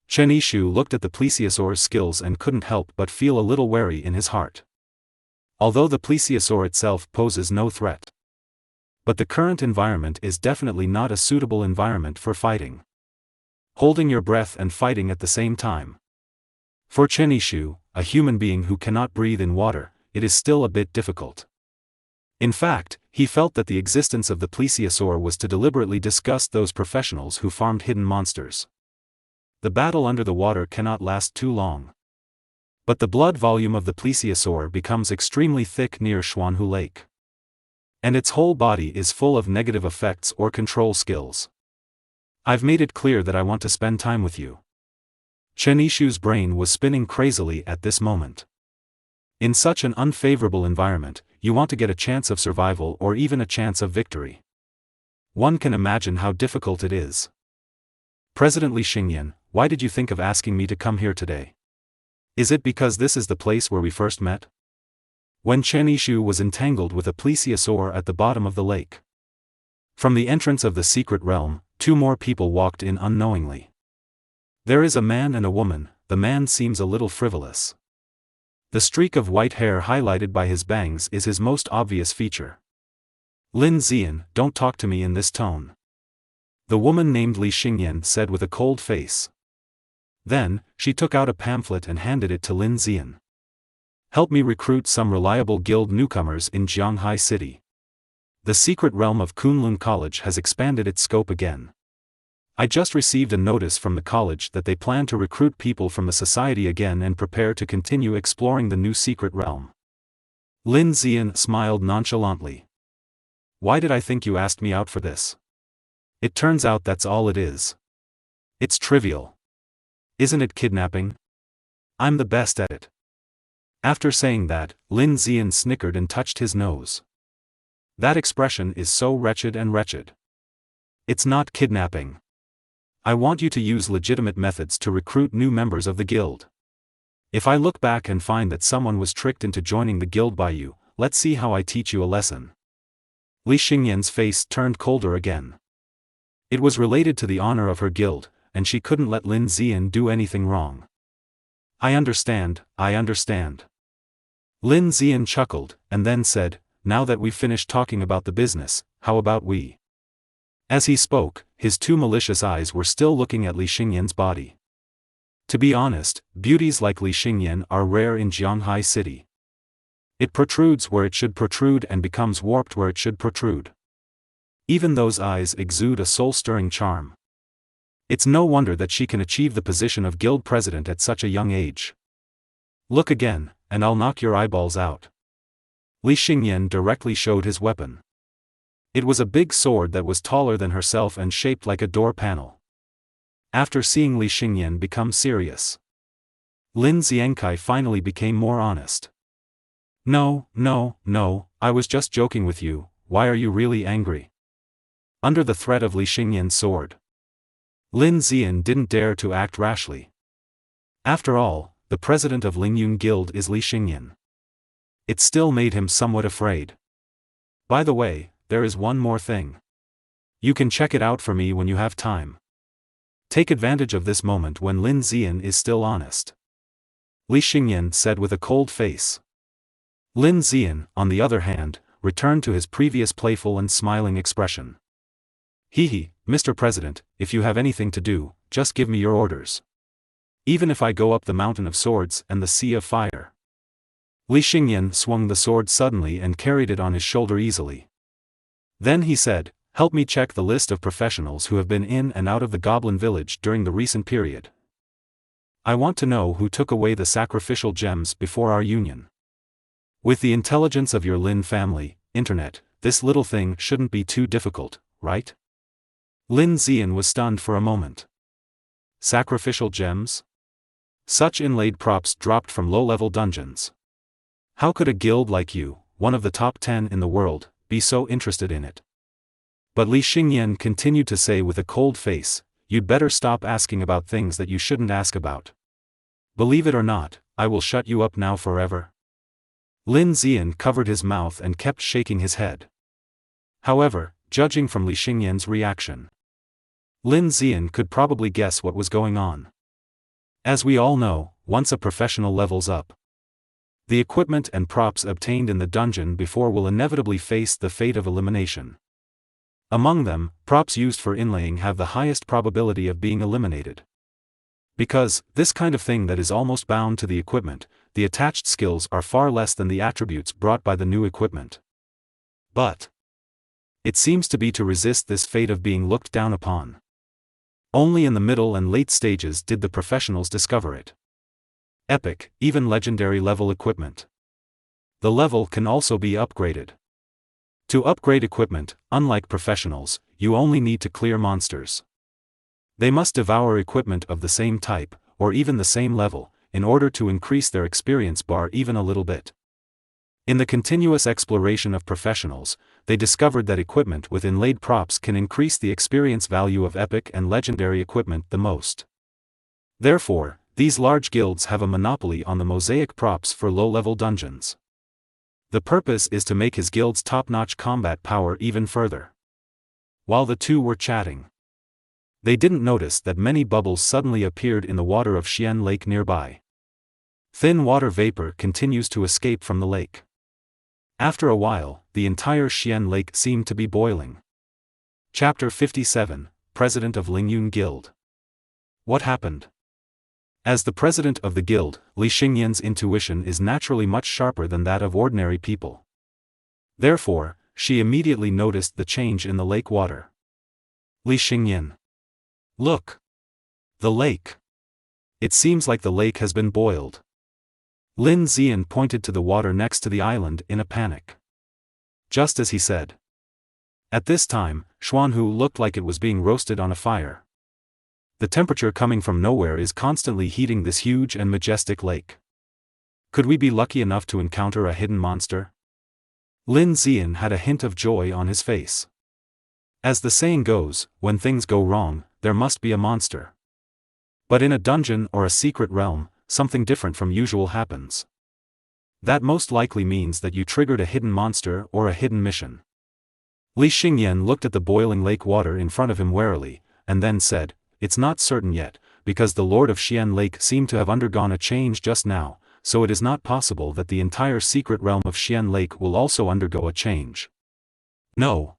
Chen Yishu looked at the plesiosaur's skills and couldn't help but feel a little wary in his heart. Although the plesiosaur itself poses no threat, but the current environment is definitely not a suitable environment for fighting. Holding your breath and fighting at the same time. For Chen Yishu, a human being who cannot breathe in water, it is still a bit difficult. In fact, he felt that the existence of the plesiosaur was to deliberately disgust those professionals who farmed hidden monsters. The battle under the water cannot last too long. But the blood volume of the plesiosaur becomes extremely thick near Xuanhu Lake. And its whole body is full of negative effects or control skills. I've made it clear that I want to spend time with you. Chen Yishu's brain was spinning crazily at this moment. In such an unfavorable environment, you want to get a chance of survival or even a chance of victory. One can imagine how difficult it is. President Li Xingyan, why did you think of asking me to come here today? Is it because this is the place where we first met? When Chen Yishu was entangled with a plesiosaur at the bottom of the lake. From the entrance of the secret realm, two more people walked in unknowingly. There is a man and a woman. the man seems a little frivolous. The streak of white hair highlighted by his bangs is his most obvious feature. Lin Zian, don't talk to me in this tone. The woman named Li Xingyan said with a cold face. Then, she took out a pamphlet and handed it to Lin Zian. Help me recruit some reliable guild newcomers in Jianghai City. The secret realm of Kunlun College has expanded its scope again. I just received a notice from the college that they plan to recruit people from the society again and prepare to continue exploring the new secret realm. Lin Zian smiled nonchalantly. Why did I think you asked me out for this? It turns out that's all it is. It's trivial. Isn't it kidnapping? I'm the best at it. After saying that, Lin Zian snickered and touched his nose. That expression is so wretched and wretched. It's not kidnapping. I want you to use legitimate methods to recruit new members of the guild. If I look back and find that someone was tricked into joining the guild by you, let's see how I teach you a lesson. Li Xingyan's face turned colder again. It was related to the honor of her guild, and she couldn't let Lin Zian do anything wrong. I understand. Lin Zian chuckled, and then said, now that we've finished talking about the business, how about we? As he spoke, his two malicious eyes were still looking at Li Xingyan's body. To be honest, beauties like Li Xingyan are rare in Jianghai City. It protrudes where it should protrude and becomes warped where it should protrude. Even those eyes exude a soul-stirring charm. It's no wonder that she can achieve the position of guild president at such a young age. Look again, and I'll knock your eyeballs out. Li Xingyan directly showed his weapon. It was a big sword that was taller than herself and shaped like a door panel. After seeing Li Xingyan become serious, Lin Ziankai finally became more honest. No, I was just joking with you. Why are you really angry? Under the threat of Li Xingyan's sword, Lin Zian didn't dare to act rashly. After all, the president of Lingyun Guild is Li Xingyan. It still made him somewhat afraid. By the way, there is one more thing. You can check it out for me when you have time. Take advantage of this moment when Lin Zian is still honest. Li Xingyan said with a cold face. Lin Zian, on the other hand, returned to his previous playful and smiling expression. Hehe, Mr. President, if you have anything to do, just give me your orders. Even if I go up the mountain of swords and the sea of fire. Li Xingyan swung the sword suddenly and carried it on his shoulder easily. Then he said, help me check the list of professionals who have been in and out of the Goblin Village during the recent period. I want to know who took away the sacrificial gems before our union. With the intelligence of your Lin family, internet, this little thing shouldn't be too difficult, right? Lin Zian was stunned for a moment. Sacrificial gems? Such inlaid props dropped from low-level dungeons. How could a guild like you, one of the top 10 in the world, be so interested in it? But Li Xingyan continued to say with a cold face, you'd better stop asking about things that you shouldn't ask about. Believe it or not, I will shut you up now forever. Lin Zian covered his mouth and kept shaking his head. However, judging from Li Xingyan's reaction, Lin Zian could probably guess what was going on. As we all know, once a professional levels up, the equipment and props obtained in the dungeon before will inevitably face the fate of elimination. Among them, props used for inlaying have the highest probability of being eliminated. Because, this kind of thing that is almost bound to the equipment, the attached skills are far less than the attributes brought by the new equipment. But it seems to be to resist this fate of being looked down upon. Only in the middle and late stages did the professionals discover it. Epic, even legendary level equipment. The level can also be upgraded. To upgrade equipment, unlike professionals, you only need to clear monsters. They must devour equipment of the same type, or even the same level, in order to increase their experience bar even a little bit. In the continuous exploration of professionals, they discovered that equipment with inlaid props can increase the experience value of epic and legendary equipment the most. Therefore, these large guilds have a monopoly on the mosaic props for low-level dungeons. The purpose is to make his guild's top-notch combat power even further. While the two were chatting, They didn't notice that many bubbles suddenly appeared in the water of Xian Lake nearby. Thin water vapor continues to escape from the lake. After a while, the entire Xian Lake seemed to be boiling. Chapter 57, President of Lingyun Guild. What happened? As the president of the guild, Li Xingyan's intuition is naturally much sharper than that of ordinary people. Therefore, she immediately noticed the change in the lake water. Li Xingyan. Look! The lake! It seems like the lake has been boiled. Lin Zian pointed to the water next to the island in a panic. Just as he said. At this time, Xuanhu looked like it was being roasted on a fire. The temperature coming from nowhere is constantly heating this huge and majestic lake. Could we be lucky enough to encounter a hidden monster? Lin Zian had a hint of joy on his face. As the saying goes, when things go wrong, there must be a monster. But in a dungeon or a secret realm, something different from usual happens. That most likely means that you triggered a hidden monster or a hidden mission. Li Xingyan looked at the boiling lake water in front of him warily, and then said, "It's not certain yet, because the Lord of Xian Lake seemed to have undergone a change just now, so it is not possible that the entire secret realm of Xian Lake will also undergo a change." No.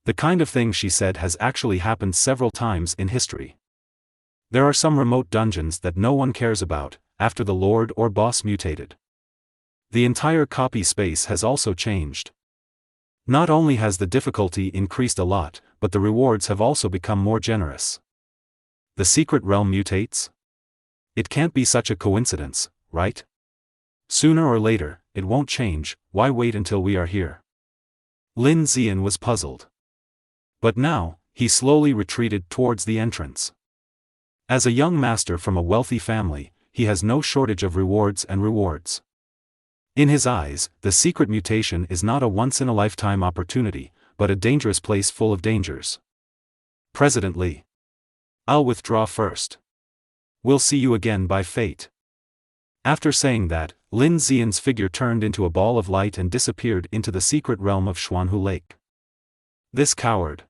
The kind of thing she said has actually happened several times in history. There are some remote dungeons that no one cares about, after the lord or boss mutated. The entire copy space has also changed. Not only has the difficulty increased a lot, but the rewards have also become more generous. The secret realm mutates? It can't be such a coincidence, right? Sooner or later, it won't change, why wait until we are here? Lin Zian was puzzled. But now, he slowly retreated towards the entrance. As a young master from a wealthy family, he has no shortage of rewards and rewards. In his eyes, the secret mutation is not a once-in-a-lifetime opportunity, but a dangerous place full of dangers. President Li. I'll withdraw first. We'll see you again by fate. After saying that, Lin Zian's figure turned into a ball of light and disappeared into the secret realm of Xuanhu Lake. This coward.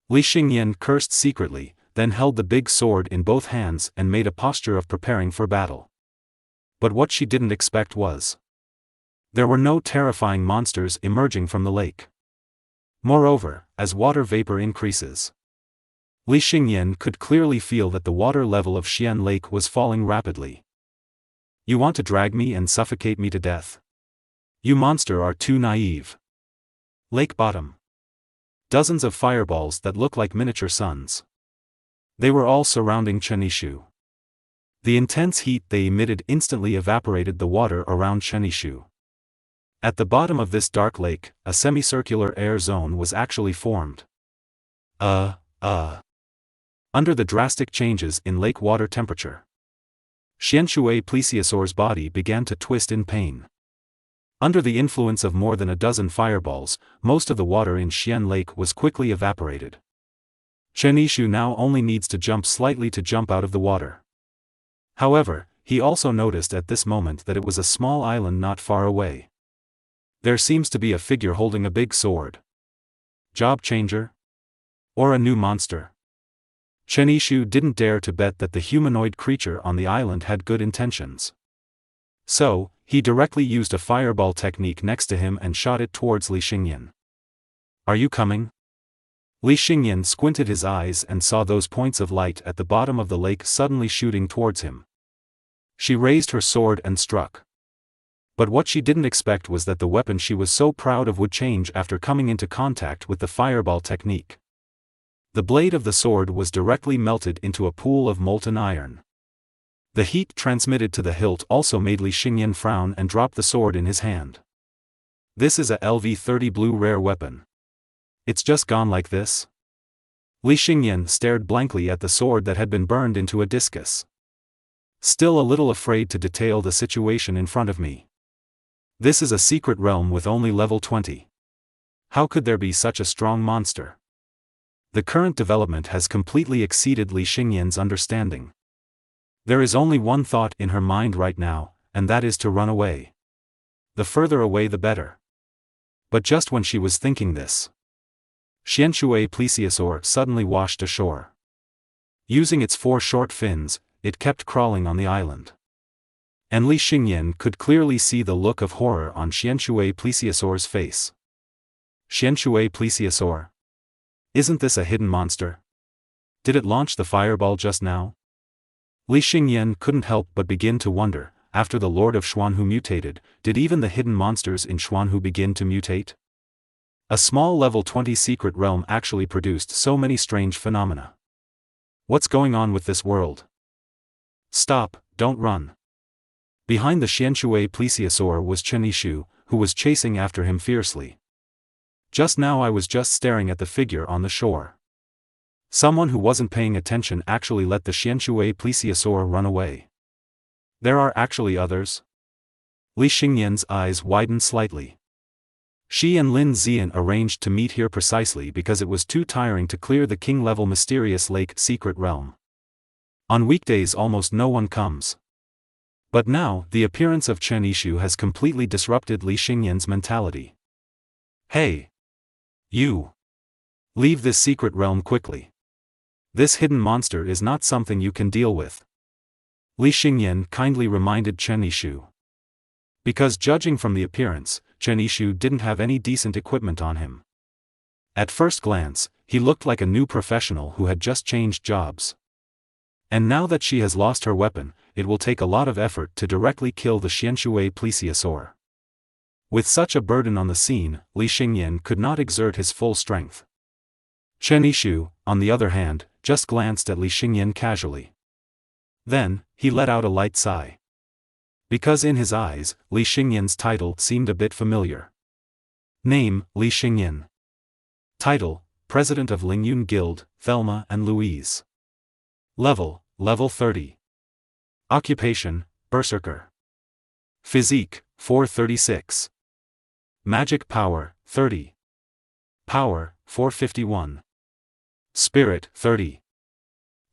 Li Xingyan cursed secretly, then held the big sword in both hands and made a posture of preparing for battle. But what she didn't expect was. There were no terrifying monsters emerging from the lake. Moreover, as water vapor increases, Li Xingyan could clearly feel that the water level of Xian Lake was falling rapidly. You want to drag me and suffocate me to death? You monster are too naive. Lake bottom. Dozens of fireballs that look like miniature suns. They were all surrounding Chenishu. The intense heat they emitted instantly evaporated the water around Chenishu. At the bottom of this dark lake, a semicircular air zone was actually formed. Under the drastic changes in lake water temperature, Xianshui Plesiosaur's body began to twist in pain. Under the influence of more than a dozen fireballs, most of the water in Xian Lake was quickly evaporated. Chenishu now only needs to jump slightly to jump out of the water. However, he also noticed at this moment that it was a small island not far away. There seems to be a figure holding a big sword. Job changer? Or a new monster? Chenishu didn't dare to bet that the humanoid creature on the island had good intentions. So, he directly used a fireball technique next to him and shot it towards Li Xingyan. Are you coming? Li Xingyan squinted his eyes and saw those points of light at the bottom of the lake suddenly shooting towards him. She raised her sword and struck. But what she didn't expect was that the weapon she was so proud of would change after coming into contact with the fireball technique. The blade of the sword was directly melted into a pool of molten iron. The heat transmitted to the hilt also made Li Xingyan frown and drop the sword in his hand. This is a LV-30 blue rare weapon. It's just gone like this? Li Xingyan stared blankly at the sword that had been burned into a discus. Still a little afraid to detail the situation in front of me. This is a secret realm with only level 20. How could there be such a strong monster? The current development has completely exceeded Li Xingyan's understanding. There is only one thought in her mind right now, and that is to run away. The further away the better. But just when she was thinking this, Xianshui Plesiosaur suddenly washed ashore. Using its 4 short fins, it kept crawling on the island. And Li Xingyan could clearly see the look of horror on Xianshui plesiosaur's face. Xianshui plesiosaur? Isn't this a hidden monster? Did it launch the fireball just now? Li Xingyan couldn't help but begin to wonder, after the Lord of Xuanhu mutated, did even the hidden monsters in Xuanhu begin to mutate? A small level 20 secret realm actually produced so many strange phenomena. What's going on with this world? Stop, don't run. Behind the Xianshui plesiosaur was Chen Yishu, who was chasing after him fiercely. Just now I was just staring at the figure on the shore. Someone who wasn't paying attention actually let the Xianshui plesiosaur run away. There are actually others? Li Xingyan's eyes widened slightly. She and Lin Zian arranged to meet here precisely because it was too tiring to clear the king-level mysterious lake secret realm. On weekdays almost no one comes. But now, the appearance of Chen Yishu has completely disrupted Li Xingyan's mentality. Hey! You! Leave this secret realm quickly. This hidden monster is not something you can deal with. Li Xingyan kindly reminded Chen Yishu. Because judging from the appearance, Chen Yishu didn't have any decent equipment on him. At first glance, he looked like a new professional who had just changed jobs. And now that she has lost her weapon, it will take a lot of effort to directly kill the Xianshui plesiosaur. With such a burden on the scene, Li Xingyan could not exert his full strength. Chen Yishu, on the other hand, just glanced at Li Xingyan casually. Then, he let out a light sigh. Because in his eyes, Li Xingyan's title seemed a bit familiar. Name, Li Xingyan. Title, President of Lingyun Guild, Thelma and Louise. Level 30. Occupation, Berserker. Physique, 436. Magic power, 30. Power, 451. Spirit, 30.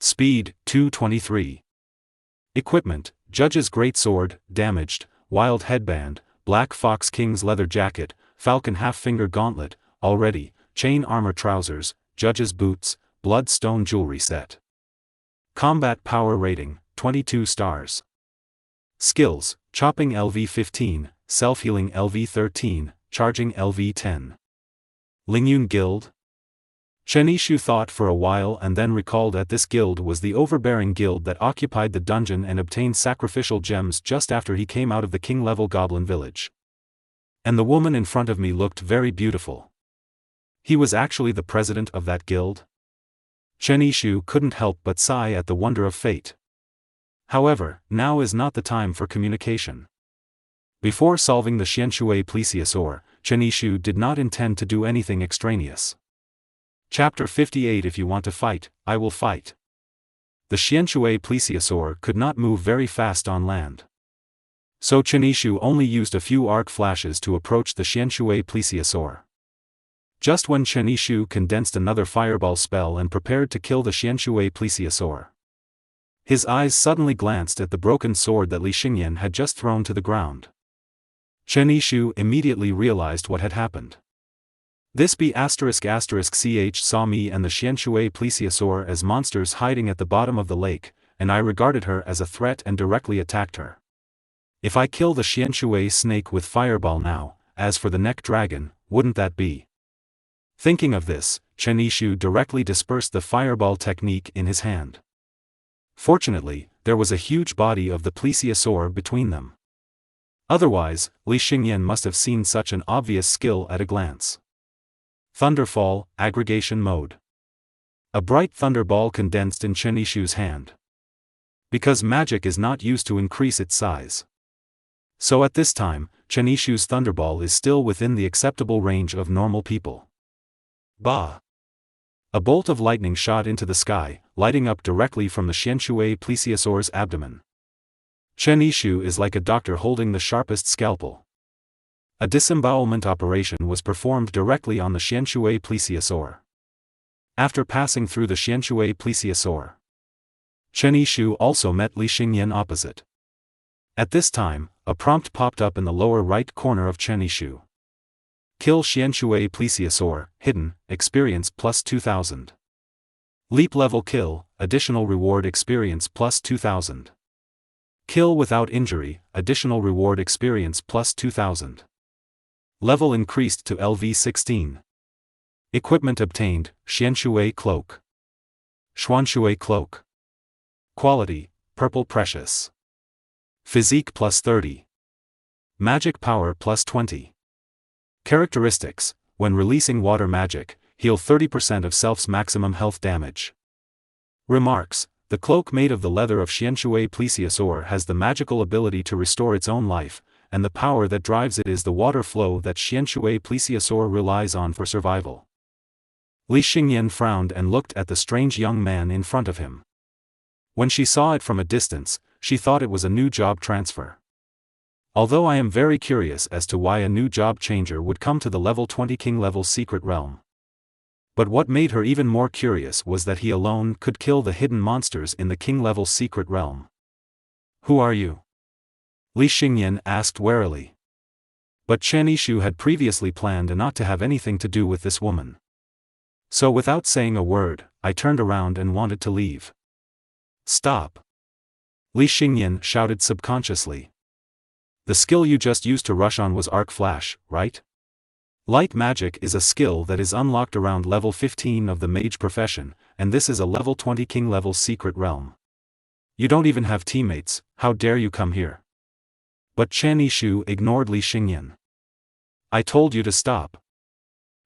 Speed, 223. Equipment, Judge's Greatsword, Damaged, Wild Headband, Black Fox King's Leather Jacket, Falcon Half-Finger Gauntlet, Already, Chain Armor Trousers, Judge's Boots, Bloodstone Jewelry Set. Combat Power Rating, 22 stars. Skills, Chopping LV-15, Self-Healing LV-13, Charging LV-10. Lingyun Guild? Chen Yishu thought for a while and then recalled that this guild was the overbearing guild that occupied the dungeon and obtained sacrificial gems just after he came out of the king-level goblin village. And the woman in front of me looked very beautiful. He was actually the president of that guild? Chen Yishu couldn't help but sigh at the wonder of fate. However, now is not the time for communication. Before solving the Xianshui plesiosaur, Chen Yishu did not intend to do anything extraneous. Chapter 58. If you want to fight, I will fight. The Xianshui plesiosaur could not move very fast on land. So Chen Yishu only used a few arc flashes to approach the Xianshui plesiosaur. Just when Chen Yishu condensed another fireball spell and prepared to kill the Xianshui plesiosaur, his eyes suddenly glanced at the broken sword that Li Xingyan had just thrown to the ground. Chen Yishu immediately realized what had happened. This ******* ch saw me and the Xianshui plesiosaur as monsters hiding at the bottom of the lake, and I regarded her as a threat and directly attacked her. If I kill the Xianshui snake with fireball now, as for the neck dragon, wouldn't that be? Thinking of this, Chen Yishu directly dispersed the fireball technique in his hand. Fortunately, there was a huge body of the plesiosaur between them. Otherwise, Li Xingyan must have seen such an obvious skill at a glance. Thunderfall, Aggregation Mode. A bright thunderball condensed in Chen Yishu's hand. Because magic is not used to increase its size. So at this time, Chen Yishu's thunderball is still within the acceptable range of normal people. Bah! A bolt of lightning shot into the sky, lighting up directly from the Xianshui plesiosaur's abdomen. Chen Yishu is like a doctor holding the sharpest scalpel. A disembowelment operation was performed directly on the Xianshui plesiosaur. After passing through the Xianshui plesiosaur, Chen Yishu also met Li Xingyan opposite. At this time, a prompt popped up in the lower right corner of Chen Yishu. Kill Xianshui plesiosaur, hidden, experience plus 2000. Leap level kill, additional reward experience plus 2000. Kill without injury, additional reward experience plus 2000. Level increased to LV16. Equipment obtained, Xianshui Cloak. Xuanshui Cloak. Quality, Purple Precious. Physique plus 30. Magic power plus 20. Characteristics: when releasing water magic, heal 30% of self's maximum health damage. Remarks: the cloak made of the leather of Xianshui plesiosaur has the magical ability to restore its own life, and the power that drives it is the water flow that Xianshui plesiosaur relies on for survival. Li Xingyan frowned and looked at the strange young man in front of him. When she saw it from a distance, she thought it was a new job transfer. Although I am very curious as to why a new job changer would come to the level 20 king level secret realm. But what made her even more curious was that he alone could kill the hidden monsters in the king level secret realm. Who are you? Li Xingyan asked warily. But Chen Yishu had previously planned not to have anything to do with this woman. So without saying a word, I turned around and wanted to leave. Stop! Li Xingyan shouted subconsciously. The skill you just used to rush on was Arc Flash, right? Light magic is a skill that is unlocked around level 15 of the mage profession, and this is a level 20 king level secret realm. You don't even have teammates, how dare you come here? But Chen Yishu ignored Li Xingyan. I told you to stop.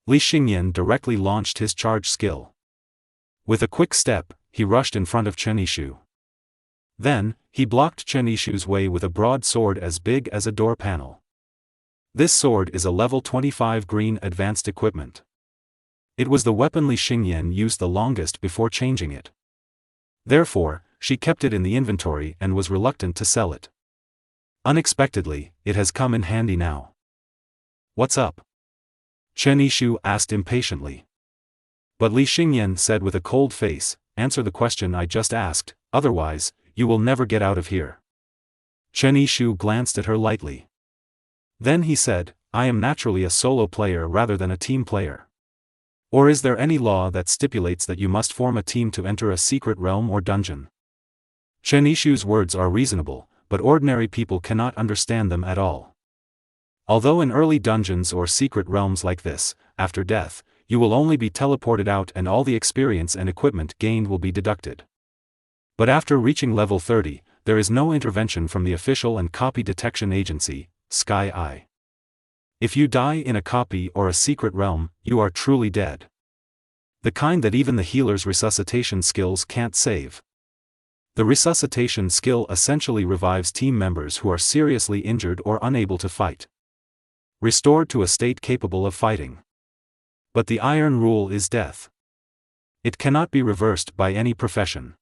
Li Xingyan directly launched his charge skill. With a quick step, he rushed in front of Chen Yishu. Then, he blocked Chen Yishu's way with a broad sword as big as a door panel. This sword is a level 25 green advanced equipment. It was the weapon Li Xingyan used the longest before changing it. Therefore, she kept it in the inventory and was reluctant to sell it. Unexpectedly, it has come in handy now. What's up? Chen Yishu asked impatiently. But Li Xingyan said with a cold face, answer the question I just asked, otherwise, you will never get out of here. Chen Yishu glanced at her lightly. Then he said, I am naturally a solo player rather than a team player. Or is there any law that stipulates that you must form a team to enter a secret realm or dungeon? Chen Yishu's words are reasonable, but ordinary people cannot understand them at all. Although in early dungeons or secret realms like this, after death, you will only be teleported out and all the experience and equipment gained will be deducted. But after reaching level 30, there is no intervention from the official and copy detection agency, Sky Eye. If you die in a copy or a secret realm, you are truly dead. The kind that even the healer's resuscitation skills can't save. The resuscitation skill essentially revives team members who are seriously injured or unable to fight. Restored to a state capable of fighting. But the iron rule is death. It cannot be reversed by any profession.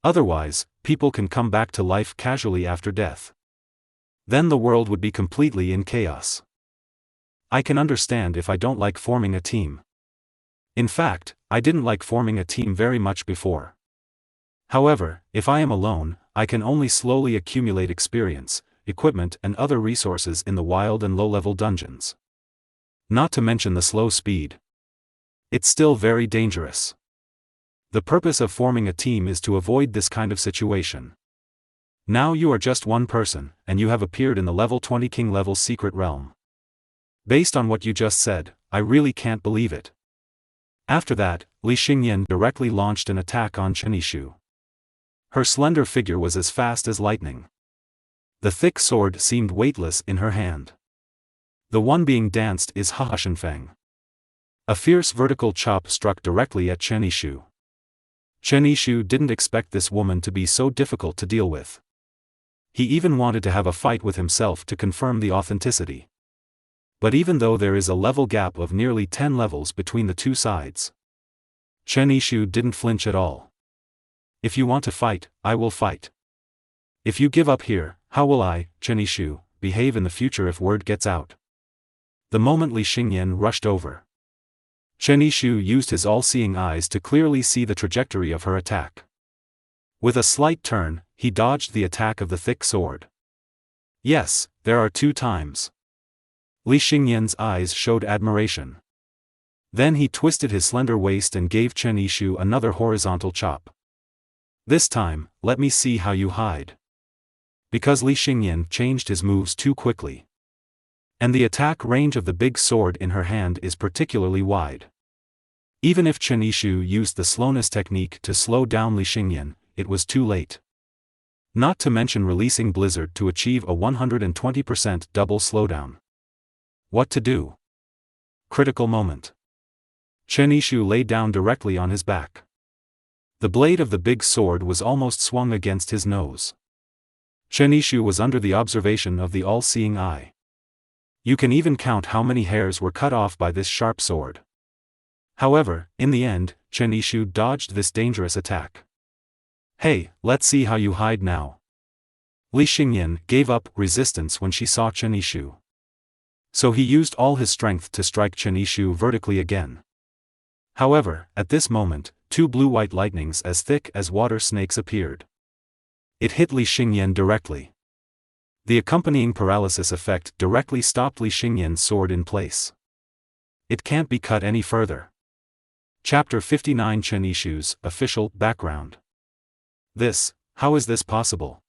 Otherwise, people can come back to life casually after death. Then the world would be completely in chaos. I can understand if I don't like forming a team. In fact, I didn't like forming a team very much before. However, if I am alone, I can only slowly accumulate experience, equipment and other resources in the wild and low-level dungeons. Not to mention the slow speed. It's still very dangerous. The purpose of forming a team is to avoid this kind of situation. Now you are just one person, and you have appeared in the level 20 king level secret realm. Based on what you just said, I really can't believe it. After that, Li Xingyan directly launched an attack on Chen Yishu. Her slender figure was as fast as lightning. The thick sword seemed weightless in her hand. The one being danced is Hahashenfeng. A fierce vertical chop struck directly at Chen Yishu. Chen Yishu didn't expect this woman to be so difficult to deal with. He even wanted to have a fight with himself to confirm the authenticity. But even though there is a level gap of nearly 10 levels between the two sides, Chen Yishu didn't flinch at all. If you want to fight, I will fight. If you give up here, how will I, Chen Yishu, behave in the future if word gets out? The moment Li Xingyan rushed over, Chen Yishu used his all-seeing eyes to clearly see the trajectory of her attack. With a slight turn, he dodged the attack of the thick sword. Yes, there are 2 times. Li Xingyan's eyes showed admiration. Then he twisted his slender waist and gave Chen Yishu another horizontal chop. This time, let me see how you hide. Because Li Xingyan changed his moves too quickly. And the attack range of the big sword in her hand is particularly wide. Even if Chen Yishu used the slowness technique to slow down Li Xingyan, it was too late. Not to mention releasing Blizzard to achieve a 120% double slowdown. What to do? Critical moment. Chen Yishu lay down directly on his back. The blade of the big sword was almost swung against his nose. Chen Yishu was under the observation of the all-seeing eye. You can even count how many hairs were cut off by this sharp sword. However, in the end, Chen Yishu dodged this dangerous attack. Hey, let's see how you hide now. Li Xingyan gave up resistance when she saw Chen Yishu. So he used all his strength to strike Chen Yishu vertically again. However, at this moment, two blue-white lightnings as thick as water snakes appeared. It hit Li Xingyan directly. The accompanying paralysis effect directly stopped Li Xingyan's sword in place. It can't be cut any further. Chapter 59 Chen Yishu's official background. How is this possible?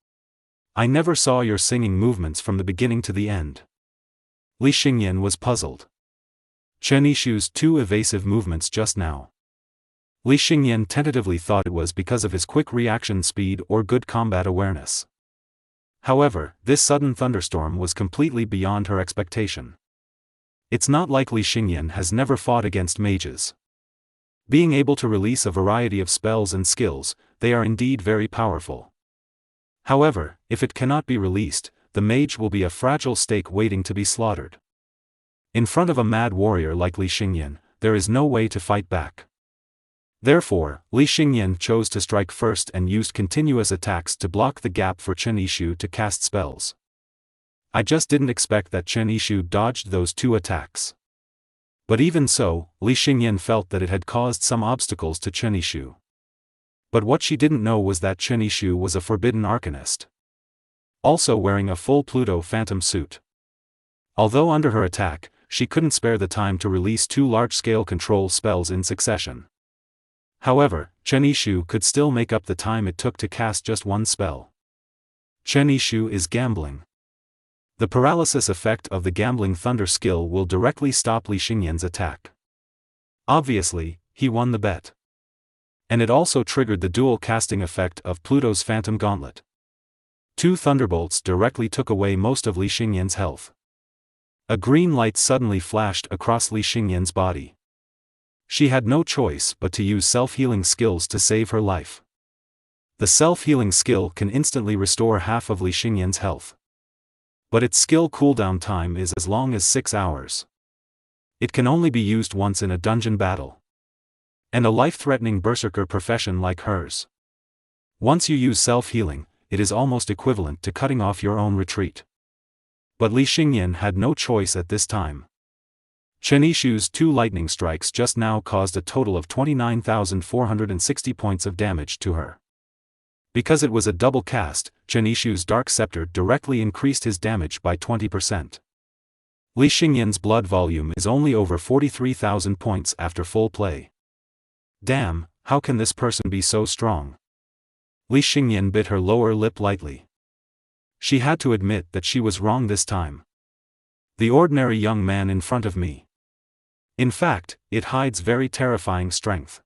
I never saw your singing movements from the beginning to the end. Li Xingyan was puzzled. Chen Yishu's two evasive movements just now. Li Xingyan tentatively thought it was because of his quick reaction speed or good combat awareness. However, this sudden thunderstorm was completely beyond her expectation. It's not like Li Xingyan has never fought against mages. Being able to release a variety of spells and skills, they are indeed very powerful. However, if it cannot be released, the mage will be a fragile steak waiting to be slaughtered. In front of a mad warrior like Li Xingyan, there is no way to fight back. Therefore, Li Xingyan chose to strike first and used continuous attacks to block the gap for Chen Yishu to cast spells. I just didn't expect that Chen Yishu dodged those two attacks. But even so, Li Xingyan felt that it had caused some obstacles to Chen Yishu. But what she didn't know was that Chen Yishu was a forbidden arcanist. Also wearing a full Pluto Phantom suit. Although under her attack, she couldn't spare the time to release two large-scale control spells in succession. However, Chen Yishu could still make up the time it took to cast just one spell. Chen Yishu is gambling. The paralysis effect of the gambling thunder skill will directly stop Li Xingyan's attack. Obviously, he won the bet. And it also triggered the dual casting effect of Pluto's Phantom Gauntlet. Two thunderbolts directly took away most of Li Xingyan's health. A green light suddenly flashed across Li Xingyan's body. She had no choice but to use self-healing skills to save her life. The self-healing skill can instantly restore half of Li Xingyan's health. But its skill cooldown time is as long as 6 hours. It can only be used once in a dungeon battle. And a life-threatening berserker profession like hers. Once you use self-healing, it is almost equivalent to cutting off your own retreat. But Li Xingyan had no choice at this time. Chen Yishu's two lightning strikes just now caused a total of 29,460 points of damage to her. Because it was a double cast, Chen Yishu's Dark Scepter directly increased his damage by 20%. Li Xingyan's blood volume is only over 43,000 points after full play. Damn, how can this person be so strong? Li Xingyan bit her lower lip lightly. She had to admit that she was wrong this time. The ordinary young man in front of me. In fact, it hides very terrifying strength.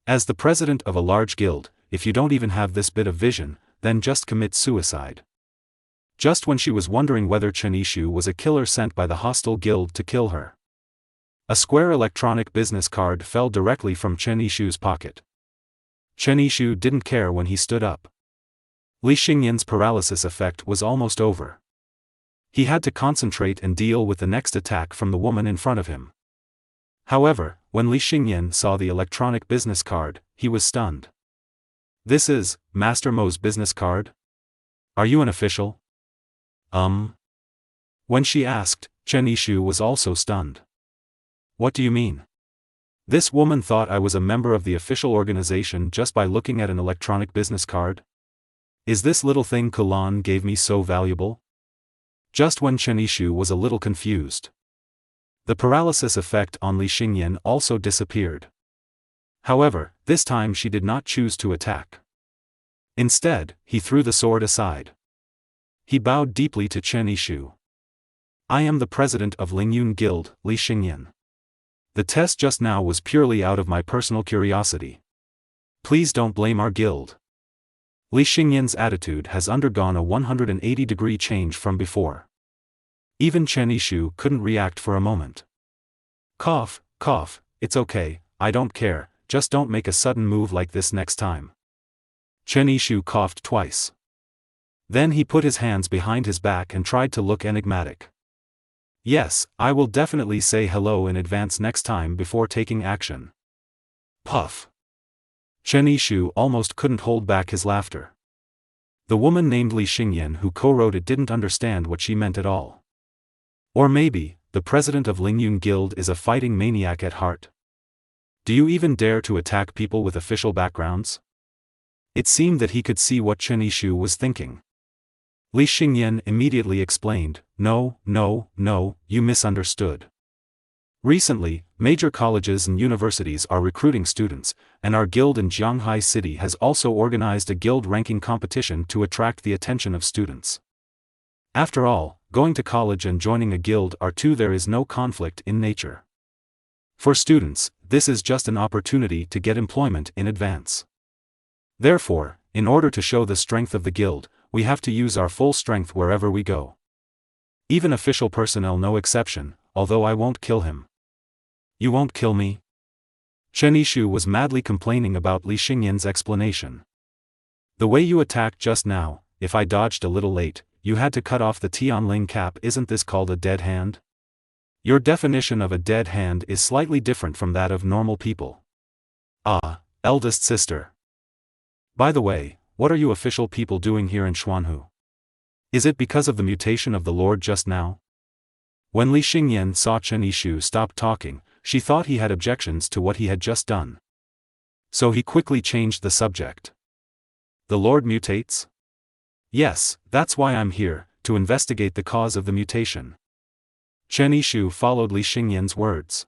As the president of a large guild, if you don't even have this bit of vision, then just commit suicide. Just when she was wondering whether Chen Yishu was a killer sent by the hostile guild to kill her. A square electronic business card fell directly from Chen Yishu's pocket. Chen Yishu didn't care when he stood up. Li Xingyan's paralysis effect was almost over. He had to concentrate and deal with the next attack from the woman in front of him. However, when Li Xingyan saw the electronic business card, he was stunned. This is Master Mo's business card? Are you an official? When she asked, Chen Yishu was also stunned. What do you mean? This woman thought I was a member of the official organization just by looking at an electronic business card? Is this little thing Kulan gave me so valuable? Just when Chen Yishu was a little confused. The paralysis effect on Li Xingyan also disappeared. However, this time she did not choose to attack. Instead, he threw the sword aside. He bowed deeply to Chen Yishu. I am the president of Lingyun Guild, Li Xingyan. The test just now was purely out of my personal curiosity. Please don't blame our guild. Li Xingyan's attitude has undergone a 180-degree change from before. Even Chen Yishu couldn't react for a moment. Cough, cough, it's okay, I don't care, just don't make a sudden move like this next time. Chen Yishu coughed twice. Then he put his hands behind his back and tried to look enigmatic. Yes, I will definitely say hello in advance next time before taking action. Puff. Chen Yishu almost couldn't hold back his laughter. The woman named Li Xingyan who co-wrote it didn't understand what she meant at all. Or maybe, the president of Lingyun Guild is a fighting maniac at heart. Do you even dare to attack people with official backgrounds? It seemed that he could see what Chen Yishu was thinking. Li Xingyan immediately explained, No, you misunderstood. Recently, major colleges and universities are recruiting students, and our guild in Jianghai City has also organized a guild ranking competition to attract the attention of students. After all, going to college and joining a guild are two. There is no conflict in nature. For students, this is just an opportunity to get employment in advance. Therefore, in order to show the strength of the guild, we have to use our full strength wherever we go. Even official personnel no exception, although I won't kill him. You won't kill me? Chen Yishu was madly complaining about Li Xingyan's explanation. The way you attacked just now, if I dodged a little late, you had to cut off the Tianling cap. Isn't this called a dead hand? Your definition of a dead hand is slightly different from that of normal people. Ah, eldest sister. By the way, what are you official people doing here in Xuanhu? Is it because of the mutation of the Lord just now? When Li Xingyan saw Chen Yishu stop talking, she thought he had objections to what he had just done. So he quickly changed the subject. The Lord mutates? Yes, that's why I'm here, to investigate the cause of the mutation. Chen Yishu followed Li Xingyan's words.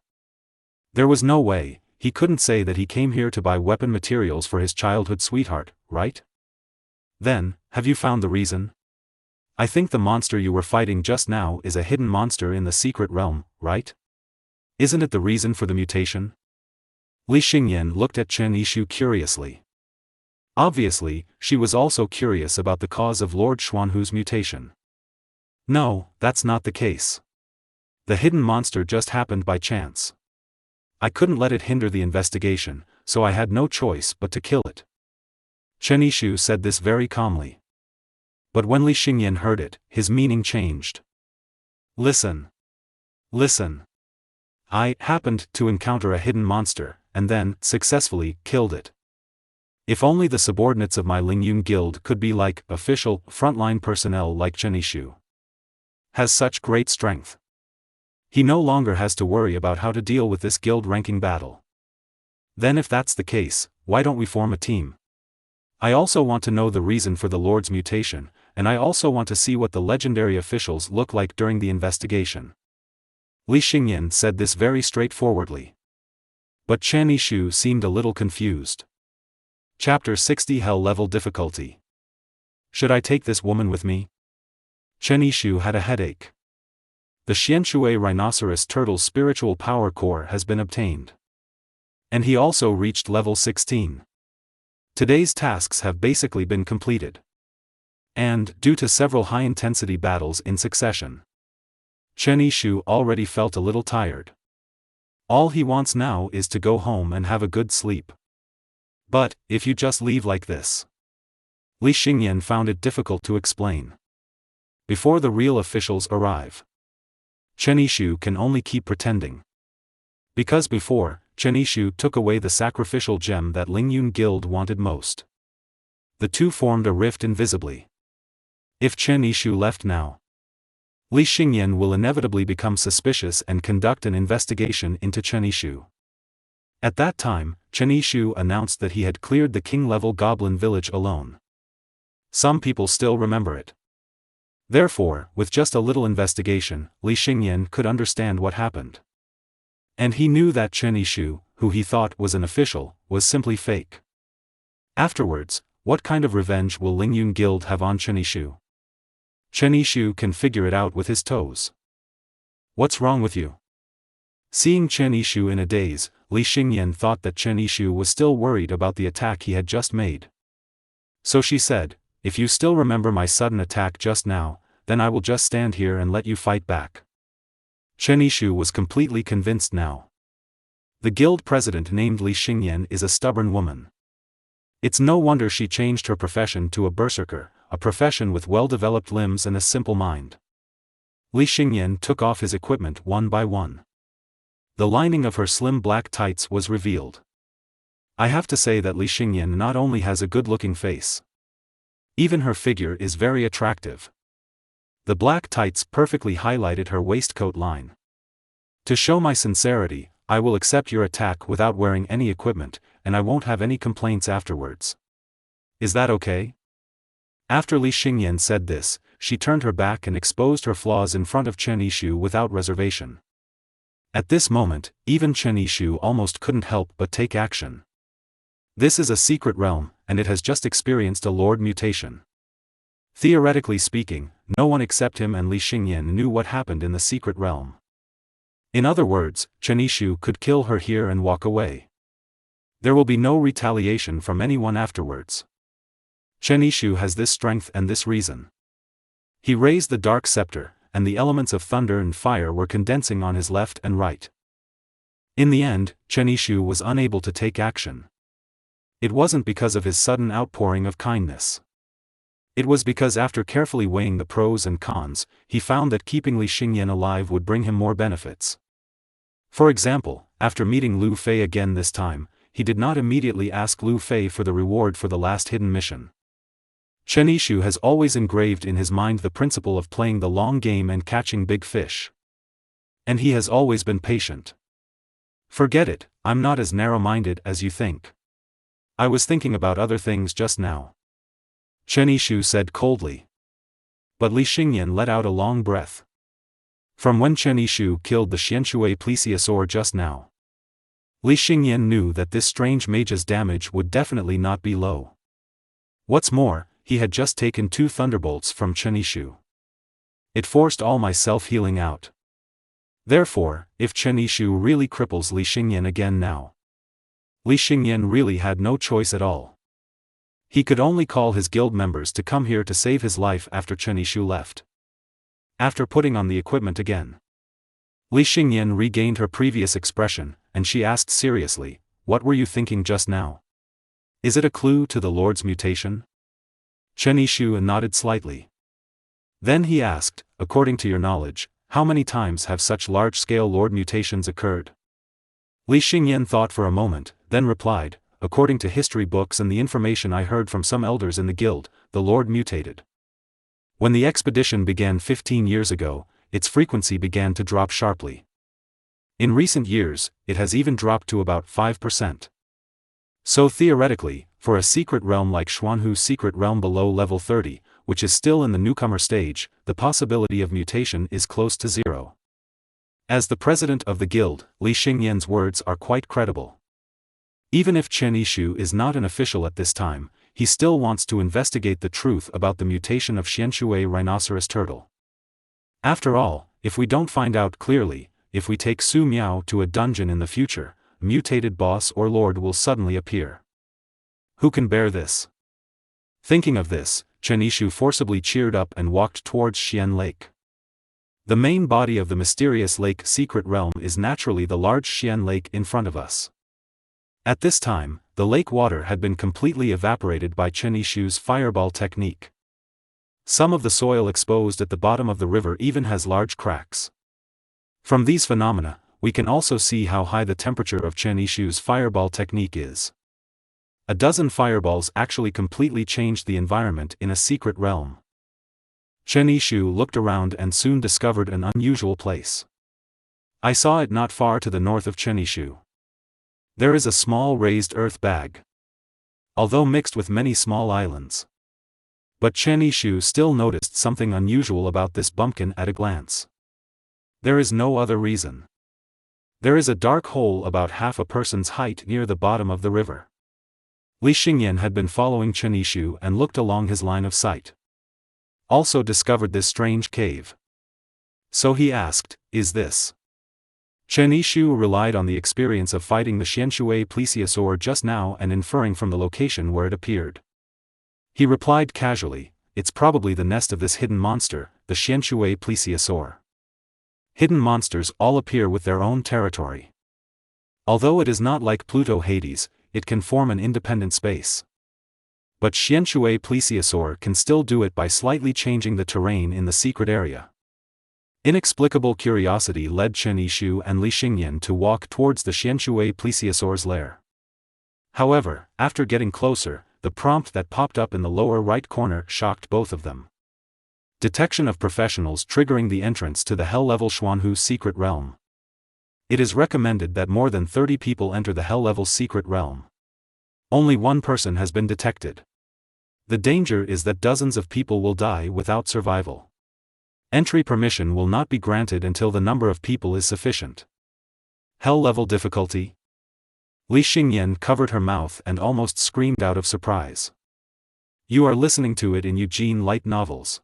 There was no way, he couldn't say that he came here to buy weapon materials for his childhood sweetheart, right? Then, have you found the reason? I think the monster you were fighting just now is a hidden monster in the secret realm, right? Isn't it the reason for the mutation? Li Xingyan looked at Chen Yishu curiously. Obviously, she was also curious about the cause of Lord Xuanhu's mutation. No, that's not the case. The hidden monster just happened by chance. I couldn't let it hinder the investigation, so I had no choice but to kill it. Chen Yishu said this very calmly. But when Li Xingyan heard it, his meaning changed. Listen. I happened to encounter a hidden monster, and then, successfully, killed it. If only the subordinates of my Lingyun Guild could be like official, frontline personnel like Chen Yishu. Has such great strength. He no longer has to worry about how to deal with this guild ranking battle. Then if that's the case, why don't we form a team? I also want to know the reason for the Lord's mutation, and I also want to see what the legendary officials look like during the investigation. Li Xingyan said this very straightforwardly. But Chen Yishu seemed a little confused. Chapter 60 Hell Level Difficulty. Should I take this woman with me? Chen Yishu had a headache. The Xianshui Rhinoceros Turtle's spiritual power core has been obtained. And he also reached level 16. Today's tasks have basically been completed. And, due to several high-intensity battles in succession, Chen Yishu already felt a little tired. All he wants now is to go home and have a good sleep. But, if you just leave like this. Li Xingyan found it difficult to explain. Before the real officials arrive, Chen Yishu can only keep pretending. Because before, Chen Yishu took away the sacrificial gem that Lingyun Guild wanted most. The two formed a rift invisibly. If Chen Yishu left now, Li Xingyan will inevitably become suspicious and conduct an investigation into Chen Yishu. At that time, Chen Yishu announced that he had cleared the king-level goblin village alone. Some people still remember it. Therefore, with just a little investigation, Li Xingyan could understand what happened. And he knew that Chen Yishu, who he thought was an official, was simply fake. Afterwards, what kind of revenge will Lingyun Guild have on Chen Yishu? Chen Yishu can figure it out with his toes. What's wrong with you? Seeing Chen Yishu in a daze, Li Xingyan thought that Chen Yishu was still worried about the attack he had just made. So she said, "If you still remember my sudden attack just now, then I will just stand here and let you fight back." Chen Yishu was completely convinced now. The guild president named Li Xingyan is a stubborn woman. It's no wonder she changed her profession to a berserker, a profession with well-developed limbs and a simple mind. Li Xingyan took off his equipment one by one. The lining of her slim black tights was revealed. I have to say that Li Xingyan not only has a good-looking face. Even her figure is very attractive. The black tights perfectly highlighted her waistcoat line. To show my sincerity, I will accept your attack without wearing any equipment, and I won't have any complaints afterwards. Is that okay? After Li Xingyan said this, she turned her back and exposed her flaws in front of Chen Yishu without reservation. At this moment, even Chen Yishu almost couldn't help but take action. This is a secret realm, and it has just experienced a lord mutation. Theoretically speaking, no one except him and Li Xingyan knew what happened in the secret realm. In other words, Chen Yishu could kill her here and walk away. There will be no retaliation from anyone afterwards. Chen Yishu has this strength and this reason. He raised the dark scepter, and the elements of thunder and fire were condensing on his left and right. In the end, Chen Yishu was unable to take action. It wasn't because of his sudden outpouring of kindness. It was because after carefully weighing the pros and cons, he found that keeping Li Xingyan alive would bring him more benefits. For example, after meeting Lu Fei again this time, he did not immediately ask Lu Fei for the reward for the last hidden mission. Chen Yishu has always engraved in his mind the principle of playing the long game and catching big fish. And he has always been patient. Forget it, I'm not as narrow-minded as you think. I was thinking about other things just now. Chen Yishu said coldly. But Li Xingyan let out a long breath. From when Chen Yishu killed the Xianshui plesiosaur just now, Li Xingyan knew that this strange mage's damage would definitely not be low. What's more, he had just taken 2 thunderbolts from Chen Yishu. It forced all my self-healing out. Therefore, if Chen Yishu really cripples Li Xingyan again now, Li Xingyan really had no choice at all. He could only call his guild members to come here to save his life after Chen Yishu left. After putting on the equipment again, Li Xingyan regained her previous expression, and she asked seriously, "What were you thinking just now? Is it a clue to the Lord's mutation?" Chen Yishu nodded slightly. Then he asked, "According to your knowledge, how many times have such large-scale Lord mutations occurred?" Li Xingyan thought for a moment, then replied, "According to history books and the information I heard from some elders in the guild, the Lord mutated. When the expedition began 15 years ago, its frequency began to drop sharply. In recent years, it has even dropped to about 5%. So theoretically, for a secret realm like Xuanhu's secret realm below level 30, which is still in the newcomer stage, the possibility of mutation is close to 0. As the president of the guild, Li Xingyan's words are quite credible. Even if Chen Yishu is not an official at this time, he still wants to investigate the truth about the mutation of Xianshui rhinoceros turtle. After all, if we don't find out clearly, if we take Su Miao to a dungeon in the future, a mutated boss or lord will suddenly appear. Who can bear this? Thinking of this, Chen Yishu forcibly cheered up and walked towards Xian Lake. The main body of the mysterious lake secret realm is naturally the large Xian Lake in front of us. At this time, the lake water had been completely evaporated by Chen Yishu's fireball technique. Some of the soil exposed at the bottom of the river even has large cracks. From these phenomena, we can also see how high the temperature of Chen Yishu's fireball technique is. A dozen fireballs actually completely changed the environment in a secret realm. Chen Yishu looked around and soon discovered an unusual place. I saw it not far to the north of Chen Yishu. There is a small raised earth bag. Although mixed with many small islands. But Chen Yishu still noticed something unusual about this bumpkin at a glance. There is no other reason. There is a dark hole about half a person's height near the bottom of the river. Li Xingyan had been following Chen Yishu and looked along his line of sight. Also discovered this strange cave. So he asked, "Is this?" Chen Yishu relied on the experience of fighting the Xianshui plesiosaur just now and inferring from the location where it appeared. He replied casually, "It's probably the nest of this hidden monster, the Xianshui plesiosaur." Hidden monsters all appear with their own territory. Although it is not like Pluto Hades, it can form an independent space. But Xianshui plesiosaur can still do it by slightly changing the terrain in the secret area. Inexplicable curiosity led Chen Yishu and Li Xingyan to walk towards the Xianshui plesiosaur's lair. However, after getting closer, the prompt that popped up in the lower right corner shocked both of them. Detection of professionals triggering the entrance to the Hell-level Xuanhu secret realm. It is recommended that more than 30 people enter the Hell-level secret realm. Only one person has been detected. The danger is that dozens of people will die without survival. Entry permission will not be granted until the number of people is sufficient. Hell-level difficulty? Li Xingyan covered her mouth and almost screamed out of surprise. You are listening to it in Eugene Light Novels.